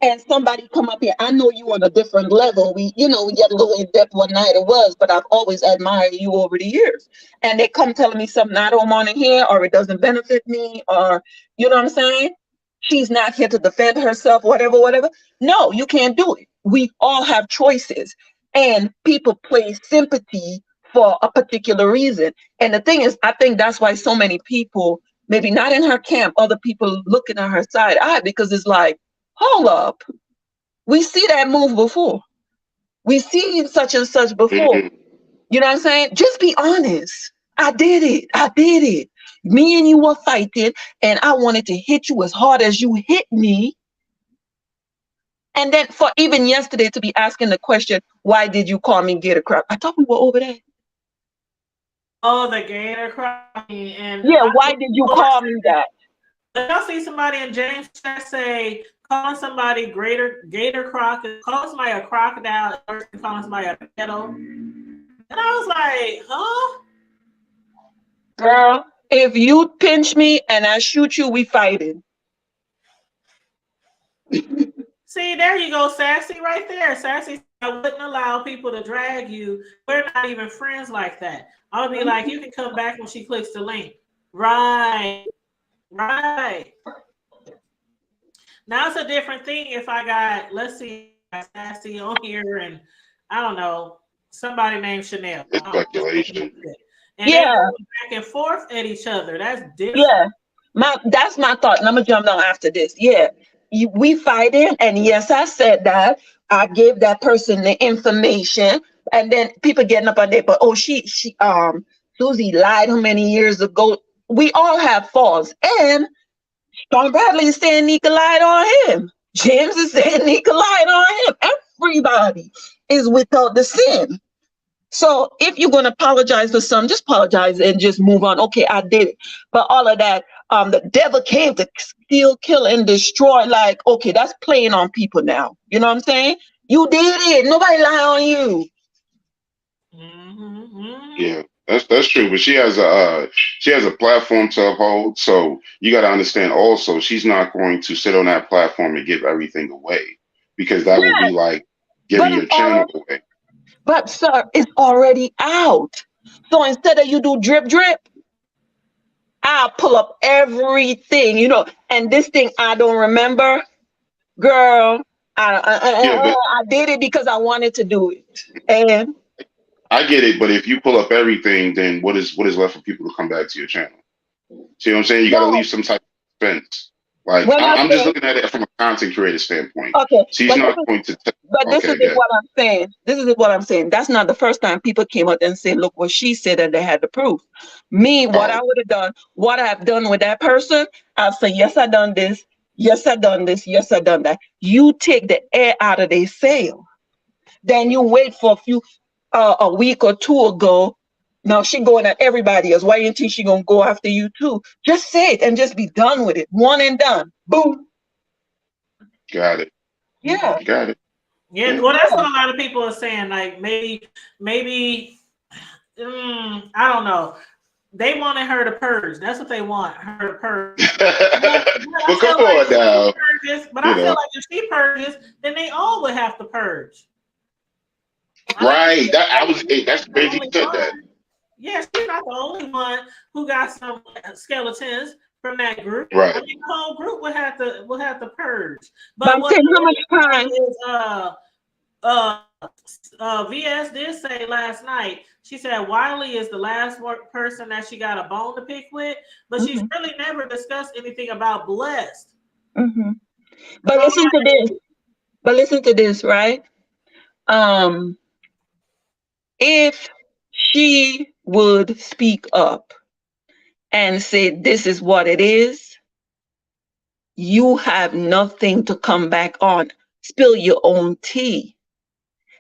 and somebody come up here, I know you on a different level. We get a little in depth one night it was, but I've always admired you over the years. And they come telling me something I don't want to hear, or it doesn't benefit me, or you know what I'm saying? She's not here to defend herself, whatever. No, you can't do it. We all have choices, and people play sympathy for a particular reason. And the thing is, I think that's why so many people, maybe not in her camp, other people looking at her side eye, because it's like, hold up, we see that move before. We see such and such before. You know what I'm saying? Just be honest. I did it. Me and you were fighting, and I wanted to hit you as hard as you hit me. And then for even yesterday to be asking the question, why did you call me gator crap? I thought we were over that. Oh, the gator cropping. And yeah, why did you call me that? Y'all see somebody in James chat say, calling somebody gator crocodile, calling somebody a crocodile, or calling somebody a pedo. And I was like, huh? Girl, if you pinch me and I shoot you, we fighting. See, there you go, Sassy, right there. Sassy, I wouldn't allow people to drag you. We're not even friends like that. I would be like, you can come back when she clicks the link. Right. Now it's a different thing if I got, let's see, Sassy on here, and I don't know, somebody named Chanel. And they go back and forth at each other. That's different. Yeah, that's my thought. And I'm gonna jump down after this. Yeah, we fighting, and yes, I said that. I gave that person the information, and then people getting up on there. But Susie lied how many years ago? we all have faults. And Sean Bradley is saying Nika lied on him. James is saying Nika lied on him. Everybody is without the sin. So if you're gonna apologize for some, just apologize and just move on. Okay, I did it. But all of that, the devil came to steal, kill, and destroy. Like, okay, that's playing on people now. You know what I'm saying? You did it. Nobody lie on you. Yeah, that's true. But she has a platform to uphold. So you got to understand also, she's not going to sit on that platform and give everything away because that would Yeah, be like but giving your channel away. but sir, it's already out. So instead of you do drip drip, I'll pull up everything, and this thing I don't remember, girl. Yeah, but I did it because I wanted to do it, and I get it. But if you pull up everything, then what is left for people to come back to your channel? See what I'm saying? You got to no, leave some type of expense. Like when I I'm just say looking at it from a content creator standpoint. okay, She's not going to. but this is Okay, yeah. what I'm saying. This is what I'm saying. That's not the first time people came out and said, "Look what she said," and they had the proof. Me, what I Oh, would have done, what I've done with that person, I'll say, "Yes, I done this. Yes, I done this. Yes, I done that." You take the air out of their sail. Then you wait for a week or two ago. Now she going at everybody else. Why ain't she gonna go after you too? Just say it and just be done with it. One and done. Boom. got it. Yeah. Got it. Yeah, Yeah. well, that's what a lot of people are saying. Like maybe, I don't know. They wanted her to purge. That's what they want, her to purge. But I But come feel like on now, you know. if she purges, then they all would have to purge. I mean, Right. That's the crazy only you said one. that. Yeah, she's not the only one who got some skeletons from that group. I Right. mean, the whole group would have to purge. But But I'm what saying how what much is funny time? is VS did say last night. She said Wiley is the last person that she got a bone to pick with, but she's Mhm, really never discussed anything about Blessed. mhm. So But listen to this. But listen to this, right? Um, if she would speak up and say, "This is what it is," you have nothing to come back on. Spill your own tea.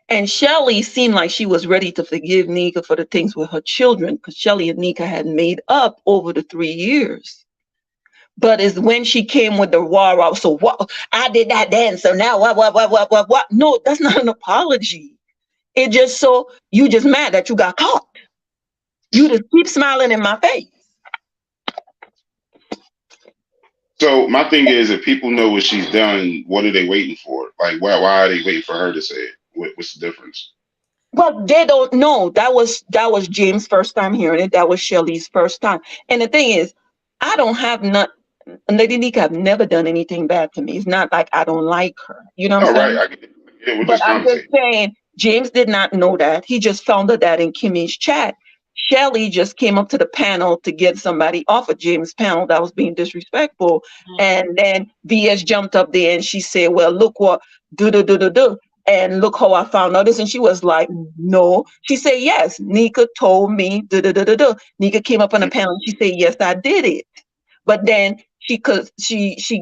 And Shelly seemed like she was ready to forgive Nika for the things with her children because Shelly and Nika had made up over the 3 years. But it's when she came with the war, so what? I did that then, so now what? No, that's not an apology. It just so you just mad that you got caught. You just keep smiling in my face. So my thing is, if people know what she's done, what are they waiting for? Like, why are they waiting for her to say it? What's the difference? Well, they don't know. That was James' first time hearing it. That was Shelly's first time. And the thing is, I don't have not Lady Nika have never done anything bad to me. It's not like I don't like her. You know what I'm Oh, right. saying? I get it. Yeah, we're But just I'm just commentating. saying, James did not know that. He just found out that in Kimmy's chat. Shelly just came up to the panel to get somebody off of James' panel that was being disrespectful. And then VS jumped up there and she said, "Well, look what do do do do do. And look how I found out this." And she was like, "No." She said, "Yes, Nika told me do do do do do." Nika came up on the panel and she said, "Yes, I did it." But then she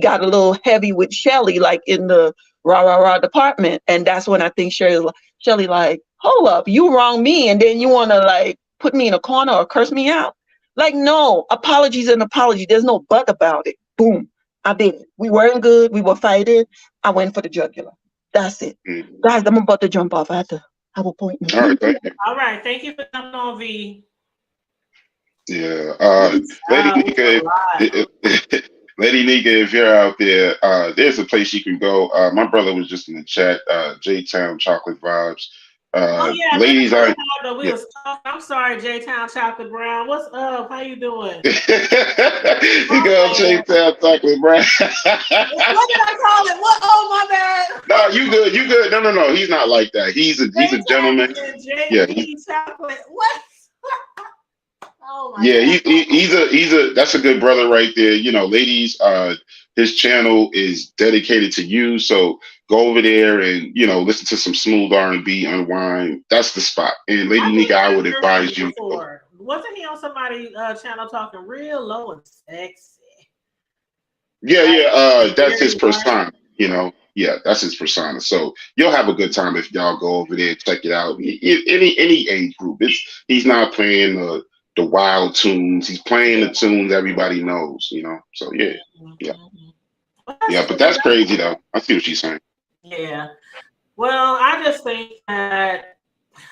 got a little heavy with Shelly, like in the rah rah rah department, and that's when I think Shelly like, "Hold up, you wrong me, and then you want to like put me in a corner or curse me out." Like, no, apologies and apology. There's no but about it. Boom, I did it. We weren't good. We were fighting. I went for the jugular. That's it, Mm. guys. I'm about to jump off. I have to have appointment. All right, thank you. all right, thank you for coming on, V. Yeah. Peace Lady out. It's Nika, a lot. Lady Nika, if you're out there, there's a place you can go. My brother was just in the chat. J Town Chocolate Vibes. Oh yeah, this Ladies, was I hard, but we yeah. was talking. I'm sorry, J Town Chocolate Brown. What's up? How you doing? You My go J bad. Town Chocolate Brown. What did I call it? What? Oh my bad. No, you good. You good. No. He's not like that. He's a J gentleman. Town and Yeah. JB Chocolate. What? Oh my Yeah, god. he's a that's a good brother right there. You know, ladies, his channel is dedicated to you. So go over there and listen to some smooth R&B, unwind. That's the spot. And I Lady think Nika, I I would heard of advise you you. before. wasn't he on somebody channel talking real low and sexy? Yeah, Like yeah. That's his very white. persona. Yeah, that's his persona. So you'll have a good time if y'all go over there, check it out. Any age group. He's not playing the wild tunes. He's playing the tunes everybody knows. So yeah, yeah, Mhm. Well, that's yeah. But cool. that's crazy though. I see what she's saying. Yeah. Well, I just think that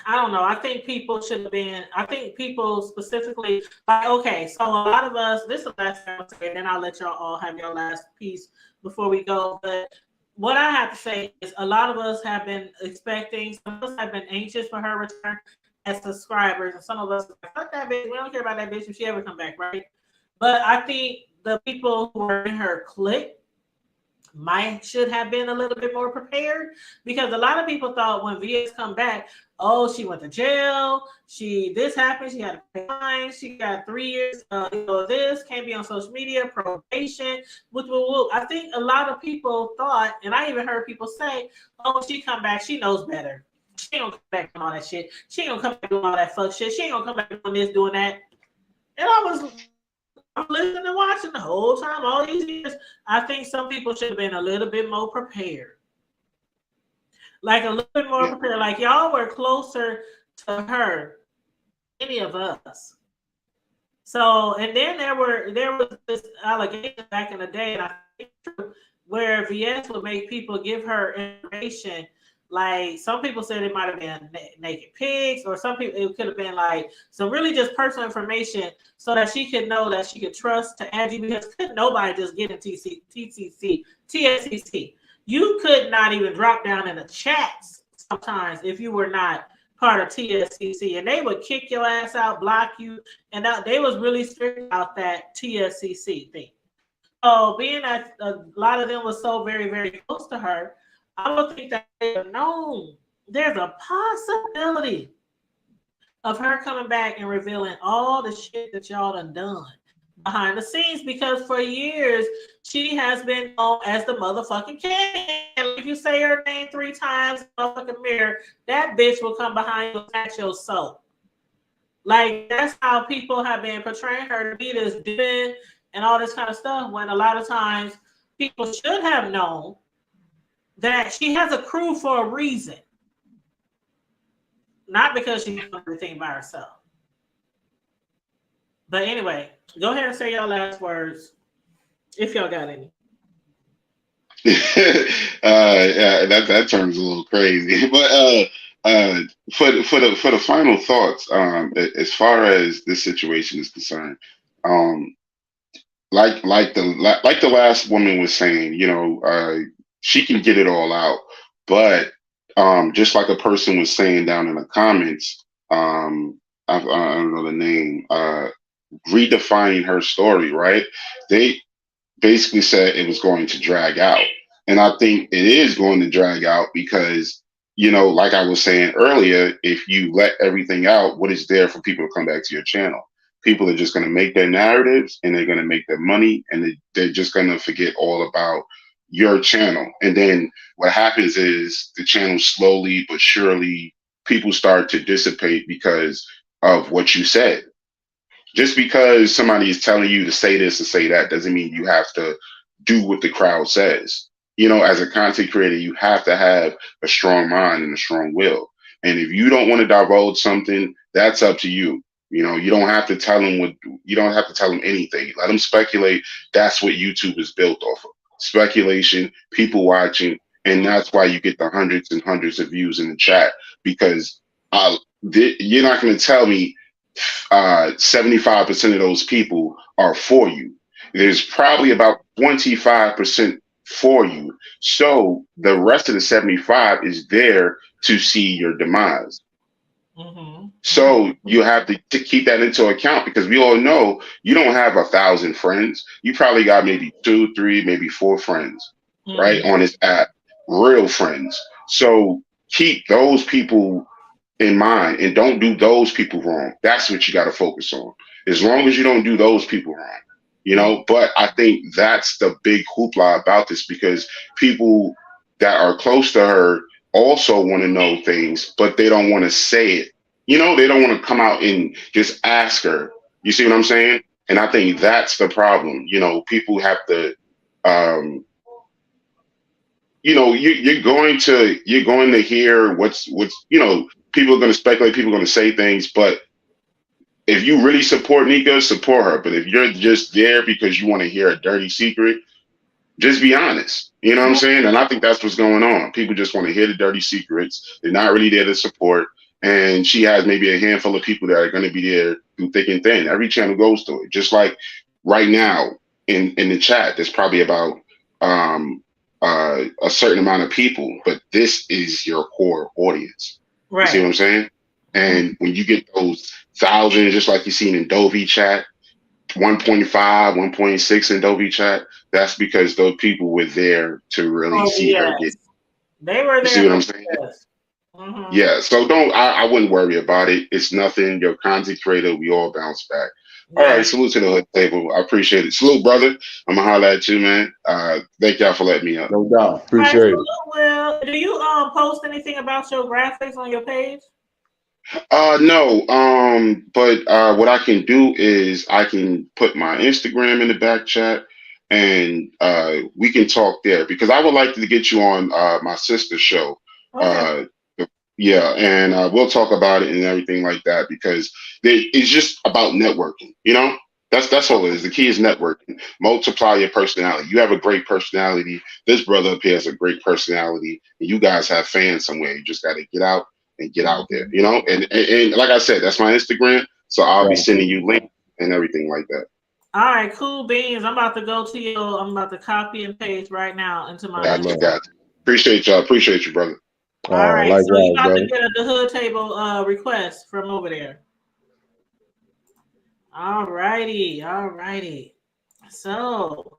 I don't know. I think people should have been. I think people specifically like. Okay, so a lot of us. This is the last thing I'll say, and then I'll let y'all all have your last piece before we go. But what I have to say is, a lot of us have been expecting. Some of us have been anxious for her return as subscribers, and some of us like, fuck that bitch. We don't care about that bitch if she ever come back, right? But I think the people who were in her clique might should have been a little bit more prepared because a lot of people thought when VS come back, oh, she went to jail, she this happened, she had to pay fine, she got 3 years, this can't be on social media, probation, whoop, whoop, whoop. I think a lot of people thought, and I even heard people say, oh, she come back, she knows better. She ain't gonna come back doing all that shit. She ain't gonna come back doing all that fuck shit. She ain't gonna come back doing this, doing that. And I'm listening and watching the whole time, all these years. I think some people should have been a little bit more prepared. Like a little bit more Yeah, prepared. Like y'all were closer to her, any of us. So, and then there was this allegation back in the day, and I think where VS would make people give her information. Like some people said it might have been naked pics, or some people it could have been like some really just personal information, so that she could know that she could trust to add you because couldn't nobody just get in TSCC. You could not even drop down in the chats sometimes if you were not part of TSCC, and they would kick your ass out, block you, and they was really strict about that TSCC thing. So being that a lot of them was so very, very close to her, I would think that they have known there's a possibility of her coming back and revealing all the shit that y'all done behind the scenes because for years she has been known as the motherfucking king. And if you say her name 3 times in the motherfucking mirror, that bitch will come behind you and snatch your soul. Like that's how people have been portraying her to be this demon and all this kind of stuff. When a lot of times people should have known that she has a crew for a reason, not because she's doing everything by herself. But anyway, go ahead and say your last words if y'all got any. yeah, that term's a little crazy, but for the final thoughts, as far as this situation is concerned, um, like the last woman was saying, she can get it all out, but just like a person was saying down in the comments, I don't know the name, redefining her story, right? They basically said it was going to drag out. And I think it is going to drag out because, like I was saying earlier, if you let everything out, what is there for people to come back to your channel? People are just going to make their narratives and they're going to make their money and they're just going to forget all about your channel. And then what happens is the channel slowly but surely people start to dissipate because of what you said. Just because somebody is telling you to say this and say that doesn't mean you have to do what the crowd says. As a content creator, you have to have a strong mind and a strong will. And if you don't want to divulge something, that's up to you. You don't have to tell them you don't have to tell them anything. Let them speculate. That's what YouTube is built off of. Speculation, people watching, and that's why you get the hundreds and hundreds of views in the chat because you're not going to tell me 75% of those people are for you. There's probably about 25% for you. So the rest of the 75 is there to see your demise. Mm-hmm. So you have to keep that into account because we all know you don't have 1,000 friends. You probably got maybe 2, 3, maybe 4 friends, right, Mm-hmm. on this app, real friends. So keep those people in mind and don't do those people wrong. That's what you got to focus on. As long as you don't do those people wrong. But I think that's the big hoopla about this because people that are close to her also want to know things, but they don't want to say it You know, they don't want to come out and just ask her. You see what I'm saying? And I think that's the problem. You know, people have to, um, you know, you're going to hear what's you know, people are going to speculate, people are going to say things, but if you really support Nika, support her. But if you're just there because you want to hear a dirty secret, just be honest. You know what I'm saying? And I think that's what's going on. People just want to hear the dirty secrets. They're not really there to support. And she has maybe a handful of people that are going to be there through thick and thin. Every channel goes through it. Just like right now in the chat, there's probably about um, a certain amount of people, but this is your core audience. You see what Right. I'm saying? And when you get those thousands, just like you seen in Dovey chat, 1.5, 1.6 in Dovey chat, that's because those people were there to really Oh see her yes, get. they were You see there what for I'm saying? this. Mm-hmm. Yeah. So I wouldn't worry about it. It's nothing. You're a content creator. We all bounce back. All Yeah. right. Salute to the hood table. I appreciate it. Salute, brother. I'm gonna holler at you, man. Thank y'all for letting me up. No doubt. All right. Appreciate So, it. Will, do you post anything about your graphics on your page? No. But what I can do is I can put my Instagram in the back chat and we can talk there because I would like to get you on my sister's show. Okay. Uh, yeah, and we'll talk about it and everything like that because it's just about networking. You know, that's all it is. The key is networking. Multiply your personality. You have a great personality. This brother up here has a great personality, and you guys have fans somewhere. You just got to get out and get out there. You know, and like I said, that's my Instagram. So I'll be sending you links and everything like that. All right, cool beans. I'm about to go to your. I'm about to copy and paste right now into my Gotcha, Instagram. gotcha. Appreciate y'all. Appreciate you, brother. All right, so you likewise, about to brother. get the hood table request from over there. All righty, all righty. So,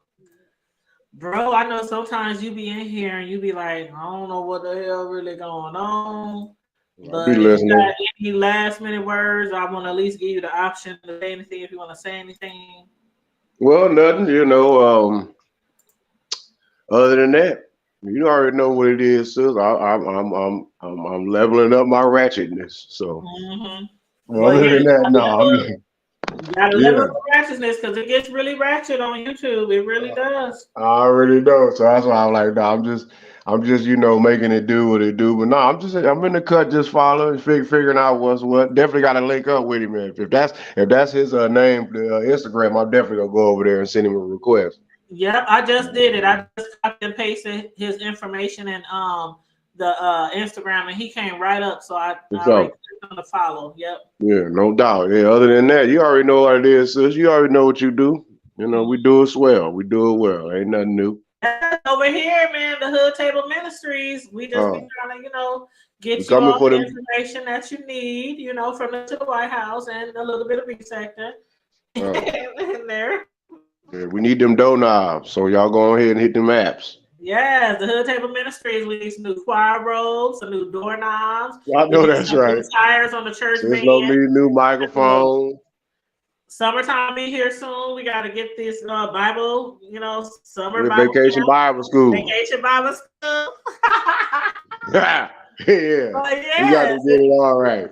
bro, I know sometimes you be in here and you be like, I don't know what the hell really going on. I'll be But if you listening. got any last minute words, I want to at least give you the option to say anything if you want to say anything. Well, nothing, other than that, you already know what it is, sis. I'm leveling up my ratchetness. So Mm-hmm. Well, other yeah, than that, no, you gotta level yeah, up the ratchetness because it gets really ratchet on YouTube. It really does. I already know. So that's why I'm like, no, I'm just, making it do what it do. But no, I'm in the cut, just following, figuring out what's what. Definitely got to link up with him, man. If that's his name, Instagram, I'm definitely gonna go over there and send him a request. Yep, I just did it. I just copied and pasted his information and the Instagram, and he came right up. So I already So clicked on the follow. Yep. yeah, no doubt. Yeah, other than that, you already know what it is, sis. You already know what you do. We do it swell. We do it well. Ain't nothing new. Over here, man, the Hood Table Ministries. We just be trying to, We get you coming all for the them. information that you need, from the White House and a little bit of research sector in there. Yeah, we need them doorknobs. So y'all go ahead and hit them apps. Yes, the Hood Table Ministries. We need some new choir robes, some new doorknobs. I We know need that's some new right. tires on the church Sis van. don't need a new microphone. Summertime be here soon. We got to get this Bible, summer Yeah, Bible vacation camp, Bible school. vacation Bible school. Yeah. But We got to yes, get it all right.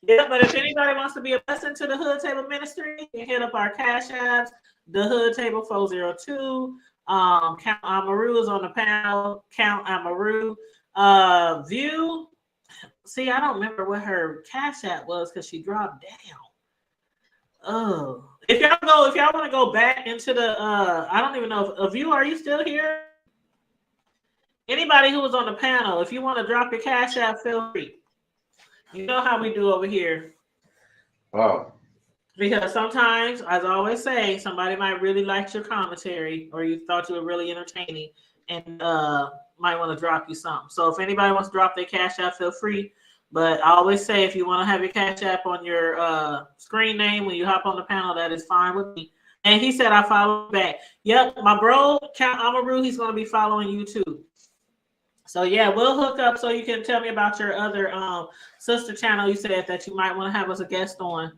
yeah. But if anybody wants to be a blessing to the Hood Table Ministry, you can hit up our cash apps. The Hood Table 402. Count Amaru is on the panel. Count Amaru. View. See, I don't remember what her cash app was because she dropped down. Oh, if y'all want to go back into the, I don't even know if you are you still here? Anybody who was on the panel, if you want to drop your cash app, feel free. You know how we do over here. Oh. Because sometimes, as I always say, somebody might really like your commentary or you thought you were really entertaining and might want to drop you something. So if anybody wants to drop their cash app, feel free. But I always say if you want to have your cash app on your screen name when you hop on the panel, that is fine with me. And he said I follow back. Yep, my bro, Count Amaru, he's going to be following you too. So yeah, we'll hook up so you can tell me about your other sister channel you said that you might want to have as a guest on.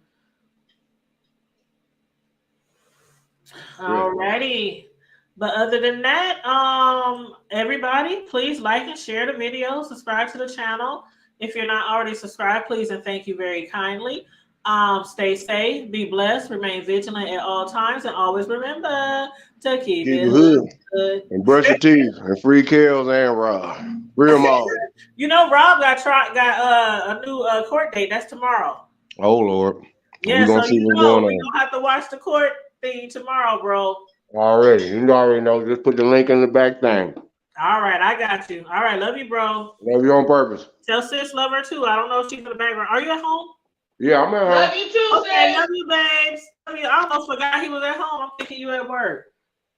Alrighty. But other than that, everybody, please like and share the video, subscribe to the channel. If you're not already subscribed, please and thank you very kindly. Stay safe, be blessed, remain vigilant at all times, and always remember to keep Keep it it hood hood. and brush your teeth and free Kels and Rob. Free them all. You know, Rob got a new court date. That's tomorrow. Oh Lord. We're Yeah, gonna so see you what's know going we on. gonna have to watch the court thing tomorrow, bro. Already. You already know. Just put the link in the back thing. All right, I got you. All right, love you, bro. Love you on purpose. Tell sis love her too. I don't know if she's in the background. Are you at home? Yeah, I'm at Love home. you too, Okay, sis. love you, babes. Love you. I almost forgot he was at home. I'm thinking you at work.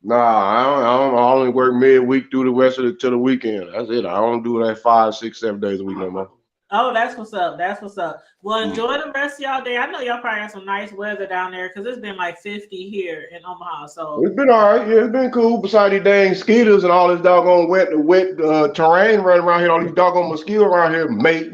Nah, I only work midweek through the rest of the till the weekend. That's it. I don't do that 5, 6, 7 days a week no more. Oh, that's what's up. That's what's up. Well, Mm. enjoy the rest of y'all day. I know y'all probably got some nice weather down there because it's been like 50 here in Omaha. So, It's been all right. Yeah, it's been cool. Besides these dang mosquitoes and all this doggone wet terrain running around here, all these doggone mosquitoes around here, mate.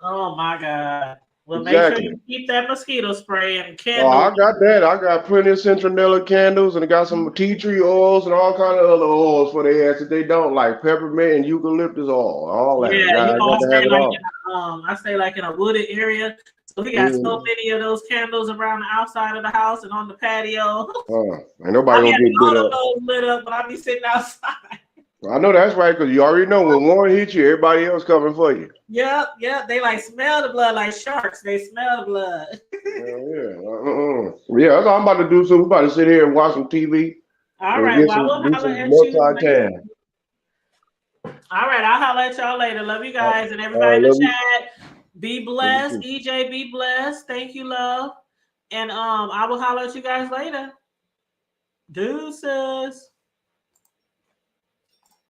oh my God. Well, make sure Exactly. you keep that mosquito spray and Oh, I candles. got that. I got plenty of citronella candles and I got some tea tree oils and all kind of other oils for their ass that they don't like. Peppermint and eucalyptus oil. All that. Yeah, you I know, got to have it all. I stay like in a wooded area. So we got so Mm. many of those candles around the outside of the house and on the patio. Ain't nobody I be gonna having get bit all of up. those lit up, but I be sitting outside. I know that's right, because you already know when one hits you, everybody else coming for you. Yep. They like smell the blood like sharks. They smell the blood. Yeah, that's all I'm about to do. So we're about to sit here and watch some TV All and right. get Well, I some will do holler some at you later. multi-tan. All right. I'll holler at y'all later. Love you guys and All everybody right, in the love you. chat. Be Love you blessed. too. EJ, be blessed. Thank you, love. And I will holler at you guys later. Deuces.